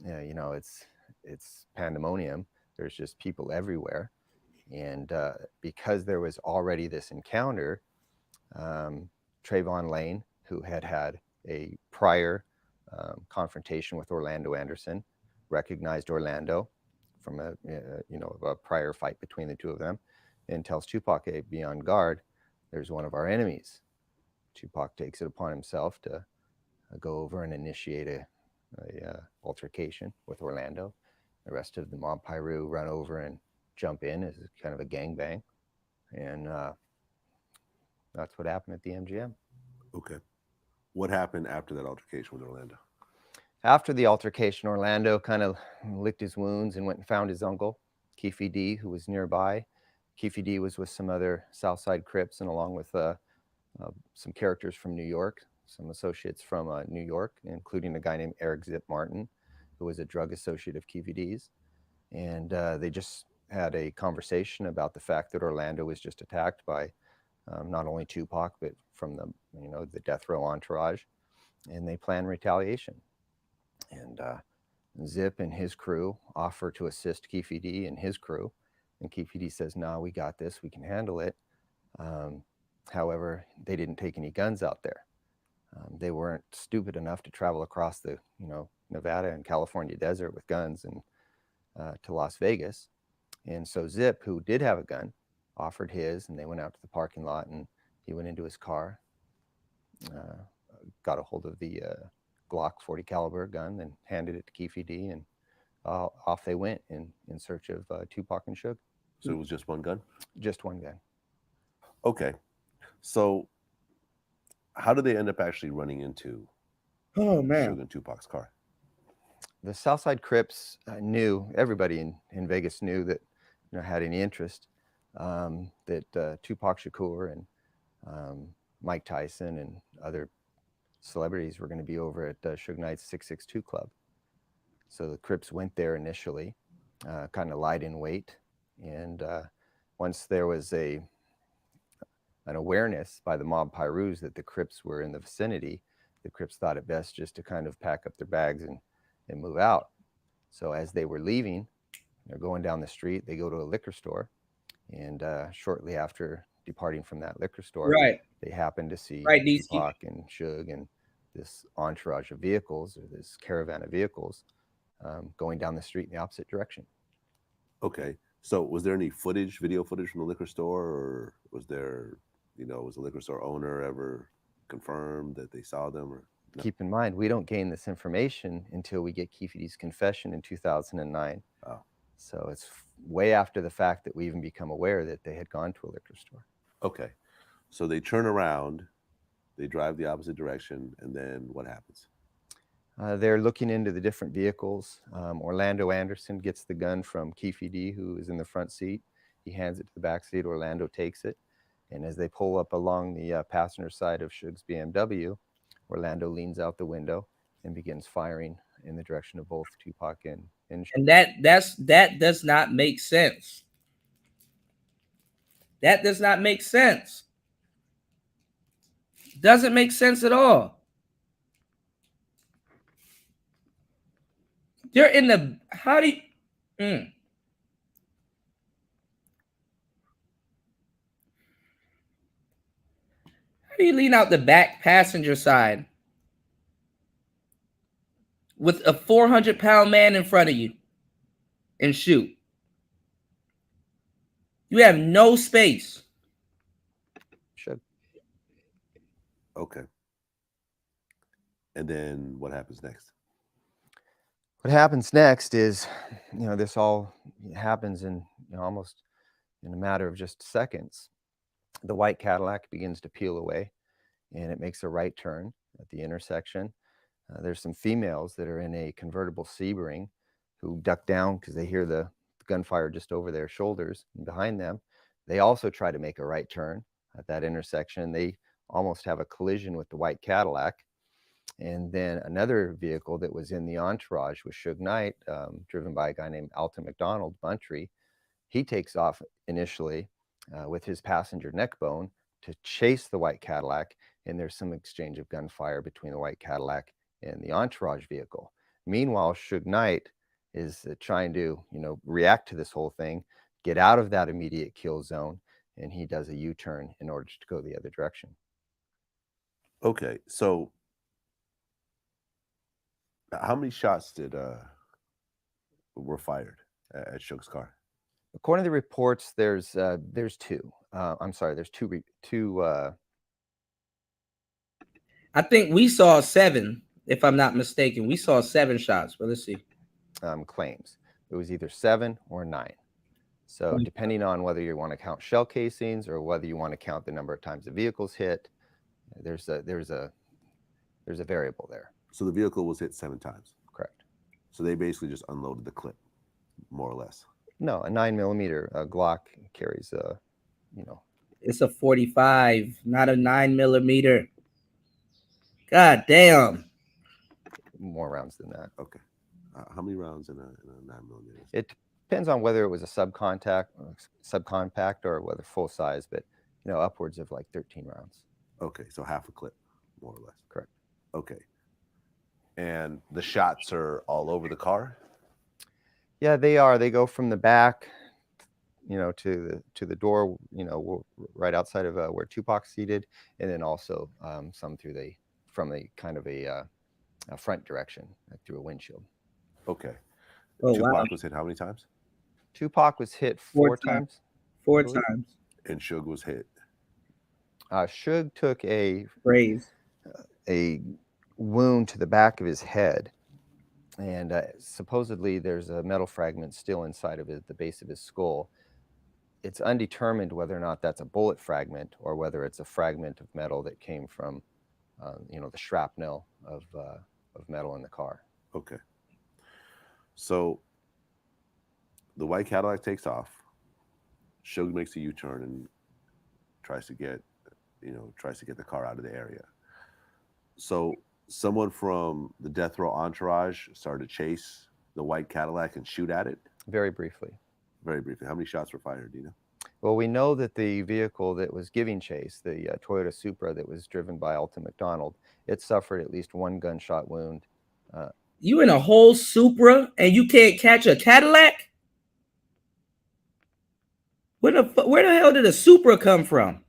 you know, it's pandemonium. There's just people everywhere. And because there was already this encounter, Trayvon Lane, who had had a prior confrontation with Orlando Anderson, recognized Orlando from a prior fight between the two of them, and tells Tupac, "Hey, be on guard. There's one of our enemies." Tupac takes it upon himself to go over and initiate a altercation with Orlando. The rest of the Mob Piru run over and jump in as kind of a gangbang, and that's what happened at the MGM. Okay. What happened after that altercation with Orlando? After the altercation, Orlando kind of licked his wounds and went and found his uncle, Keefe D, who was nearby. Keefe D was with some other Southside Crips and along with some characters from New York, some associates from New York, including a guy named Eric Zip Martin, who was a drug associate of Keefe D's. And they just had a conversation about the fact that Orlando was just attacked by not only Tupac, but from the Death Row entourage, and they planned retaliation. And Zip and his crew offer to assist Keefe D and his crew, and Keefe D says, "No, we got this, we can handle it." However, they didn't take any guns out there. They weren't stupid enough to travel across the Nevada and California desert with guns and to Las Vegas. And so Zip, who did have a gun, offered his, and they went out to the parking lot, and he went into his car, got a hold of the Glock 40 caliber gun and handed it to Keefe D, and off they went in search of Tupac and Suge. So it was just one gun? Just one gun. Okay. So how did they end up actually running into Suge and Tupac's car? The Southside Crips knew, everybody in Vegas knew that, had any interest, that Tupac Shakur and Mike Tyson and other celebrities were going to be over at Suge Knight's 662 Club. So the Crips went there initially, kind of lied in wait. And once there was an awareness by the Mob Pirus that the Crips were in the vicinity, the Crips thought it best just to kind of pack up their bags and move out. So as they were leaving, they're going down the street, they go to a liquor store, and shortly after departing from that liquor store, they happen to see Tupac and Suge and this entourage of vehicles, or this caravan of vehicles, going down the street in the opposite direction. Okay. So was there any video footage from the liquor store, or was there, was the liquor store owner ever confirmed that they saw them? Or no? Keep in mind, we don't gain this information until we get Keefe D's confession in 2009. Oh. So it's way after the fact that we even become aware that they had gone to a liquor store. Okay. So they turn around, they drive the opposite direction, and then what happens? They're looking into the different vehicles. Orlando Anderson gets the gun from Keefe D, who is in the front seat. He hands it to the back seat. Orlando takes it. And as they pull up along the passenger side of Suge's BMW, Orlando leans out the window and begins firing in the direction of both Tupac and Suge. And that does not make sense. That does not make sense. Doesn't make sense at all. They're in the, how do you, How do you lean out the back passenger side with a 400-pound man in front of you and shoot? You have no space. Sure. Okay. And then what happens next? What happens next is, this all happens in almost in a matter of just seconds. The white Cadillac begins to peel away, and it makes a right turn at the intersection. There's some females that are in a convertible Sebring who duck down because they hear the gunfire just over their shoulders and behind them. They also try to make a right turn at that intersection. They almost have a collision with the white Cadillac. And then another vehicle that was in the entourage was Suge Knight, driven by a guy named Alton McDonald, Buntry. He takes off initially with his passenger Neckbone to chase the white Cadillac, and there's some exchange of gunfire between the white Cadillac and the entourage vehicle. Meanwhile, Suge Knight is trying to, react to this whole thing, get out of that immediate kill zone, and he does a U-turn in order to go the other direction. Okay, so how many shots were fired at Suge's car? According to the reports, there's two. I'm sorry, there's two. I think we saw 7, if I'm not mistaken. We saw 7 shots, but let's see. Claims. It was either 7 or 9. So depending on whether you want to count shell casings or whether you want to count the number of times the vehicle's hit, there's a variable there. So the vehicle was hit 7 times. Correct. So they basically just unloaded the clip, more or less. No, a 9mm Glock carries It's a 45, not a 9mm. God damn. More rounds than that. Okay. How many rounds in a 9mm? It depends on whether it was a subcompact or whether full size, but upwards of like 13 rounds. Okay, so half a clip, more or less. Correct. Okay. And the shots are all over the car? Yeah, they are. They go from the back, to the door, right outside of where Tupac's seated, and then also some from the kind of a front direction, like through a windshield. Okay. Oh, Tupac wow. was hit how many times? Tupac was hit 4 times. 4 times. And Suge was hit. Suge took a wound to the back of his head, and supposedly there's a metal fragment still inside of the base of his skull. It's undetermined whether or not that's a bullet fragment or whether it's a fragment of metal that came from, the shrapnel of metal in the car. Okay. So the white Cadillac takes off. Suge makes a U-turn and tries to get the car out of the area. So someone from the death row entourage started to chase the white Cadillac and shoot at it? Very briefly. Very briefly. How many shots were fired, do you know? Well, we know that the vehicle that was giving chase, the Toyota Supra that was driven by Alton McDonald, it suffered at least 1 gunshot wound. You in a whole Supra and you can't catch a Cadillac? Where the hell did a Supra come from?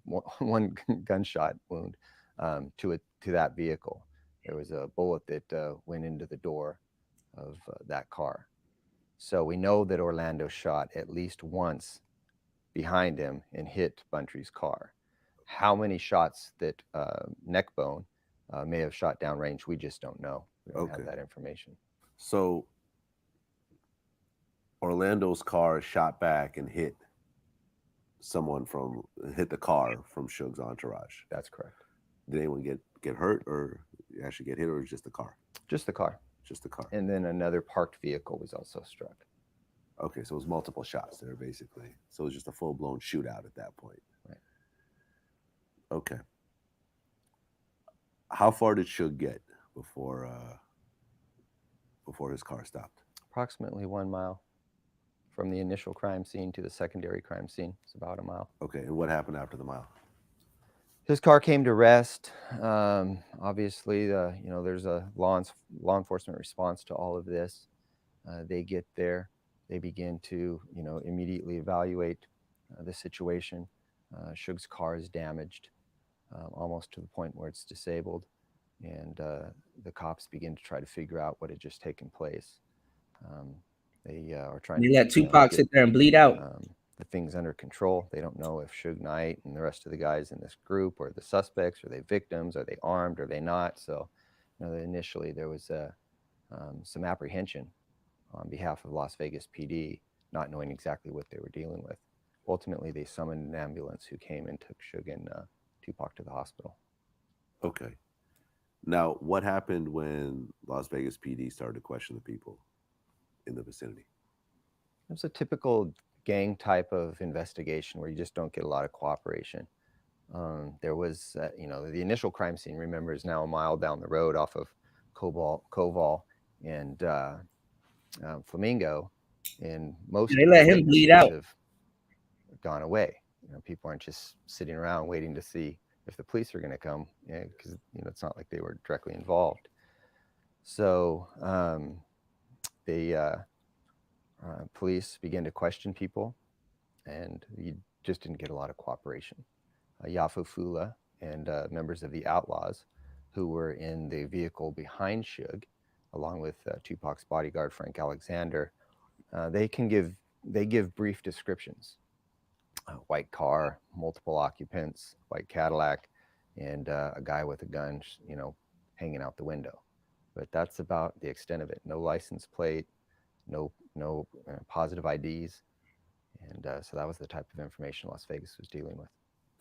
1 gunshot wound to that vehicle. There was a bullet that went into the door of that car. So we know that Orlando shot at least once behind him and hit Buntry's car. How many shots that Neckbone may have shot downrange, we just don't know. We don't have that information. So Orlando's car shot back and hit the car from Suge's entourage. That's correct. Did anyone get hurt or actually get hit, or just the car? Just the car. Just the car. And then another parked vehicle was also struck. Okay, so it was multiple shots there, basically. So it was just a full-blown shootout at that point. Right. Okay. How far did Suge get before his car stopped? Approximately 1 mile from the initial crime scene to the secondary crime scene. It's about a mile. Okay, and what happened after the mile? His car came to rest. Obviously, there's a law enforcement response to all of this. They get there. They begin to, immediately evaluate the situation. Suge's car is damaged, almost to the point where it's disabled. And the cops begin to try to figure out what had just taken place. They are trying to let Tupac sit there and bleed out. The things under control. They don't know if Suge Knight and the rest of the guys in this group are the suspects, are they victims, are they armed, are they not? So, initially there was some apprehension on behalf of Las Vegas PD, not knowing exactly what they were dealing with. Ultimately, they summoned an ambulance who came and took Suge and Tupac to the hospital. Okay. Now, what happened when Las Vegas PD started to question the people in the vicinity? It's a typical gang type of investigation where you just don't get a lot of cooperation. There was, the initial crime scene, remember, is now a mile down the road off of Koval and Flamingo, and most They of let the him bleed witnesses out. have gone away. People aren't just sitting around waiting to see if the police are going to come, because it's not like they were directly involved. So the police began to question people, and you just didn't get a lot of cooperation. Yafu Fula and members of the Outlaws, who were in the vehicle behind Suge, along with Tupac's bodyguard Frank Alexander, they give brief descriptions. White car, multiple occupants, white Cadillac, and a guy with a gun, hanging out the window. But that's about the extent of it. No license plate, no positive IDs, and so that was the type of information Las Vegas was dealing with.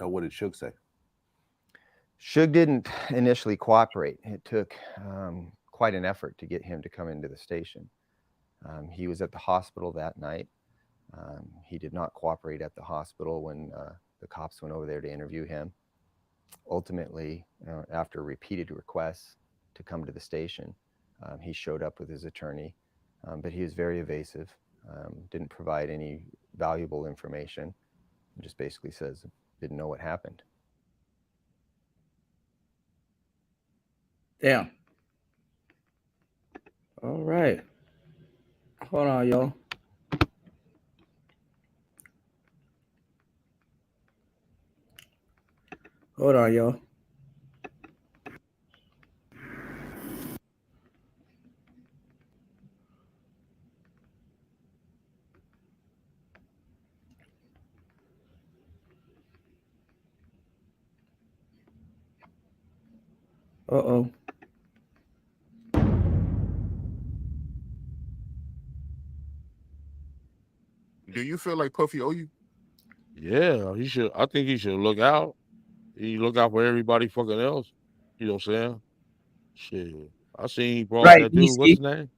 Now, what did Suge say? Suge didn't initially cooperate. It took quite an effort to get him to come into the station. He was at the hospital that night. He did not cooperate at the hospital when the cops went over there to interview him. Ultimately, after repeated requests to come to the station, he showed up with his attorney, but he was very evasive, didn't provide any valuable information, and just basically says didn't know what happened. Damn. All right. Hold on, y'all. Hold on, y'all. Uh-oh. Do you feel like Puffy owe you? Yeah, he should. I think he should look out. He look out for everybody fucking else. You know what I'm saying? Shit. I seen he brought that dude. What's his name?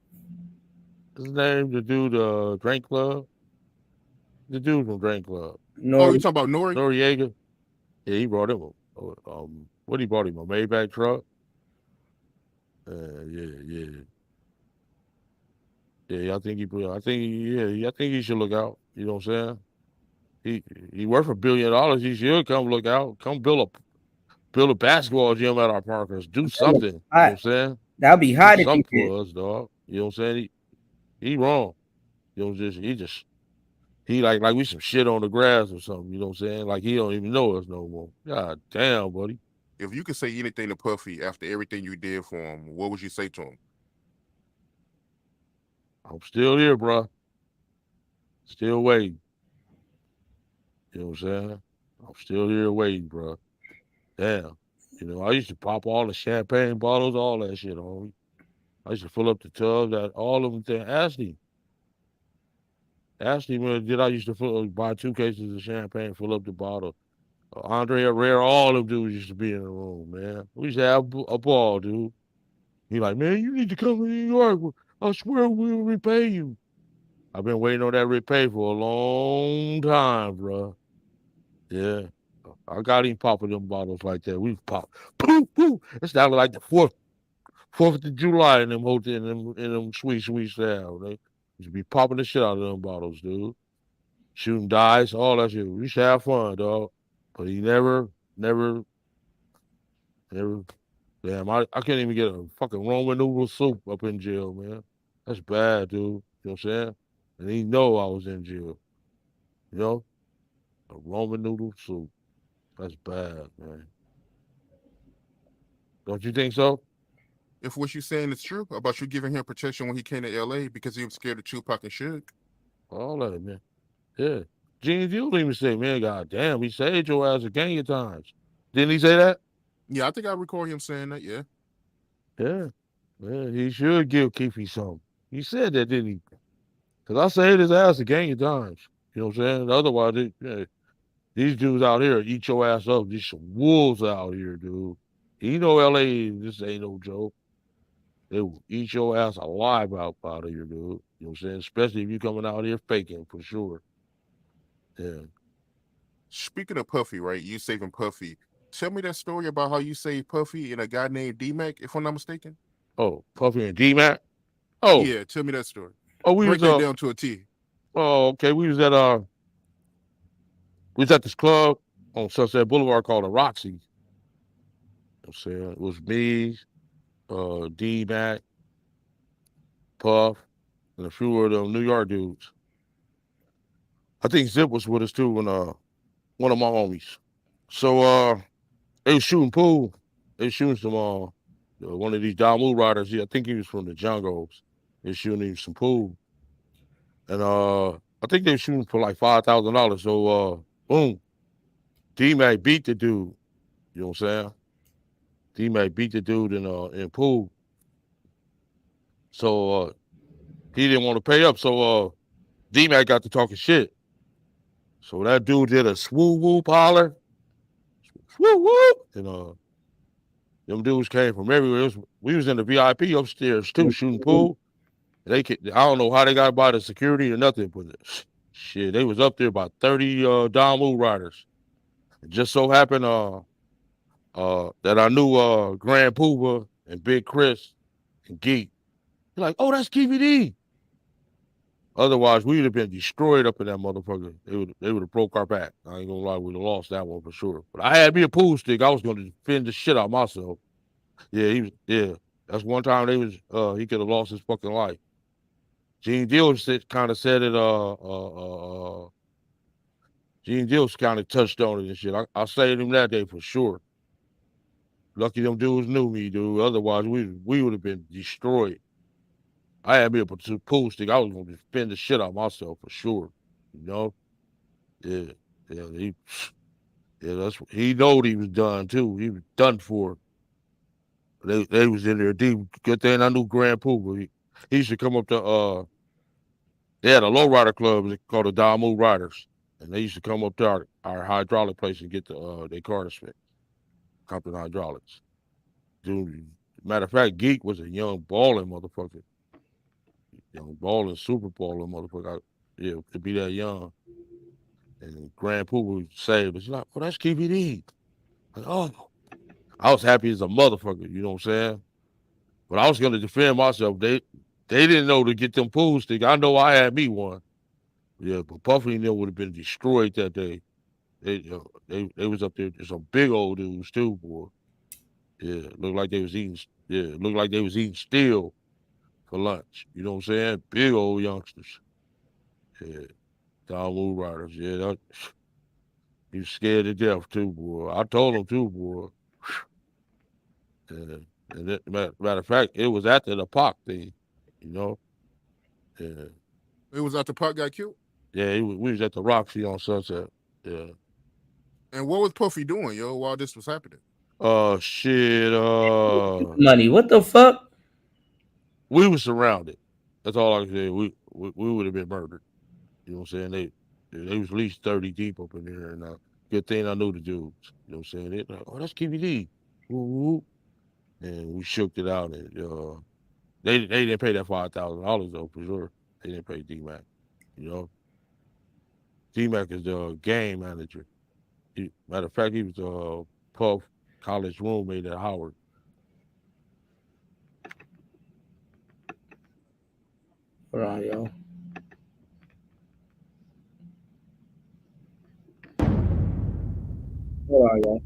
What's his name? The dude, Drink Club. The dude from Drink Club. Oh, you talking about Nori? Noriega. Yeah, he brought him what he brought him? A Maybach truck? Yeah. Yeah, I think he should look out. You know what I'm saying? He worth $1 billion. He should come look out. Come build a basketball gym at our Parkers. Do something. You know what I'm saying? That'd be hot Do if he something did. for us, dog. You know what I'm saying? He wrong. You know, he like we some shit on the grass or something. You know what I'm saying? Like he don't even know us no more. God damn, buddy. If you could say anything to Puffy after everything you did for him, what would you say to him? I'm still here, bro. Still waiting. You know what I'm saying? I'm still here waiting, bro. Damn. You know, I used to pop all the champagne bottles, all that shit on me. I used to fill up the tubs at all of them things. Ask him when did I used to buy 2 cases of champagne, fill up the bottle. Andre Herrera, all them dudes used to be in the room, man. We used to have a ball, dude. He like, man, you need to come to New York. I swear we'll repay you. I've been waiting on that repay for a long time, bro. Yeah. I got him popping them bottles like that. We pop. Poof, poof. It's now like the 4th of July in them hotel, in them sweet style. They used to be popping the shit out of them bottles, dude. Shooting dice, all that shit. We used to have fun, dog. But he never. Damn, I can't even get a fucking Roman noodle soup up in jail, man. That's bad, dude. You know what I'm saying? And he know I was in jail. You know? A Roman noodle soup. That's bad, man. Don't you think so? If what you're saying is true about you giving him protection when he came to LA because he was scared of Tupac and Suge. All that, man. Yeah. Gene Deal even say, man, God damn, he saved your ass a gang of times. Didn't he say that? Yeah, I think I recall him saying that, yeah. Yeah. Yeah, he should give Keefe something. He said that, didn't he? Because I saved his ass a gang of times. You know what I'm saying? Otherwise, these dudes out here eat your ass up. These some wolves out here, dude. You know LA, this ain't no joke. They will eat your ass alive out of here, dude. You know what I'm saying? Especially if you coming out here faking for sure. Yeah. Speaking of Puffy, right? You saving Puffy. Tell me that story about how you saved Puffy and a guy named D-Mac, if I'm not mistaken. Oh, Puffy and D-Mac? Oh. Yeah, tell me that story. Oh, we break was that down to a T. Oh, okay. We was at this club on Sunset Boulevard called the Roxy. You know what I'm saying? It was me, D-Mac, Puff, and a few of them New York dudes. I think Zip was with us too, and one of my homies. So they was shooting pool. They was shooting some one of these Damu riders. I think he was from the jungles. They was shooting him some pool. And I think they were shooting for like $5,000. So boom. D-Mac beat the dude. You know what I'm saying? D-Mac beat the dude in pool. So he didn't want to pay up. So D-Mac got to talking shit. So that dude did a swoop whoop holler. Swoop whoop. And them dudes came from everywhere. We was in the VIP upstairs too, shooting pool. I don't know how they got by the security or nothing, but shit, they was up there about 30 Damu riders. It just so happened that I knew Grand Pooba and Big Chris and Geek. They're like, oh, that's KVD. Otherwise, we would have been destroyed up in that motherfucker. They would have broke our back. I ain't gonna lie, we'd have lost that one for sure. But I had me a pool stick. I was gonna defend the shit out of myself. Yeah, that's one time he could have lost his fucking life. Gene Deals kind of said it. Gene Deals kind of touched on it and shit. I saved him that day for sure. Lucky them dudes knew me, dude. Otherwise, we would have been destroyed. I had me a pool stick. I was gonna defend the shit out of myself for sure. You know? Yeah. He knowed he was done too. He was done for. They was in there deep. Good thing I knew Grand Pooba. He used to come up to they had a lowrider club called the Damu Riders. And they used to come up to our hydraulic place and get their cars fixed. Compton Hydraulics. Dude, matter of fact, Geek was a young balling motherfucker. Young balling, super balling motherfucker. To be that young. And Grand Pooba saved us. He's like, oh, that's KVD. Like, oh. I was happy as a motherfucker, you know what I'm saying? But I was gonna defend myself. They didn't know to get them pool sticks. I know I had me one. Yeah, but Puffy and them would have been destroyed that day. They was up there, some big old dudes too, boy. Yeah, looked like they was eating steel for lunch. You know what I'm saying? Big old youngsters. Yeah. Damu riders. Yeah, he was scared to death too, boy. I told him too, boy. Yeah. And matter of fact, it was after the Pac thing, you know. Yeah. It was after Pac got killed? Yeah, we was at the Roxy on Sunset. Yeah. And what was Puffy doing, yo, while this was happening? Shit. Money. What the fuck? We were surrounded. That's all I can say. We would have been murdered. You know what I'm saying? They was at least 30 deep up in there, and good thing I knew the dudes. You know what I'm saying? They like, oh, that's KVD. Woo-woo. And we shook it out, and they didn't pay that $5,000 though for sure. They didn't pay D-Mac. You know, D-Mac is the game manager. Matter of fact, he was Puff college roommate at Howard. Hold on, yo. Hold on, yo.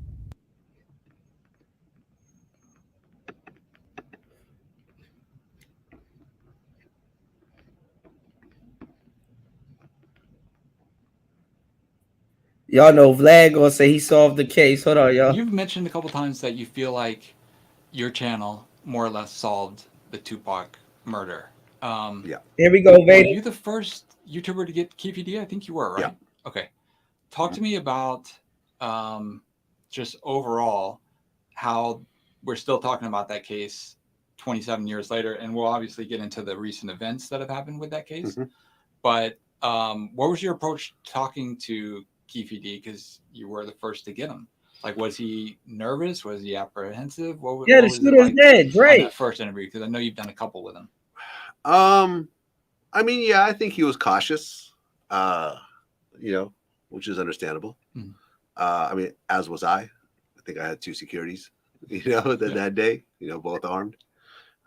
Y'all know Vlad gonna say he solved the case. Hold on, y'all. You've mentioned a couple times that you feel like your channel more or less solved the Tupac murder. Yeah. Here we go, Were Vader. you the first YouTuber to get KPD? I think you were, right? Yeah. Okay. Talk to me about just overall how we're still talking about that case 27 years later, and we'll obviously get into the recent events that have happened with that case. Mm-hmm. But what was your approach talking to KPD, because you were the first to get him? Like, was he nervous? Was he apprehensive? What Yeah, the was it shooter's like dead, on Drake. that first interview? Because I know you've done a couple with him. I mean, yeah, I think he was cautious, which is understandable. Mhm. I mean, as was I. I think I had 2 securities, that day, both armed.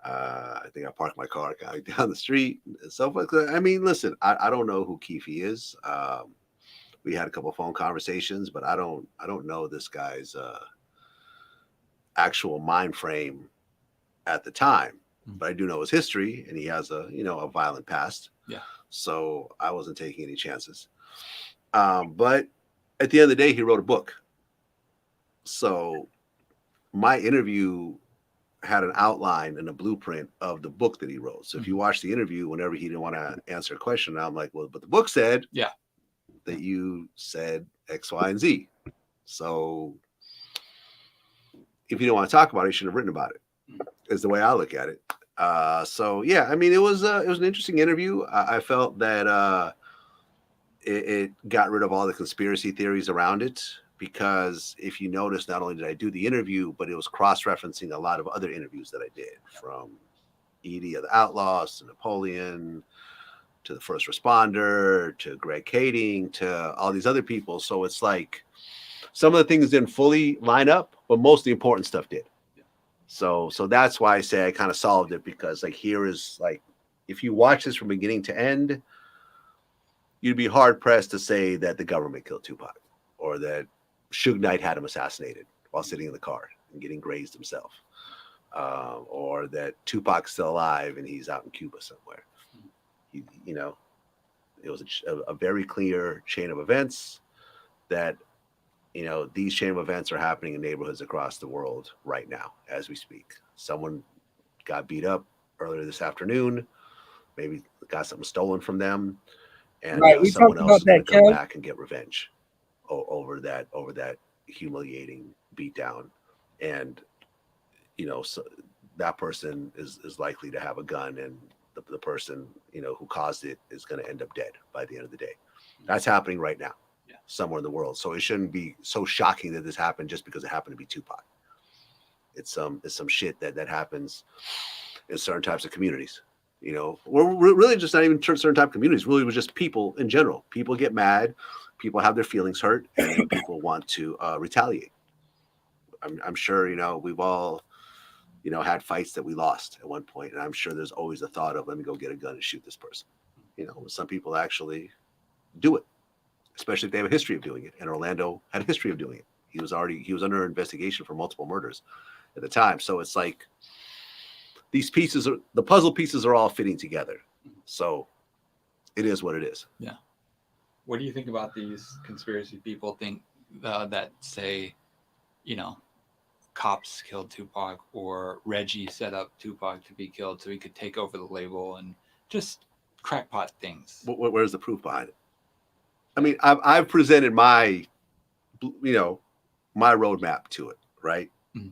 I think I parked my car down the street and stuff like that. I mean, listen, I don't know who Keefe is. We had a couple phone conversations, but I don't know this guy's actual mind frame at the time. But I do know his history, and he has a violent past. Yeah. So I wasn't taking any chances. But at the end of the day, he wrote a book. So my interview had an outline and a blueprint of the book that he wrote. So if you watch the interview, whenever he didn't want to answer a question, I'm like, well, but the book said that you said X, Y, and Z. So if you don't want to talk about it, you shouldn't have written about it, is the way I look at it. So yeah, I mean, it was an interesting interview. I felt that it got rid of all the conspiracy theories around it, because if you notice, not only did I do the interview, but it was cross-referencing a lot of other interviews that I did, from Edie of the Outlaws to Napoleon to the First Responder to Greg Kading to all these other people. So it's like some of the things didn't fully line up, but most of the important stuff did. So that's why I say I kind of solved it, because like here is like, if you watch this from beginning to end, you'd be hard pressed to say that the government killed Tupac, or that Suge Knight had him assassinated while sitting in the car and getting grazed himself, or that Tupac's still alive and he's out in Cuba somewhere. It was a very clear chain of events that, these chain of events are happening in neighborhoods across the world right now as we speak. Someone got beat up earlier this afternoon, maybe got something stolen from them, and We someone talked else is about going that, to come Kev. back and get revenge over that humiliating beatdown. And so that person is likely to have a gun, and the person who caused it is going to end up dead by the end of the day. That's happening right now somewhere in the world. So it shouldn't be so shocking that this happened just because it happened to be Tupac. It's some shit that happens in certain types of communities. We're really just not even certain type of communities. Really, was just people in general. People get mad, people have their feelings hurt, and people want to retaliate. I'm sure we've all had fights that we lost at one point, and I'm sure there's always a thought of, let me go get a gun and shoot this person. Some people actually do it, especially if they have a history of doing it. And Orlando had a history of doing it. He was under investigation for multiple murders at the time. So it's like, the puzzle pieces are all fitting together. So it is what it is. Yeah. What do you think about these conspiracy people that say, cops killed Tupac, or Reggie set up Tupac to be killed so he could take over the label, and just crackpot things? Where's the proof behind it? I mean, I've presented my roadmap to it, right? Mm-hmm.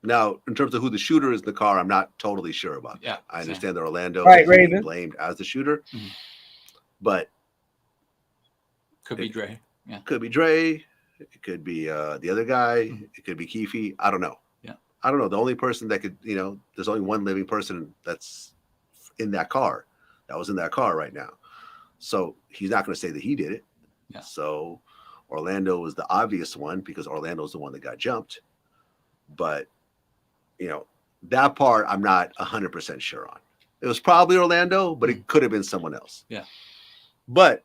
Now, in terms of who the shooter is in the car, I'm not totally sure about. Yeah, I understand that Orlando Right, is being Raven. blamed as the shooter, Mhm. but Could be Dre. Yeah. could be Dre. It could be the other guy. It could be Keefe. I don't know. Yeah. I don't know. The only person that could, there's only one living person that's in that car, that was in that car right now. So he's not going to say that he did it. Yeah. So Orlando was the obvious one, because Orlando's the one that got jumped. But, that part I'm not 100% sure on. It was probably Orlando, but it could have been someone else. Yeah. But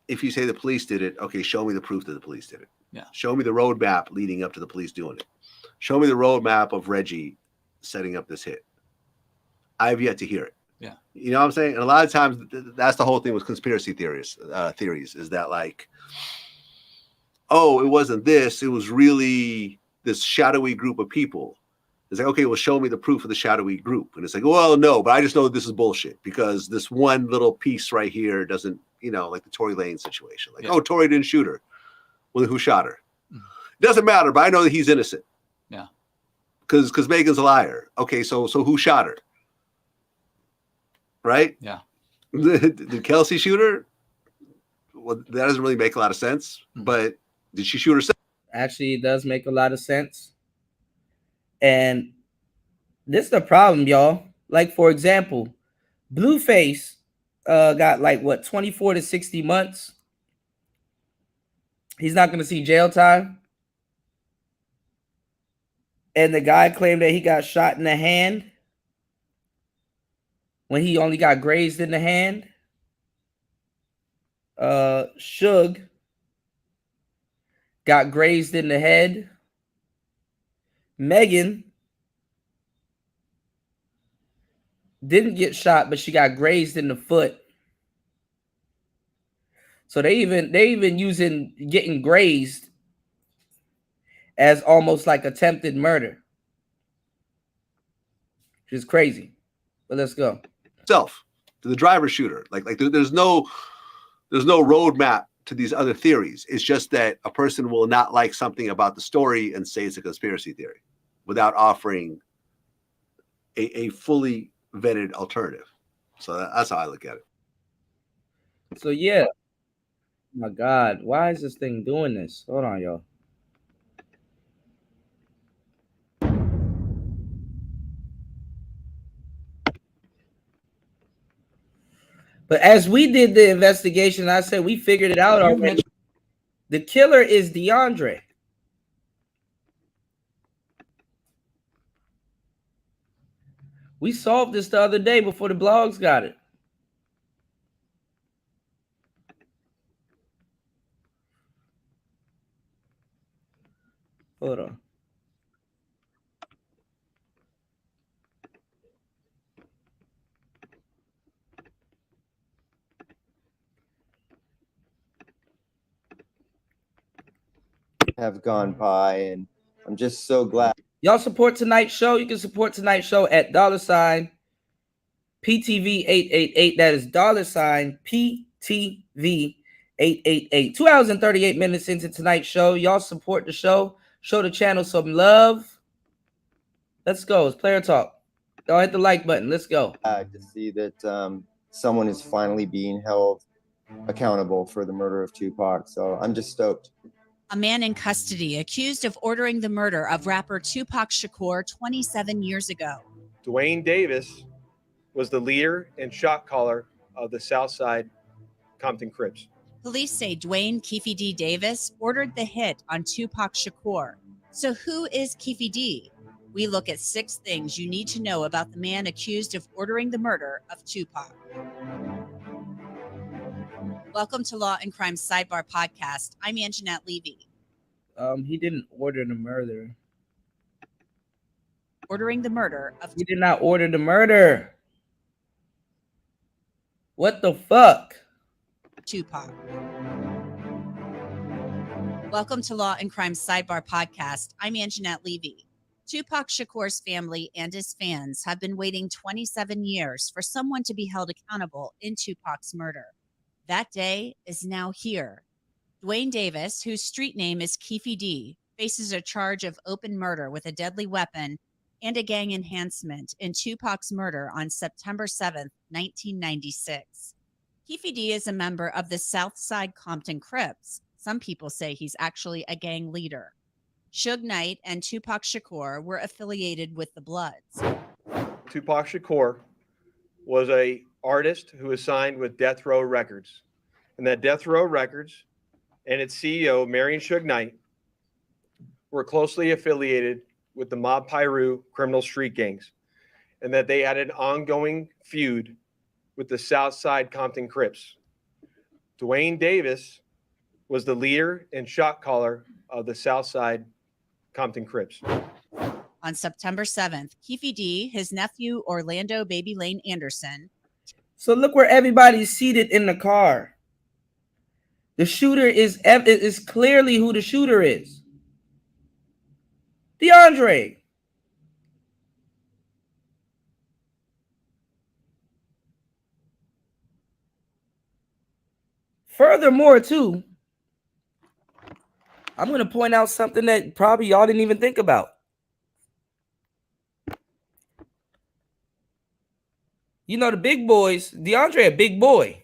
if you say the police did it, okay, show me the proof that the police did it. Yeah. Show me the roadmap leading up to the police doing it. Show me the roadmap of Reggie setting up this hit. I've yet to hear it. Yeah. You know what I'm saying? And a lot of times that's the whole thing with conspiracy theories is that, like, oh, it wasn't this, it was really this shadowy group of people. It's like, okay, well, show me the proof of the shadowy group. And it's like, well, no, but I just know this is bullshit, because this one little piece right here doesn't, like the Tory Lane situation. Like, oh, Tory didn't shoot her. Well, who shot her? It doesn't matter, but I know that he's innocent. Yeah. Because Megan's a liar. Okay, so who shot her? Right? Yeah. Did Kelsey shoot her? Well, that doesn't really make a lot of sense. But did she shoot herself? Actually, it does make a lot of sense. And this is the problem, y'all. Like, for example, Blueface got like what, 24 to 60 months. He's not going to see jail time. And the guy claimed that he got shot in the hand when he only got grazed in the hand. Suge got grazed in the head. Megan didn't get shot, but she got grazed in the foot. So they even using getting grazed as almost like attempted murder, which is crazy. But let's go. Self to the driver shooter. Like there's no roadmap to these other theories. It's just that a person will not like something about the story and say it's a conspiracy theory without offering a fully vetted alternative. So that's how I look at it. So yeah. Oh my God, why is this thing doing this? Hold on, y'all. But as we did the investigation, I said we figured it out already. The killer is DeAndre. We solved this the other day before the blogs got it. Hold on. Have gone by, and I'm just so glad. Y'all support tonight's show. You can support tonight's show at $PTV 888. That is $PTV 888. 2 hours and 38 minutes into tonight's show. Y'all support the show. Show the channel some love. Let's go. It's player talk. Don't hit the like button. Let's go. To see that someone is finally being held accountable for the murder of Tupac. So I'm just stoked. A man in custody accused of ordering the murder of rapper Tupac Shakur 27 years ago. Dwayne Davis was the leader and shot caller of the Southside Compton Crips. Police say Dwayne Keefe D. Davis ordered the hit on Tupac Shakur. So who is Keefe D? We look at 6 things you need to know about the man accused of ordering the murder of Tupac. Welcome to Law and Crime Sidebar Podcast. I'm Anjanette Levy. He didn't order the murder. Ordering the murder of... He did not order the murder. What the fuck? Tupac. Welcome to Law and Crime Sidebar Podcast. I'm Anjanette Levy. Tupac Shakur's family and his fans have been waiting 27 years for someone to be held accountable in Tupac's murder. That day is now here. Dwayne Davis, whose street name is Keefe D, faces a charge of open murder with a deadly weapon and a gang enhancement in Tupac's murder on September 7th, 1996. Keefe D is a member of the Southside Compton Crips. Some people say he's actually a gang leader. Suge Knight and Tupac Shakur were affiliated with the Bloods. Tupac Shakur was a artist who was signed with Death Row Records. And that Death Row Records and its CEO, Marion Suge Knight, were closely affiliated with the Mob Piru criminal street gangs, and that they had an ongoing feud with the Southside Compton Crips. Dwayne Davis was the leader and shot caller of the Southside Compton Crips. On September 7th, Keefe D, his nephew Orlando Baby Lane Anderson. So look where everybody's seated in the car. The shooter is clearly who the shooter is. DeAndre. Furthermore, too, I'm going to point out something that probably y'all didn't even think about. You know, the big boys, DeAndre, a big boy.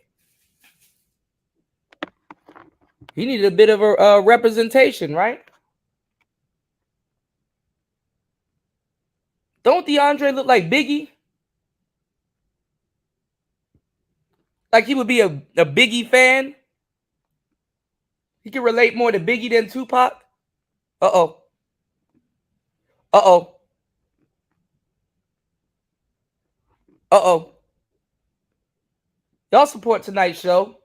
He needed a bit of a representation, right? Don't DeAndre look like Biggie? Like he would be a Biggie fan? He can relate more to Biggie than Tupac? Uh-oh. Uh-oh. Uh-oh. Y'all support tonight's show.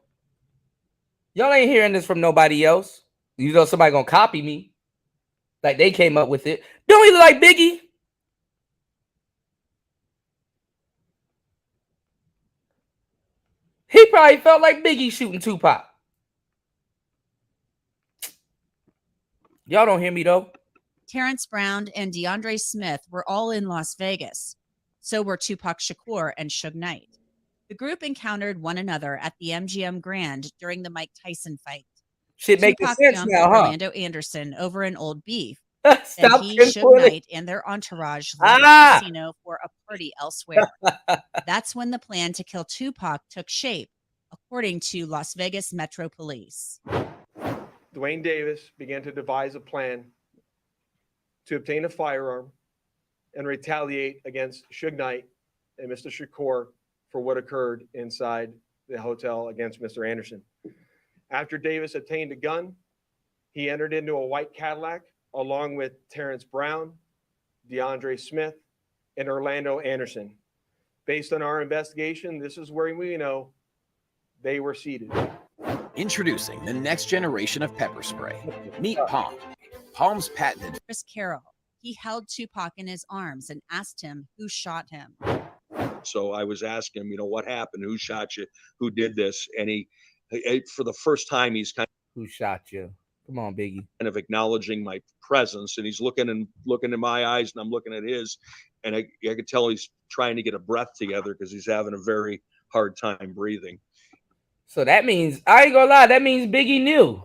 Y'all ain't hearing this from nobody else. You know somebody gonna copy me. Like they came up with it. Don't he look like Biggie? He probably felt like Biggie shooting Tupac. Y'all don't hear me though. Terrence Brown and DeAndre Smith were all in Las Vegas. So were Tupac Shakur and Suge Knight. The group encountered one another at the MGM Grand during the Mike Tyson fight. Shit making Tupac sense jumped now, huh? Orlando Anderson over an old beef. Stop Then he, Suge pinpointing. Knight, and their entourage left the casino for a party elsewhere. That's when the plan to kill Tupac took shape, according to Las Vegas Metro Police. Dwayne Davis began to devise a plan to obtain a firearm and retaliate against Suge Knight and Mr. Shakur for what occurred inside the hotel against Mr. Anderson. After Davis obtained a gun, he entered into a white Cadillac along with Terrence Brown, DeAndre Smith, and Orlando Anderson. Based on our investigation, this is where we know they were seated. Introducing the next generation of pepper spray. Meet Palm. Palm's patented. Chris Carroll. He held Tupac in his arms and asked him who shot him. So I was asking him, what happened? Who shot you? Who did this? And he for the first time, he's kind Who shot you? Come on, Biggie. of acknowledging my presence, and he's looking in my eyes, and I'm looking at his, and I could tell he's trying to get a breath together because he's having a very hard time breathing. So that means, I ain't gonna lie, that means Biggie knew.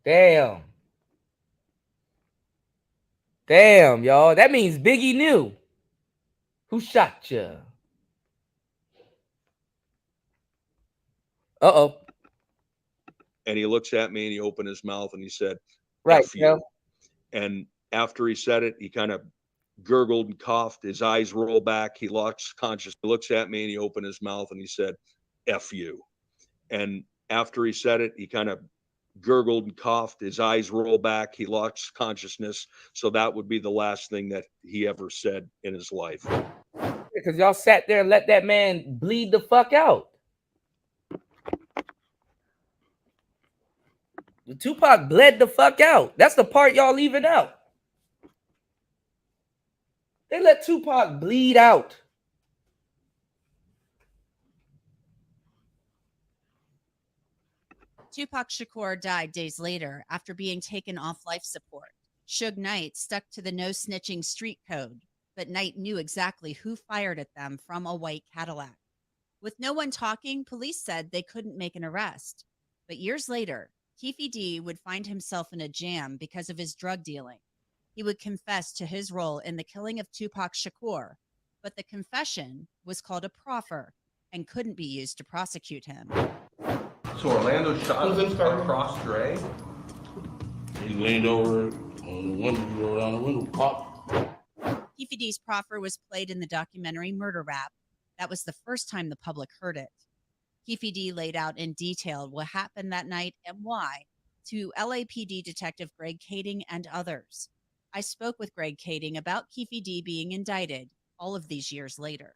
Damn. Damn, y'all. That means Biggie knew. Who shot you? Uh-oh. And he looks at me and he opened his mouth and he said, Right, F you. And after he said it, he kind of gurgled and coughed. His eyes rolled back. He lost consciousness. He looks at me and he opened his mouth and he said, F you. And after he said it, he kind of gurgled and coughed. His eyes rolled back. He lost consciousness. So that would be the last thing that he ever said in his life. Because y'all sat there and let that man bleed the fuck out. The Tupac bled the fuck out. That's the part y'all leaving out. They let Tupac bleed out. Tupac Shakur died days later after being taken off life support. Suge Knight stuck to the no snitching street code, but Knight knew exactly who fired at them from a white Cadillac. With no one talking, police said they couldn't make an arrest. But years later, Keefe D would find himself in a jam because of his drug dealing. He would confess to his role in the killing of Tupac Shakur, but the confession was called a proffer and couldn't be used to prosecute him. So Orlando shot across Dre? He leaned over on the window, he rolled down the window, pop. Keefe D's proffer was played in the documentary Murder Rap. That was the first time the public heard it. Keefe D laid out in detail what happened that night and why to LAPD Detective Greg Kading and others. I spoke with Greg Kading about Keefe D being indicted all of these years later.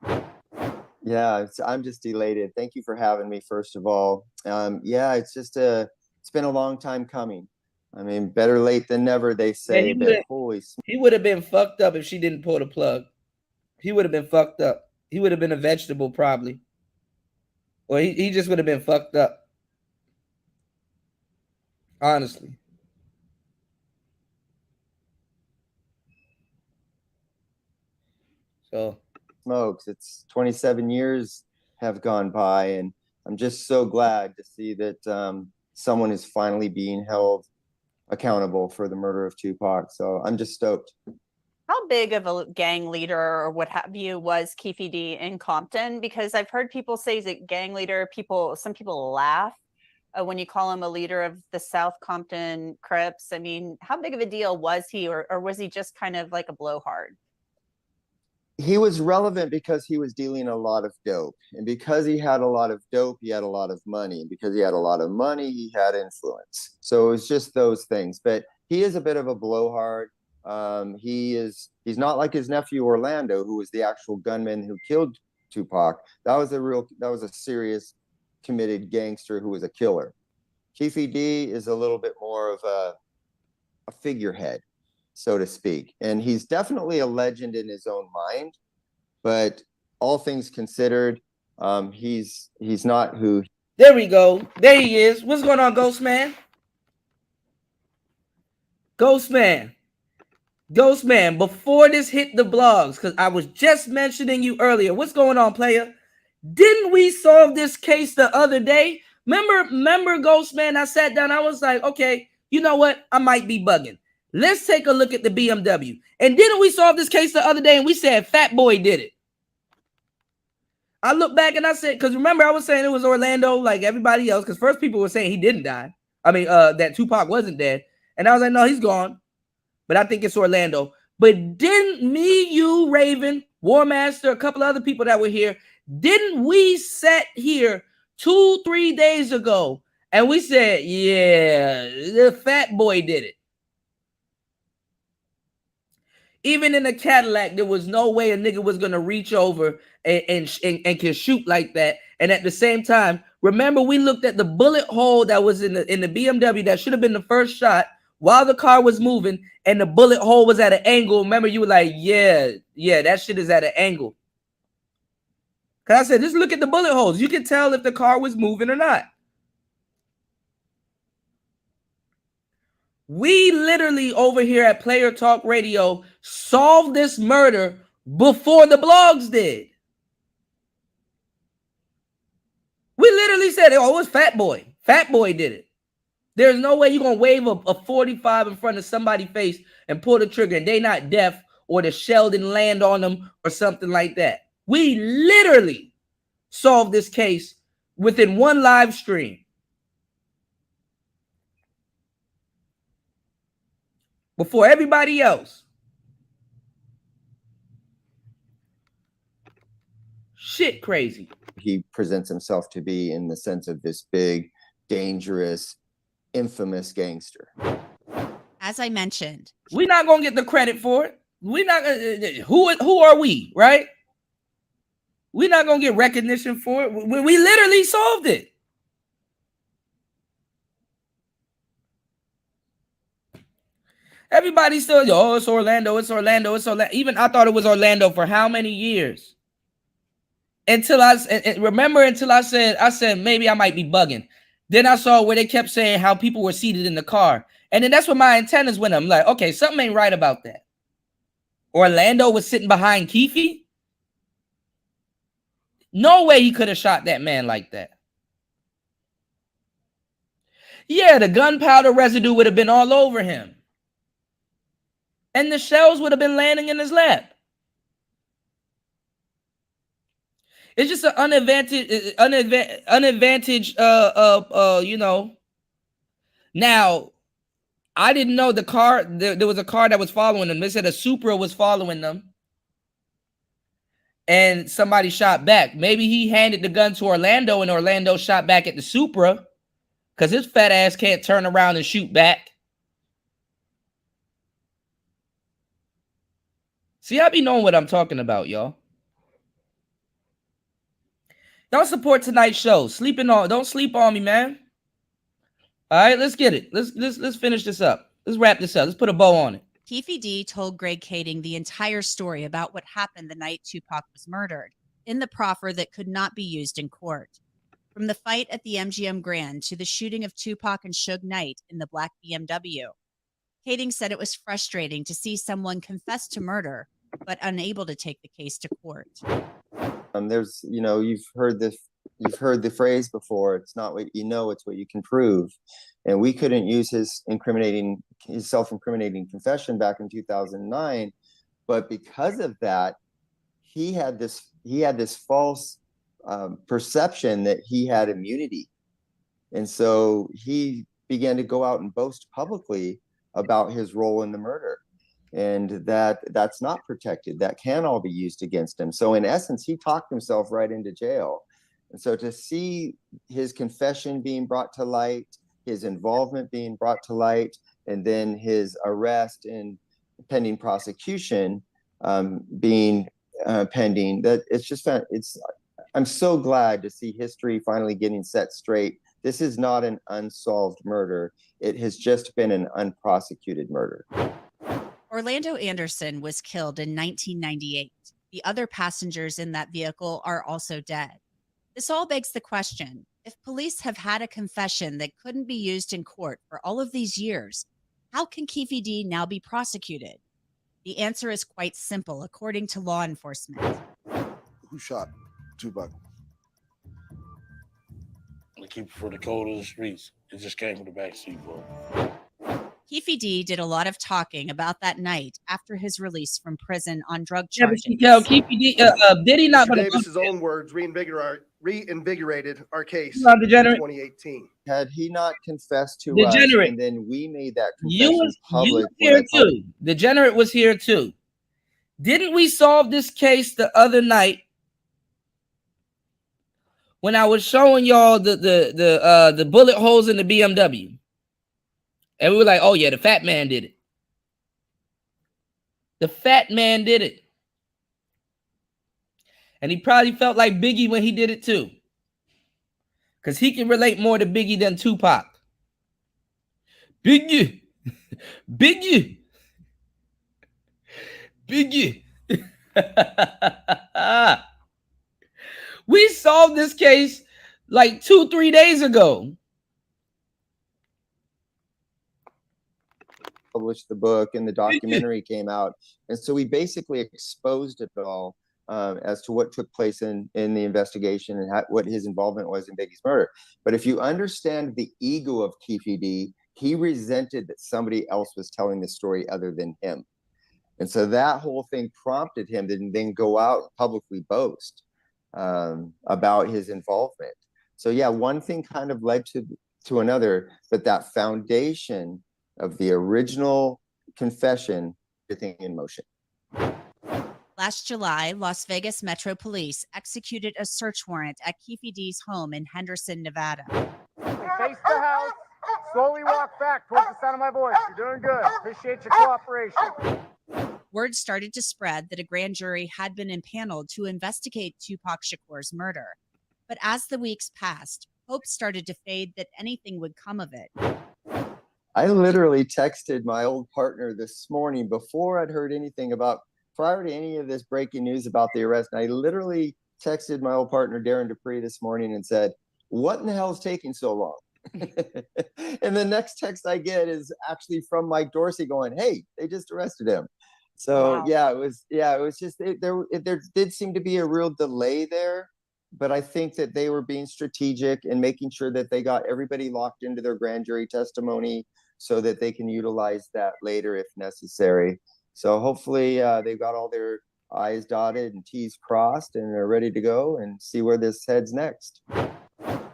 Yeah, I'm just elated. Thank you for having me, first of all. Yeah, it's been a long time coming. I mean, better late than never, they say. Yeah, But holy smokes. he would have been fucked up if she didn't pull the plug. He would have been fucked up. He would have been a vegetable probably. Or he just would have been fucked up. Honestly. So Smokes, it's 27 years have gone by, and I'm just so glad to see that someone is finally being held accountable for the murder of Tupac. So I'm just stoked. How big of a gang leader or what have you was Keefe D in Compton? Because I've heard people say he's a gang leader. Some people laugh when you call him a leader of the South Compton Crips? I mean, how big of a deal was he, or was he just kind of like a blowhard? He was relevant because he was dealing a lot of dope. And because he had a lot of dope, he had a lot of money. And because he had a lot of money, he had influence. So it was just those things. But he is a bit of a blowhard. He's not like his nephew Orlando, who was the actual gunman who killed Tupac. That was a serious committed gangster who was a killer. Keefe D is a little bit more of a figurehead, so to speak. And he's definitely a legend in his own mind, but all things considered, he's not who. There we go. There he is. What's going on, Ghost Man? Ghost Man. Ghost Man, before this hit the blogs, because I was just mentioning you earlier. What's going on, player? Didn't we solve this case the other day? Remember, Ghost Man, I sat down, I was like, okay, you know what? I might be bugging. Let's take a look at the BMW. And didn't we solve this case the other day and we said Fat Boy did it? I look back and I said, because remember I was saying it was Orlando like everybody else, because first people were saying he didn't die. I mean, that Tupac wasn't dead. And I was like, no, he's gone. But I think it's Orlando. But didn't me, you, Raven, War Master, a couple other people that were here, didn't we sit here 2-3 days ago and we said, yeah, the Fat Boy did it? Even in a Cadillac, there was no way a nigga was gonna reach over and can shoot like that. And at the same time, remember we looked at the bullet hole that was in the BMW that should have been the first shot while the car was moving, and the bullet hole was at an angle. Remember, you were like, yeah, that shit is at an angle. Cause I said, just look at the bullet holes. You can tell if the car was moving or not. We literally over here at Player Talk Radio solved this murder before the blogs did. We literally said, oh, it was Fat Boy. Fat Boy did it. There's no way you're going to wave a 45 in front of somebody's face and pull the trigger and they not deaf or the shell didn't land on them or something like that. We literally solved this case within one live stream. Before everybody else. Shit crazy. He presents himself to be in the sense of this big, dangerous, infamous gangster. As I mentioned, we're not gonna get the credit for it. We're not gonna. Who are we, right? We're not gonna get recognition for it. We literally solved it. Everybody still, oh, it's Orlando, it's Orlando, it's Orlando. Even I thought it was Orlando for how many years? Until I said maybe I might be bugging. Then I saw where they kept saying how people were seated in the car. And then that's when my antennas went up. I'm like, okay, something ain't right about that. Orlando was sitting behind Keefe. No way he could have shot that man like that. Yeah, the gunpowder residue would have been all over him. And the shells would have been landing in his lap. It's just an unadvantaged, you know. Now, I didn't know the car, there was a car that was following them. They said a Supra was following them. And somebody shot back. Maybe he handed the gun to Orlando and Orlando shot back at the Supra because his fat ass can't turn around and shoot back. See, I be knowing what I'm talking about, y'all. Don't support tonight's show. Don't sleep on me, man. All right, let's get it. Let's finish this up. Let's wrap this up. Let's put a bow on it. Keefe D told Greg Kading the entire story about what happened the night Tupac was murdered in the proffer that could not be used in court. From the fight at the MGM Grand to the shooting of Tupac and Suge Knight in the black BMW. Kading said it was frustrating to see someone confess to murder, but unable to take the case to court. There's, you know, you've heard the phrase before. It's not what you know, it's what you can prove. And we couldn't use his self-incriminating confession back in 2009, but because of that, he had this false perception that he had immunity. And so he began to go out and boast publicly about his role in the murder, and that's not protected. That can all be used against him. So in essence, he talked himself right into jail. And so to see his confession being brought to light, his involvement being brought to light, and then his arrest and pending prosecution being pending, that it's just, I'm so glad to see history finally getting set straight. This is not an unsolved murder. It has just been an unprosecuted murder. Orlando Anderson was killed in 1998. The other passengers in that vehicle are also dead. This all begs the question, if police have had a confession that couldn't be used in court for all of these years, how can Keefe D now be prosecuted? The answer is quite simple, according to law enforcement. Who shot Tupac? I keep it for the code of the streets. It just came from the backseat, bro. Keefe D did a lot of talking about that night after his release from prison on drug Yeah, but charges. Keefe D, did he not? Mr. Davis's own words reinvigorated our case You are in degenerate. 2018. Had he not confessed to Degenerate. us, and then we made that You confession was public. here too. Degenerate was here too. Didn't we solve this case the other night when I was showing y'all the bullet holes in the BMW? And we were like, oh yeah, the fat man did it. The fat man did it. And he probably felt like Biggie when he did it too. Because he can relate more to Biggie than Tupac. Biggie. Biggie. Biggie. We solved this case like 2-3 days ago. Published the book and the documentary came out. And so we basically exposed it all as to what took place in the investigation and what his involvement was in Biggie's murder. But if you understand the ego of Keefe D, he resented that somebody else was telling the story other than him. And so that whole thing prompted him to then go out and publicly boast about his involvement. So yeah, one thing kind of led to another, but that foundation of the original confession, everything in motion. Last July, Las Vegas Metro Police executed a search warrant at Keefe D's home in Henderson, Nevada. Face the house, slowly walk back towards the sound of my voice. You're doing good. Appreciate your cooperation. Word started to spread that a grand jury had been impaneled to investigate Tupac Shakur's murder. But as the weeks passed, hope started to fade that anything would come of it. I literally texted my old partner this morning before I'd heard anything prior to any of this breaking news about the arrest. And I literally texted my old partner, Darren Dupree, this morning and said, what in the hell is taking so long? And the next text I get is actually from Mike Dorsey going, hey, they just arrested him. So wow. It was just, there did seem to be a real delay there. But I think that they were being strategic and making sure that they got everybody locked into their grand jury testimony so that they can utilize that later if necessary. So hopefully they've got all their I's dotted and T's crossed and they're ready to go and see where this heads next.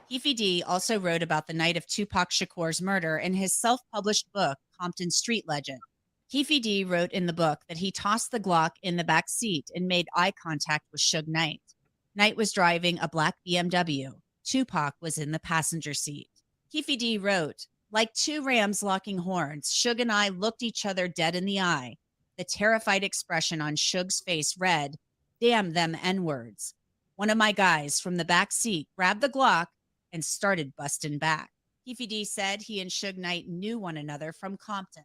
Keefe D also wrote about the night of Tupac Shakur's murder in his self-published book, Compton Street Legend. Keefe D wrote in the book that he tossed the Glock in the back seat and made eye contact with Suge Knight. Knight was driving a black BMW. Tupac was in the passenger seat. Keefe D wrote, like two rams locking horns, Suge and I looked each other dead in the eye. The terrified expression on Suge's face read, damn them N-words. One of my guys from the back seat grabbed the Glock and started busting back. Keefe D said he and Suge Knight knew one another from Compton.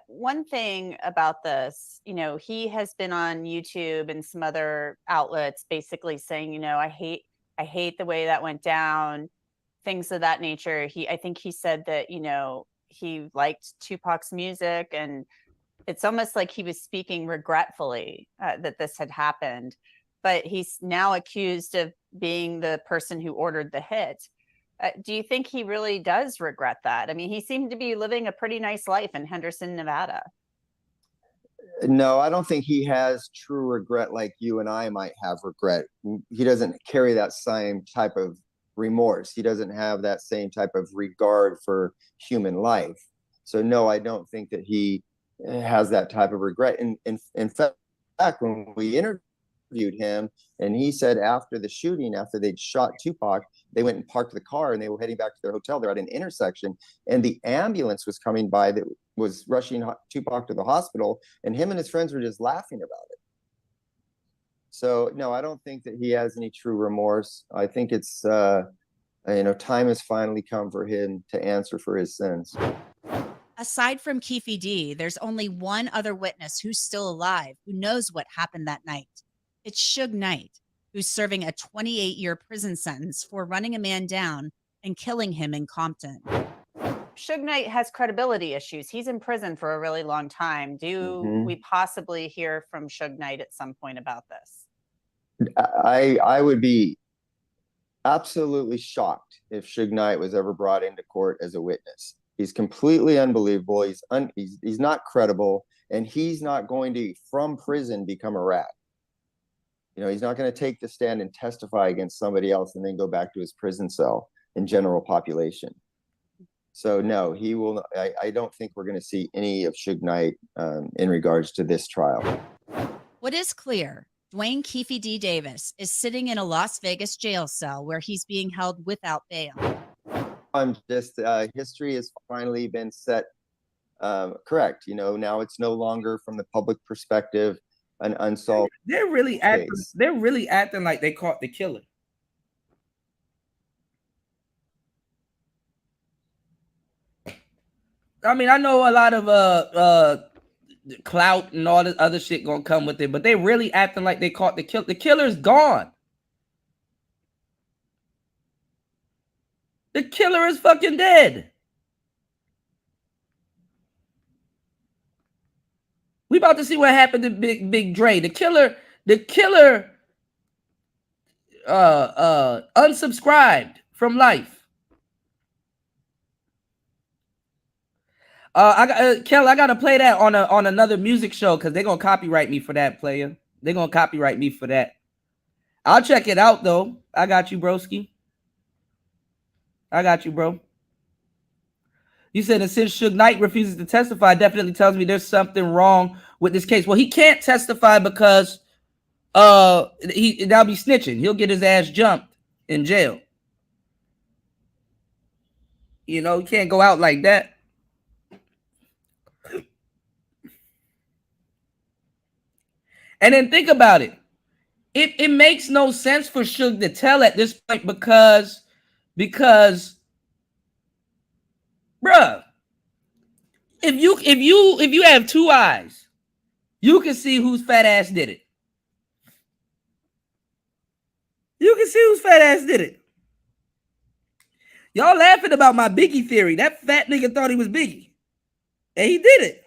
One thing about this, he has been on YouTube and some other outlets basically saying, I hate the way that went down, things of that nature. I think he said that, he liked Tupac's music, and it's almost like he was speaking regretfully that this had happened, but he's now accused of being the person who ordered the hit. Do you think he really does regret that? I mean, he seemed to be living a pretty nice life in Henderson, Nevada. No, I don't think he has true regret like you and I might have regret. He doesn't carry that same type of remorse. He doesn't have that same type of regard for human life. So no, I don't think that he has that type of regret. In fact, when we interviewed him, and he said after the shooting, after they'd shot Tupac, they went and parked the car and they were heading back to their hotel. They're at an intersection, and the ambulance was coming by that was rushing Tupac to the hospital, and him and his friends were just laughing about it. So no, I don't think that he has any true remorse. I think it's time has finally come for him to answer for his sins. Aside from Keefe D, there's only one other witness who's still alive who knows what happened that night. It's Suge Knight, who's serving a 28-year prison sentence for running a man down and killing him in Compton. Suge Knight has credibility issues. He's in prison for a really long time. Do we possibly hear from Suge Knight at some point about this? I would be absolutely shocked if Suge Knight was ever brought into court as a witness. He's completely unbelievable. He's not credible, and he's not going to, from prison, become a rat. He's not going to take the stand and testify against somebody else and then go back to his prison cell in general population. So no, he will. I don't think we're going to see any of Suge Knight in regards to this trial. What is clear, Dwayne Keefe D. Davis is sitting in a Las Vegas jail cell where he's being held without bail. History has finally been set correct. Now it's no longer from the public perspective an unsolved. They're really acting like they caught the killer. I mean, I know a lot of clout and all this other shit gonna come with it, but they really acting like they caught the killer. The killer's gone. The killer is fucking dead. We about to see what happened to Big Dre. The killer unsubscribed from life. Kel, I gotta play that on another music show because they're gonna copyright me for that, player. They're gonna copyright me for that. I'll check it out though. I got you, broski. I got you, bro. You said that since Suge Knight refuses to testify, definitely tells me there's something wrong with this case. Well, he can't testify because that'll be snitching. He'll get his ass jumped in jail. He can't go out like that. And then think about it. It makes no sense for Suge to tell at this point because bruh, if you have two eyes, you can see whose fat ass did it. You can see whose fat ass did it. Y'all laughing about my Biggie theory. That fat nigga thought he was Biggie. And he did it.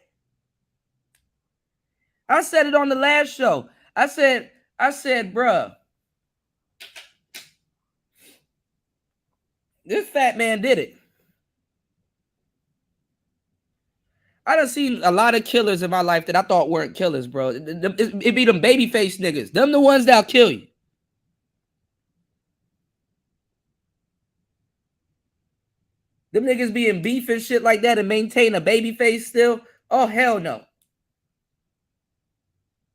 I said it on the last show. I said, bruh, this fat man did it. I done seen a lot of killers in my life that I thought weren't killers, bro. It be them baby face niggas. Them the ones that'll kill you. Them niggas be in beef and shit like that and maintain a baby face still. Oh, hell no.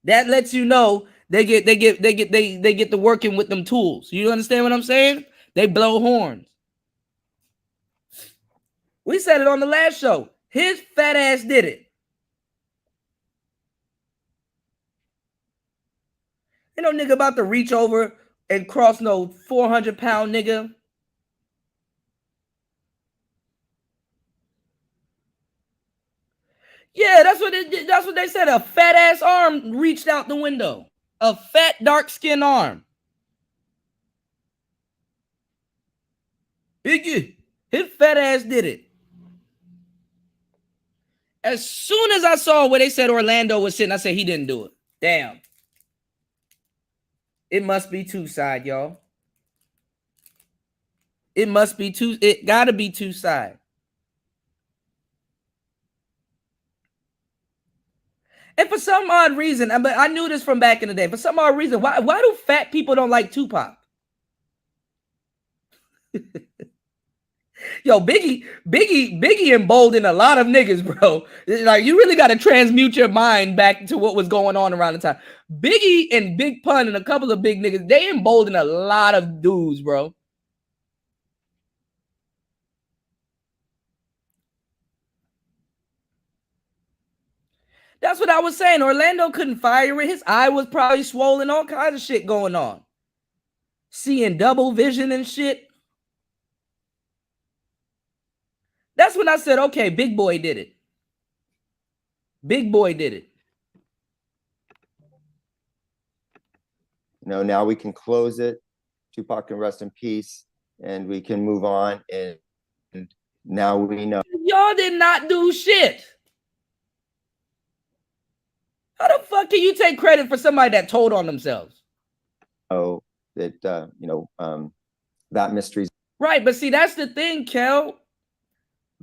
That lets you know they get to working with them tools. You understand what I'm saying? They blow horns. We said it on the last show. His fat ass did it. Ain't no nigga about to reach over and cross no 400-pound nigga. Yeah, that's what they said. A fat ass arm reached out the window. A fat, dark-skinned arm. Biggie, his fat ass did it. As soon as I saw where they said Orlando was sitting, I said he didn't do it. Damn. It must be two side, y'all. It must be two. It gotta be two side. And for some odd reason, I knew this from back in the day. For some odd reason, why do fat people don't like Tupac? Yo, Biggie emboldened a lot of niggas, bro. Like, you really got to transmute your mind back to what was going on around the time. Biggie and Big Pun and a couple of big niggas, they emboldened a lot of dudes, bro. That's what I was saying. Orlando couldn't fire it. His eye was probably swollen, all kinds of shit going on. Seeing double vision and shit. That's when I said, okay, Big Boy did it. Big Boy did it. You know, now we can close it. Tupac can rest in peace, and we can move on. And now we know. Y'all did not do shit. How the fuck can you take credit for somebody that told on themselves? Oh, that that mystery's right. But see, that's the thing, Kel.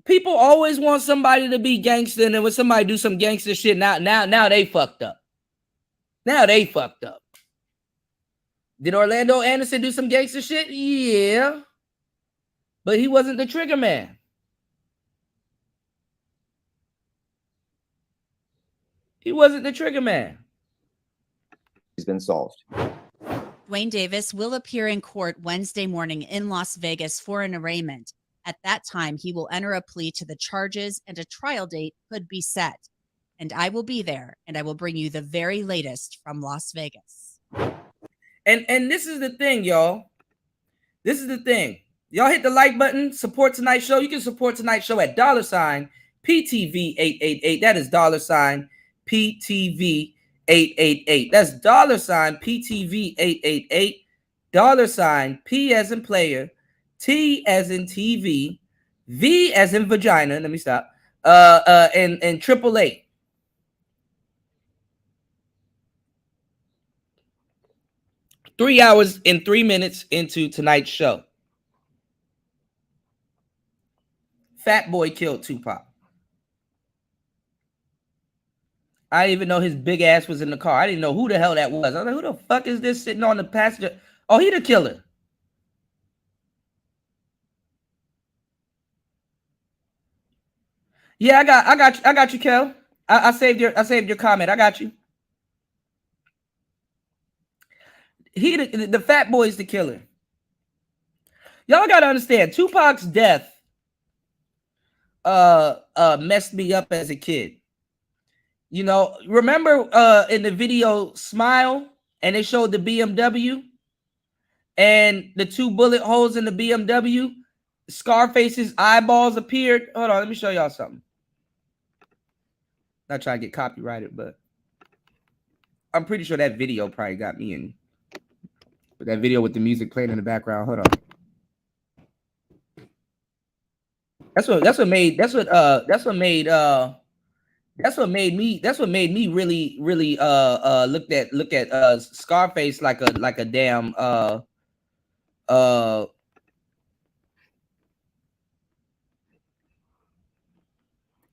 People always want somebody to be gangster, and then when somebody do some gangster shit, now they fucked up. Now they fucked up. Did Orlando Anderson do some gangster shit? Yeah. But he wasn't the trigger man. He wasn't the trigger man. He's been solved. Dwayne Davis will appear in court Wednesday morning in Las Vegas for an arraignment. At that time, he will enter a plea to the charges and a trial date could be set. And I will be there, and I will bring you the very latest from Las Vegas. And this is the thing, y'all. This is the thing. Y'all hit the like button, support tonight's show. You can support tonight's show at $PTV888. That is $PTV888. That's $PTV888. $P as in player, T as in TV, V as in vagina. Let me stop. And $888. $3 hours and 3 minutes into tonight's show. Fat Boy killed Tupac. I didn't even know his big ass was in the car. I didn't know who the hell that was. I was like, who the fuck is this sitting on the passenger? Oh, he the killer. Yeah, I got you, Kel. I saved your comment. I got you. He the Fat Boy is the killer. Y'all gotta understand, Tupac's death messed me up as a kid. You know, remember in the video Smile, and they showed the BMW and the 2 bullet holes in the BMW, Scarface's eyeballs appeared. Hold on, let me show y'all something. Not trying to get copyrighted, but I'm pretty sure that video probably got me in. But that video with the music playing in the background. Hold on. That's what made me really look at Scarface like a damn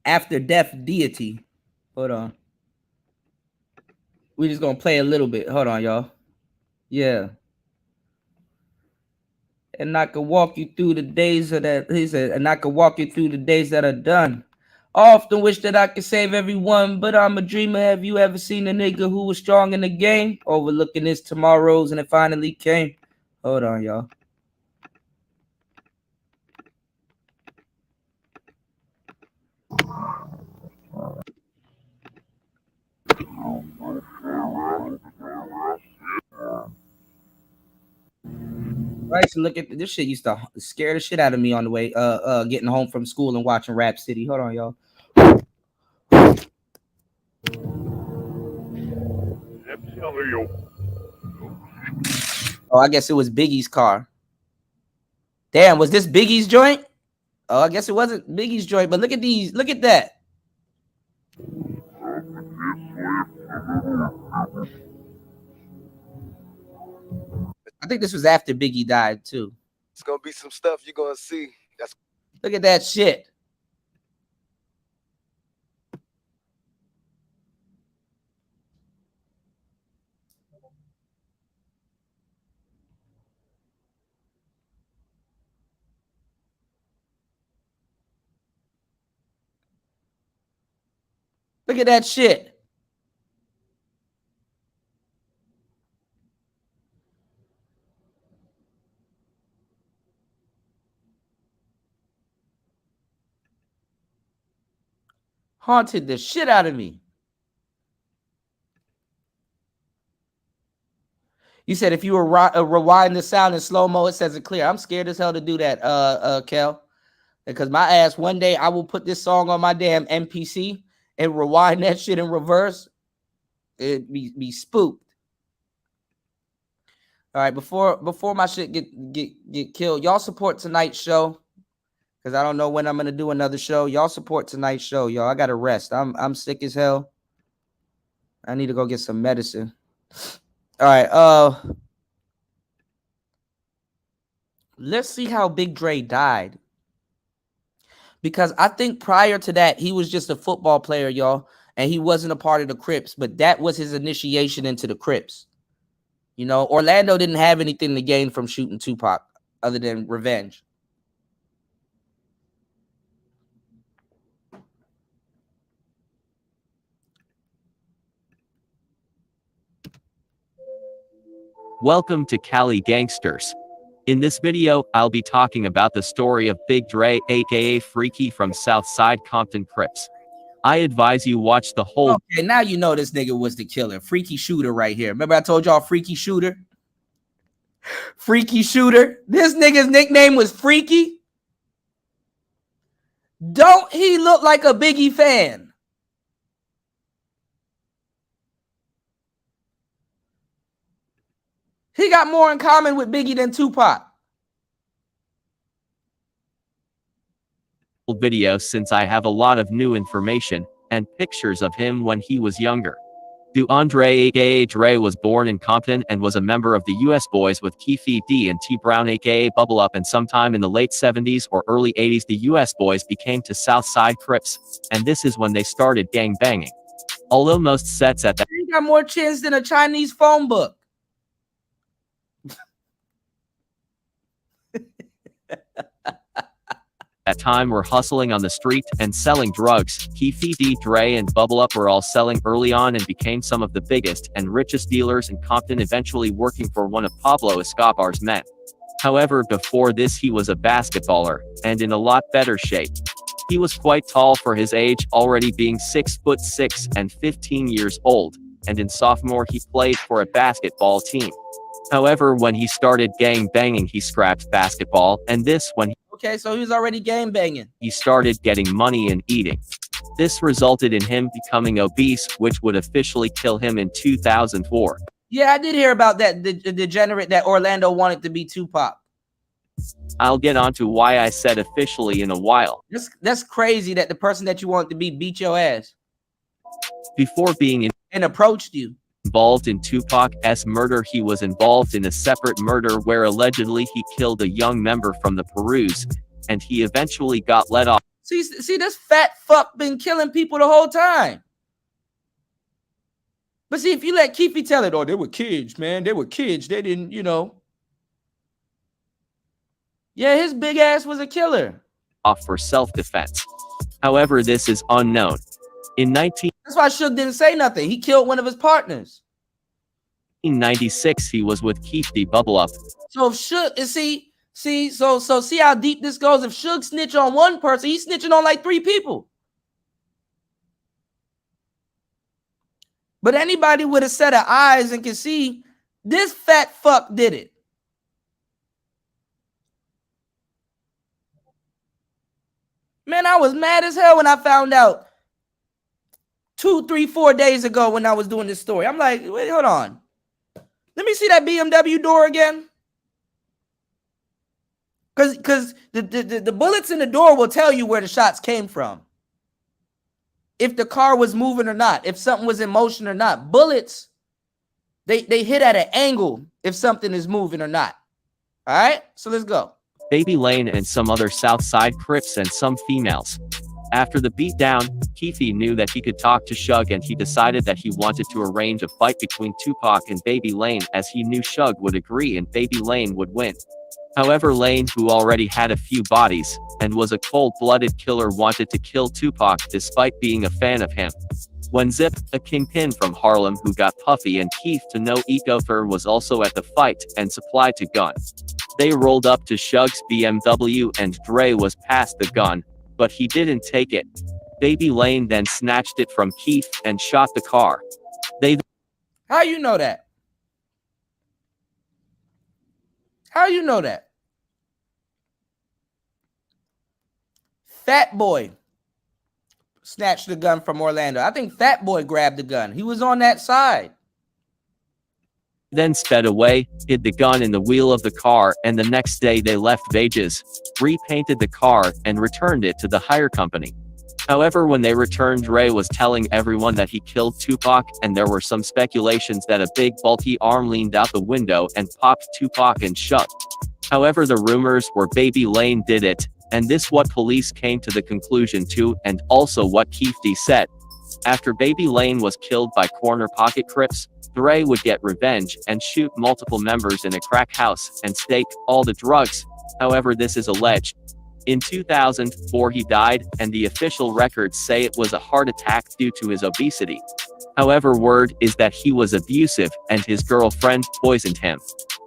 after death deity. Hold on. We're just gonna play a little bit. Hold on, y'all. Yeah. And I could walk you through the days of that. He said, and I could walk you through the days that are done. I often wish that I could save everyone, but I'm a dreamer. Have you ever seen a nigga who was strong in the game? Overlooking his tomorrows, and it finally came. Hold on, y'all. I used to look at this shit. Used to scare the shit out of me on the way getting home from school and watching Rap City. Hold on, y'all. Oh, I guess it was Biggie's car. Damn, was this Biggie's joint? Oh, I guess it wasn't Biggie's joint, but look at these. Look at that. I think this was after Biggie died, too. It's going to be some stuff you're going to see. Look at that shit. Look at that shit. Haunted the shit out of me. You said if you rewind the sound in slow-mo, it says it clear. I'm scared as hell to do that, Kel. Because my ass, one day I will put this song on my damn MPC and rewind that shit in reverse. It'd be spooked. All right, before my shit get killed, y'all support tonight's show. Because I don't know when I'm gonna do another show. Y'all support tonight's show, y'all. I gotta rest. I'm sick as hell. I need to go get some medicine. All right, let's see how Big Dre died. Because I think prior to that, he was just a football player, y'all, and he wasn't a part of the Crips, but that was his initiation into the Crips. You know, Orlando didn't have anything to gain from shooting Tupac other than revenge. Welcome to Cali Gangsters. In this video, I'll be talking about the story of Big Dre, aka Freaky from Southside Compton Crips. I advise you watch the whole. Okay, now you know this nigga was the killer. Freaky Shooter right here. Remember I told y'all Freaky Shooter? Freaky Shooter. This nigga's nickname was Freaky. Don't he look like a Biggie fan? He got more in common with Biggie than Tupac. Video since I have a lot of new information and pictures of him when he was younger. Andre aka Dre was born in Compton and was a member of the US Boys with Keefe D and T Brown aka Bubble Up, and sometime in the late 70s or early 80s the US Boys became to Southside Crips, and this is when they started gang banging. Although most sets at that He got more chins than a Chinese phone book. at time were hustling on the street and selling drugs, Keefe D, Dre, and Bubble Up were all selling early on and became some of the biggest and richest dealers in Compton, eventually working for one of Pablo Escobar's men. However, before this he was a basketballer, and in a lot better shape. He was quite tall for his age, already being 6'6" and 15 years old, and in sophomore he played for a basketball team. However, when he started gang banging he scrapped basketball, and this when he Okay, so he was already gang banging. He started getting money and eating. This resulted in him becoming obese, which would officially kill him in 2004. Yeah, I did hear about that, the degenerate that Orlando wanted to be Tupac. I'll get onto why I said officially in a while. That's crazy that the person that you wanted to be beat your ass. Before being and approached you. Involved in Tupac's murder, he was involved in a separate murder where allegedly he killed a young member from the Perus, and he eventually got let off. See, this fat fuck been killing people the whole time. But see, if you let Keefe tell it, oh, they were kids, man. They were kids. They didn't, you know. Yeah, his big ass was a killer. Off for self-defense. However, this is unknown. In That's why Suge didn't say nothing. He killed one of his partners. 1996, he was with Keefe D Bubble Up. So if Suge, so see how deep this goes. If Suge snitch on one person, he's snitching on like 3 people. But anybody with a set of eyes and can see this fat fuck did it. Man, I was mad as hell when I found out 2, 3, 4 days ago when I was doing this story. I'm like, wait, hold on. Let me see that BMW door again. Because the bullets in the door will tell you where the shots came from. If the car was moving or not, if something was in motion or not. Bullets, they hit at an angle if something is moving or not. All right, so let's go. Baby Lane and some other Southside Crips and some females. After the beatdown, Keefe knew that he could talk to Suge, and he decided that he wanted to arrange a fight between Tupac and Baby Lane, as he knew Suge would agree and Baby Lane would win. However, Lane, who already had a few bodies and was a cold-blooded killer, wanted to kill Tupac despite being a fan of him. When Zip, a kingpin from Harlem who got Puffy and Keith to know Ecofer was also at the fight and supplied to gun. They rolled up to Shug's BMW and Dre was past the gun, but he didn't take it. Baby Lane then snatched it from Keith and shot the car. How you know that? How you know that? Fat Boy snatched the gun from Orlando. I think Fat Boy grabbed the gun. He was on that side. Then sped away, hid the gun in the wheel of the car, and the next day they left Vegas, repainted the car, and returned it to the hire company. However, when they returned, Dre was telling everyone that he killed Tupac, and there were some speculations that a big bulky arm leaned out the window and popped Tupac and Shug. However, the rumors were Baby Lane did it, and this what police came to the conclusion to, and also what Keith D said. After Baby Lane was killed by corner pocket Crips, Dre would get revenge and shoot multiple members in a crack house and stake all the drugs. However, this is alleged. In 2004 he died, and the official records say it was a heart attack due to his obesity. However, word is that he was abusive and his girlfriend poisoned him.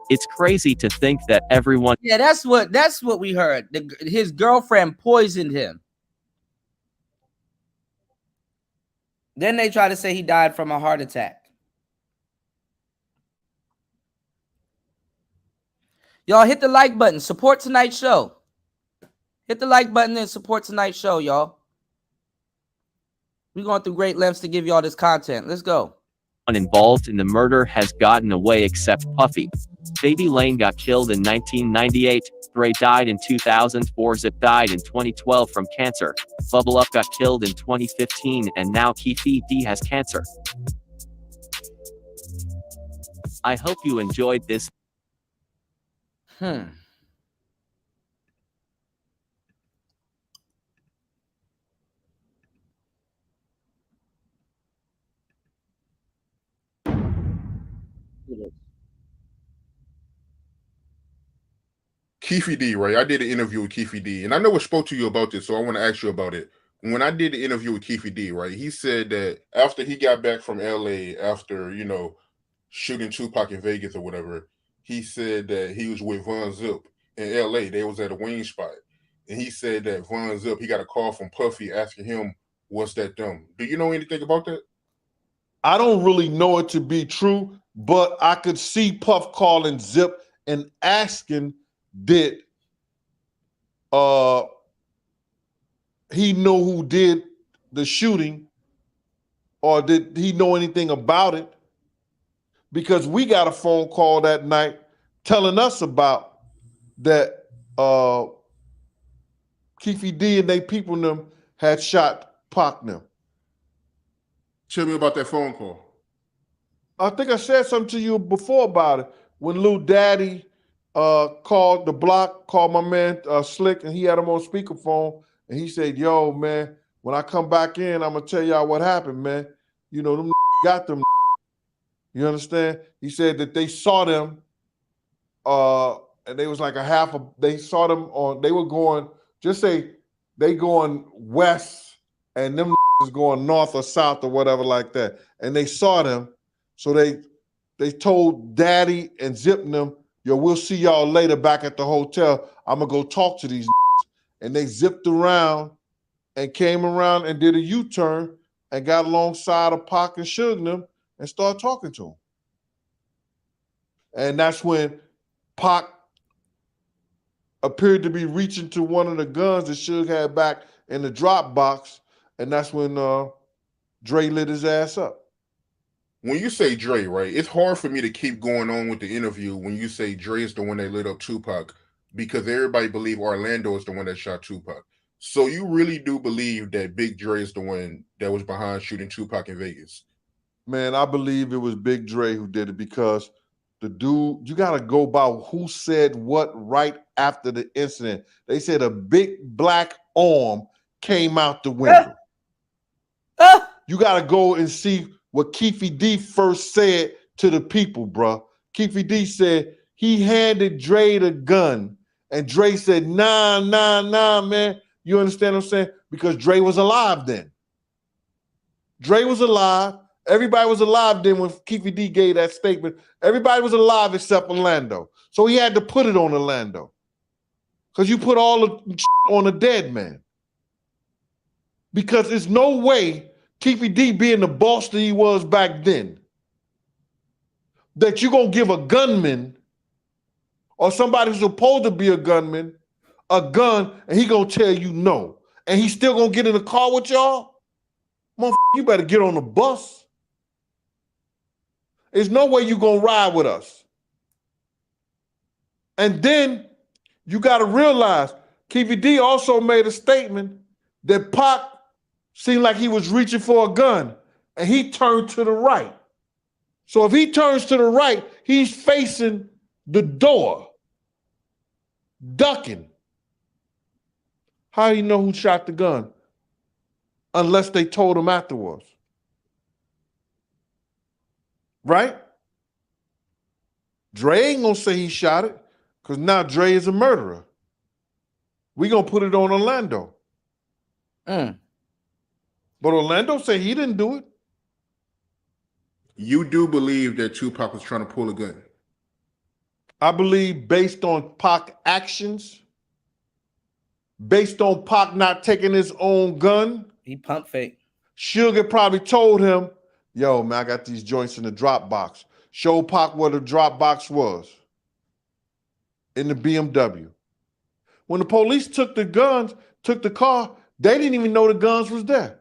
It's crazy to think that everyone— Yeah, that's what we heard. His girlfriend poisoned him. Then they try to say he died from a heart attack. Y'all hit the like button. Support tonight's show. Hit the like button and support tonight's show, y'all. We're going through great lengths to give y'all this content. Let's go. Involved in the murder has gotten away except Puffy. Baby Lane got killed in 1998, Dre died in 2004, Zip died in 2012 from cancer, Bubble Up got killed in 2015, and now Keith D has cancer. I hope you enjoyed this. Keefy D, right? I did an interview with Keefy D, and I never spoke to you about this, so I want to ask you about it. When I did the interview with Keefy D, right, he said that after he got back from LA, after, you know, shooting Tupac in Vegas or whatever, he said that he was with Von Zip in LA. They was at a wing spot. And he said that Von Zip, he got a call from Puffy asking him, what's that dumb? Do you know anything about that? I don't really know it to be true, but I could see Puff calling Zip and asking, did he know who did the shooting, or did he know anything about it? Because we got a phone call that night telling us about that Keefy D and they people them had shot Pac them. Tell me about that phone call. I think I said something to you before about it. When Lil Daddy called the block, called my man Slick, and he had him on speakerphone, and he said, yo, man, when I come back in, I'm going to tell y'all what happened, man. You know, them got them. You understand? He said that they saw them, and they was like they saw them on, they were going, just say they going west, and them is going north or south or whatever like that. And they saw them, so they told Daddy and Zip and them, yo, we'll see y'all later back at the hotel. I'm going to go talk to these. And they zipped around and came around and did a U-turn and got alongside of Pac and Suge and them and started talking to him. And that's when Pac appeared to be reaching to one of the guns that Suge had back in the drop box. And that's when Dre lit his ass up. When you say Dre, right, it's hard for me to keep going on with the interview when you say Dre is the one that lit up Tupac, because everybody believe Orlando is the one that shot Tupac. So you really do believe that Big Dre is the one that was behind shooting Tupac in Vegas? Man, I believe it was Big Dre who did it, because the dude, you got to go by who said what right after the incident. They said a big black arm came out the window. You got to go and see what Keefy D first said to the people, bro. Keefy D said he handed Dre the gun, and Dre said, nah, man. You understand what I'm saying? Because Dre was alive then. Dre was alive. Everybody was alive then when Keefy D gave that statement. Everybody was alive except Orlando. So he had to put it on Orlando. Because you put all the on a dead man. Because there's no way Keefy D being the boss that he was back then, that you're going to give a gunman or somebody who's supposed to be a gunman a gun and he going to tell you no. And he's still going to get in the car with y'all? Motherfucker, you better get on the bus. There's no way you going to ride with us. And then you got to realize Keefy D also made a statement that Pac seemed like he was reaching for a gun and he turned to the right. So if he turns to the right, he's facing the door, ducking. How do you know who shot the gun? Unless they told him afterwards. Right? Dre ain't gonna say he shot it, because now Dre is a murderer. We gonna put it on Orlando. But Orlando said he didn't do it. You do believe that Tupac was trying to pull a gun? I believe based on Pac actions, based on Pac not taking his own gun. He pump fake. Sugar probably told him, yo, man, I got these joints in the drop box. Show Pac where the drop box was. In the BMW. When the police took the guns, took the car, they didn't even know the guns was there.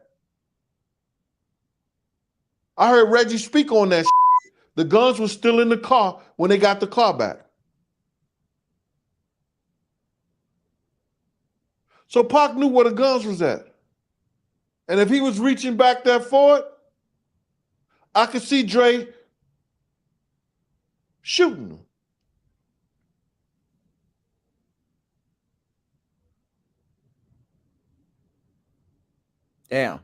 I heard Reggie speak on that shit. The guns were still in the car when they got the car back. So Pac knew where the guns was at. And if he was reaching back there for it, I could see Dre shooting him. Damn.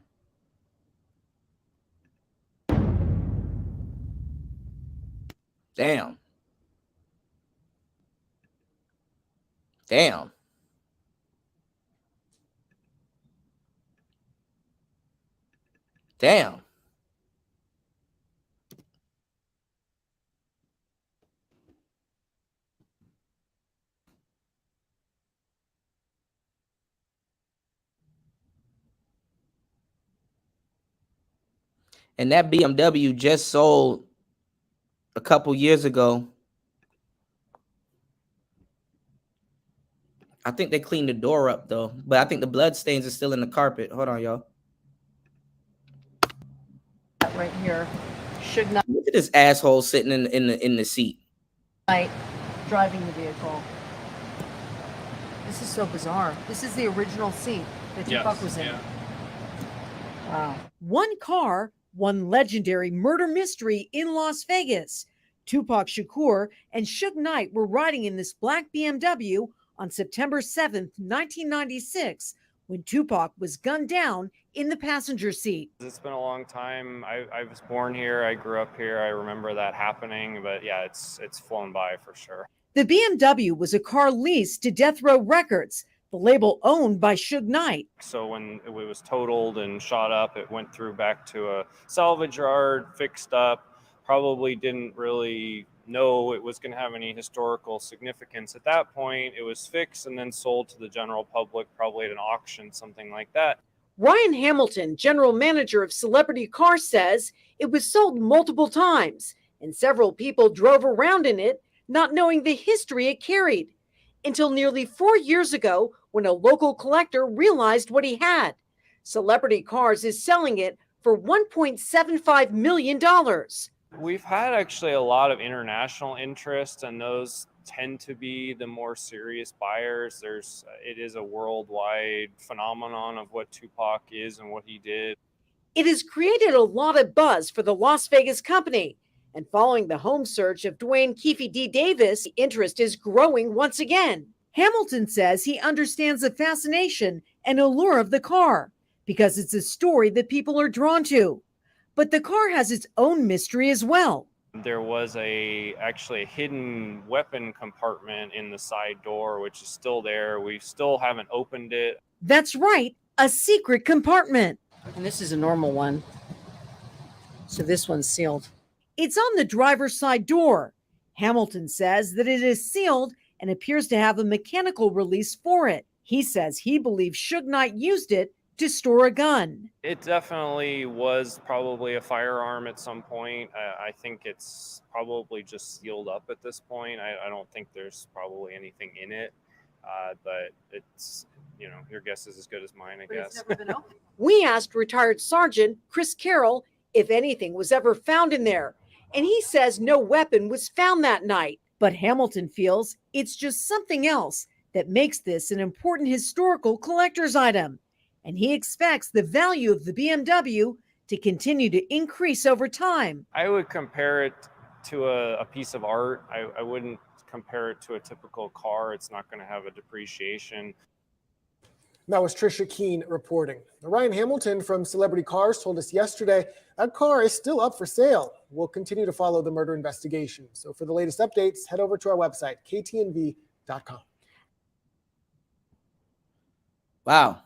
Damn. Damn. Damn. And that BMW just sold a couple years ago. I think they cleaned the door up though, but I think the blood stains are still in the carpet. Hold on, y'all. Right here, should not. Look at this asshole sitting in the seat. Driving the vehicle. This is so bizarre. This is the original seat that Tupac was in. Yeah. Wow. One car, one legendary murder mystery in Las Vegas. Tupac Shakur and Suge Knight were riding in this black BMW on September 7th, 1996, when Tupac was gunned down in the passenger seat. It's been a long time. I was born here. I grew up here. I remember that happening, but yeah, it's flown by for sure. The BMW was a car leased to Death Row Records, the label owned by Suge Knight. So when it was totaled and shot up, it went through back to a salvage yard, fixed up, probably didn't really know it was going to have any historical significance. At that point, it was fixed and then sold to the general public, probably at an auction, something like that. Ryan Hamilton, general manager of Celebrity Car, says it was sold multiple times and several people drove around in it, not knowing the history it carried, until nearly 4 years ago when a local collector realized what he had. Celebrity Cars is selling it for $1.75 million. We've had actually a lot of international interest, and those tend to be the more serious buyers. It is a worldwide phenomenon of what Tupac is and what he did. It has created a lot of buzz for the Las Vegas company. And following the home search of Dwayne Keefy D. Davis, interest is growing once again. Hamilton says he understands the fascination and allure of the car because it's a story that people are drawn to. But the car has its own mystery as well. There was actually a hidden weapon compartment in the side door, which is still there. We still haven't opened it. That's right, a secret compartment. And this is a normal one. So this one's sealed. It's on the driver's side door. Hamilton says that it is sealed and appears to have a mechanical release for it. He says he believes Suge Knight used it to store a gun. It definitely was probably a firearm at some point. I think it's probably just sealed up at this point. I don't think there's probably anything in it, but it's, you know, your guess is as good as mine, I guess. We asked retired Sergeant Chris Carroll if anything was ever found in there, and he says no weapon was found that night. But Hamilton feels it's just something else that makes this an important historical collector's item, and he expects the value of the BMW to continue to increase over time. I would compare it to a piece of art. I wouldn't compare it to a typical car. It's not going to have a depreciation. That was Trisha Keene reporting. Ryan Hamilton from Celebrity Cars told us yesterday that car is still up for sale. We'll continue to follow the murder investigation. So for the latest updates, head over to our website, ktnv.com. Wow.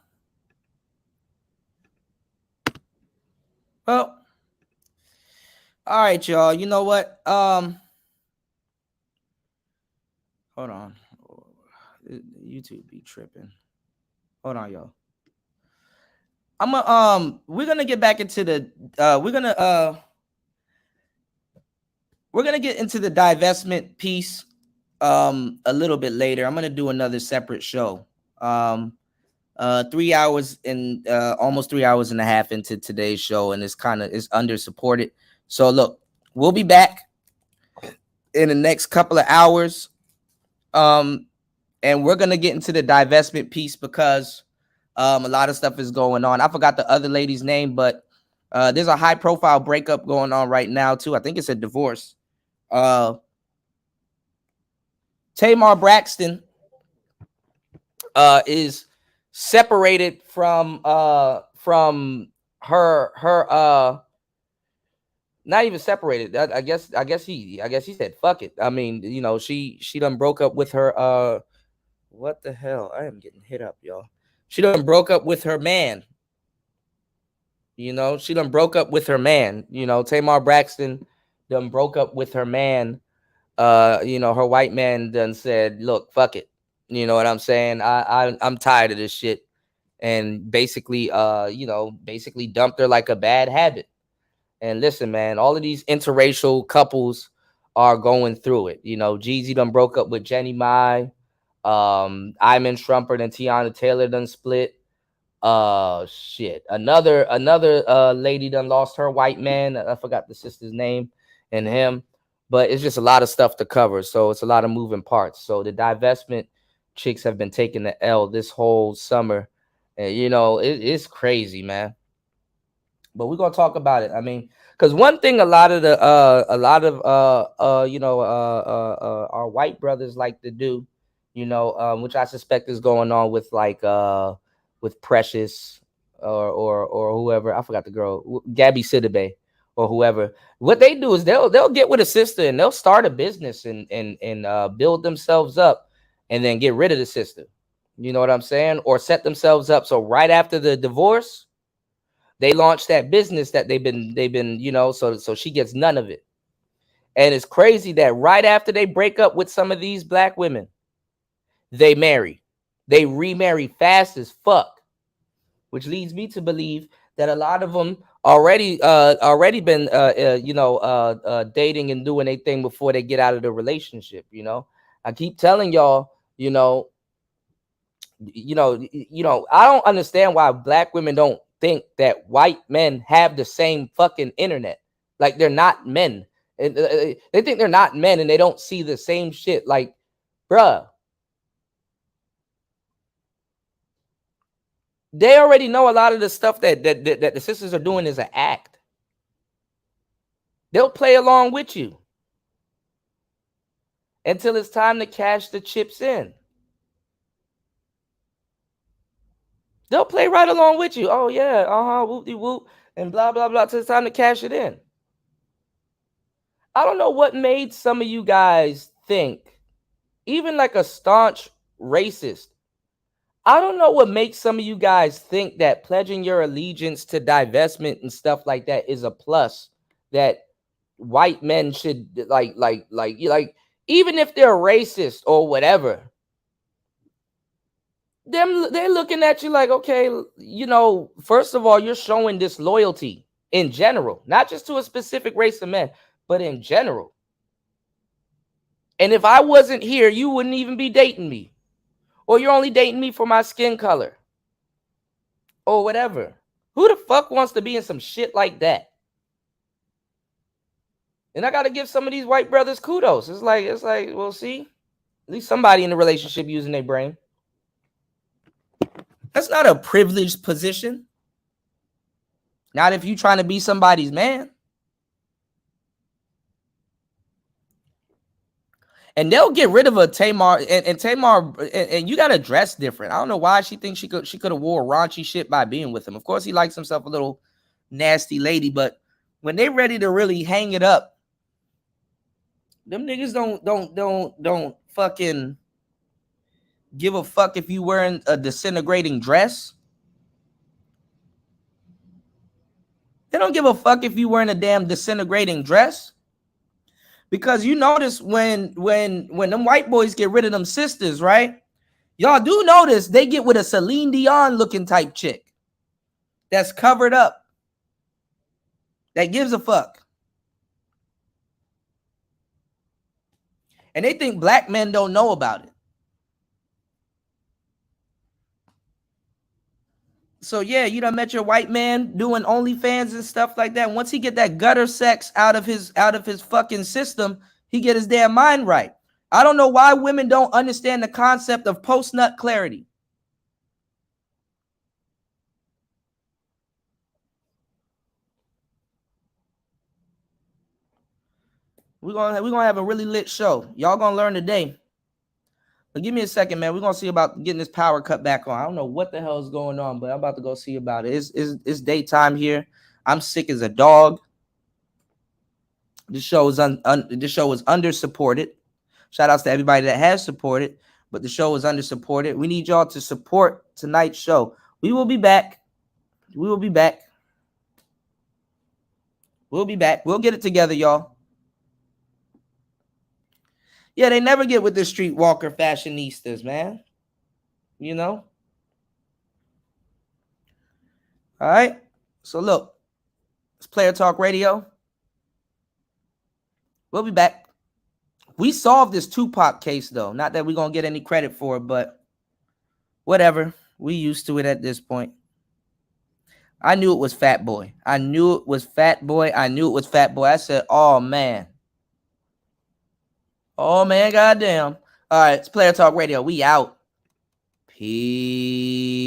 Well, all right, y'all. You know what? Hold on. YouTube be tripping. Hold on, y'all. We're gonna get back into the we're gonna get into the divestment piece a little bit later. I'm gonna do another separate show. 3 hours and almost 3 hours and a half into today's show, and it's under supported. So look, we'll be back in the next couple of hours. And we're gonna get into the divestment piece because a lot of stuff is going on. I forgot the other lady's name, but there's a high profile breakup going on right now too. I think it's a divorce. Tamar Braxton is separated from her not even separated. I guess he said fuck it. I mean, you know, she done broke up with her what the hell? I am getting hit up, y'all. She done broke up with her man. You know, she done broke up with her man. You know, Tamar Braxton done broke up with her man. You know, her white man done said, look, fuck it. You know what I'm saying? I'm tired of this shit. And basically, basically dumped her like a bad habit. And listen, man, all of these interracial couples are going through it. You know, Jeezy done broke up with Jenny Mai. Iman Shumpert and Tiana Taylor done split. Shit. Another lady done lost her white man. I forgot the sister's name and him. But it's just a lot of stuff to cover. So it's a lot of moving parts. So the divestment chicks have been taking the L this whole summer. And, you know, it's crazy, man. But we're gonna talk about it. I mean, because one thing our white brothers like to do, you know, which I suspect is going on with with Precious or whoever. I forgot the girl, Gabby Sidibe or whoever. What they do is they'll get with a sister and they'll start a business and build themselves up and then get rid of the sister. You know what I'm saying? Or set themselves up so right after the divorce, they launch that business that they've been, you know, so she gets none of it. And it's crazy that right after they break up with some of these black women, they marry. They remarry fast as fuck, which leads me to believe that a lot of them already been dating and doing their thing before they get out of the relationship. You know, I keep telling y'all, I don't understand why black women don't think that white men have the same fucking internet. Like they're not men. And they think they're not men and they don't see the same shit. Like, bruh, they already know a lot of the stuff that the sisters are doing is an act. They'll play along with you until it's time to cash the chips in. They'll play right along with you. Oh yeah, whoop-de-whoop, and blah blah blah till it's time to cash it in. I don't know what made some of you guys think, even like a staunch racist, I don't know what makes some of you guys think that pledging your allegiance to divestment and stuff like that is a plus that white men should like even if they're racist or whatever, they're looking at you like, okay, you know, first of all, you're showing disloyalty in general, not just to a specific race of men, but in general. And if I wasn't here, you wouldn't even be dating me, or you're only dating me for my skin color or whatever. Who the fuck wants to be in some shit like that? And I got to give some of these white brothers kudos. It's like, well, see, at least somebody in the relationship using their brain. That's not a privileged position. Not if you're trying to be somebody's man. And they'll get rid of a Tamar, and Tamar, and you got to dress different. I don't know why she thinks she could have wore raunchy shit by being with him. Of course, he likes himself a little nasty lady, but when they're ready to really hang it up, them niggas don't fucking give a fuck if you wearing a disintegrating dress. They don't give a fuck if you wearing a damn disintegrating dress. Because you notice when them white boys get rid of them sisters, right? Y'all do notice they get with a Celine Dion looking type chick that's covered up, that gives a fuck. And they think black men don't know about it. So yeah, you done met your white man doing OnlyFans and stuff like that. Once he get that gutter sex out of his fucking system, he get his damn mind right. I don't know why women don't understand the concept of post-nut clarity. We're gonna have a really lit show. Y'all gonna learn today. But give me a second, man. We're gonna see about getting this power cut back on. I don't know what the hell is going on, but I'm about to go see about it. It's daytime here. I'm sick as a dog. This show is under supported. Shout outs to everybody that has supported, but the show is under supported. We need y'all to support tonight's show. We will be back. We will be back. We'll be back. We'll get it together, y'all. Yeah, they never get with the streetwalker fashionistas, man. You know? All right. So look, it's Player Talk Radio. We'll be back. We solved this Tupac case, though. Not that we're going to get any credit for it, but whatever. We used to it at this point. I knew it was Fat Boy. I knew it was Fat Boy. I said, oh, man. Oh, man, goddamn. All right, it's Player Talk Radio. We out. Peace.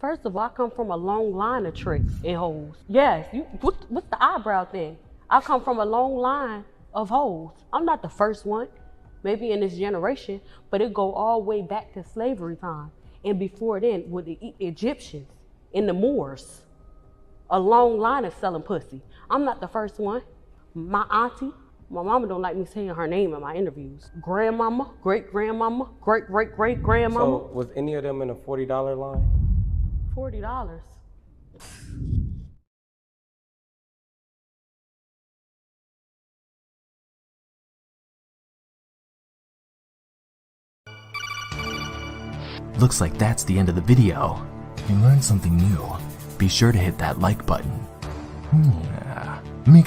First of all, I come from a long line of tricks and hoes. Yes, what's the eyebrow thing? I come from a long line of hoes. I'm not the first one, maybe in this generation, but it go all the way back to slavery time. And before then, with the Egyptians and the Moors, a long line of selling pussy. I'm not the first one. My auntie, my mama don't like me saying her name in my interviews. Grandmama, great-grandmama, great-great-great-grandmama. So was any of them in a $40 line? $40. Looks like that's the end of the video. If you learned something new, be sure to hit that like button.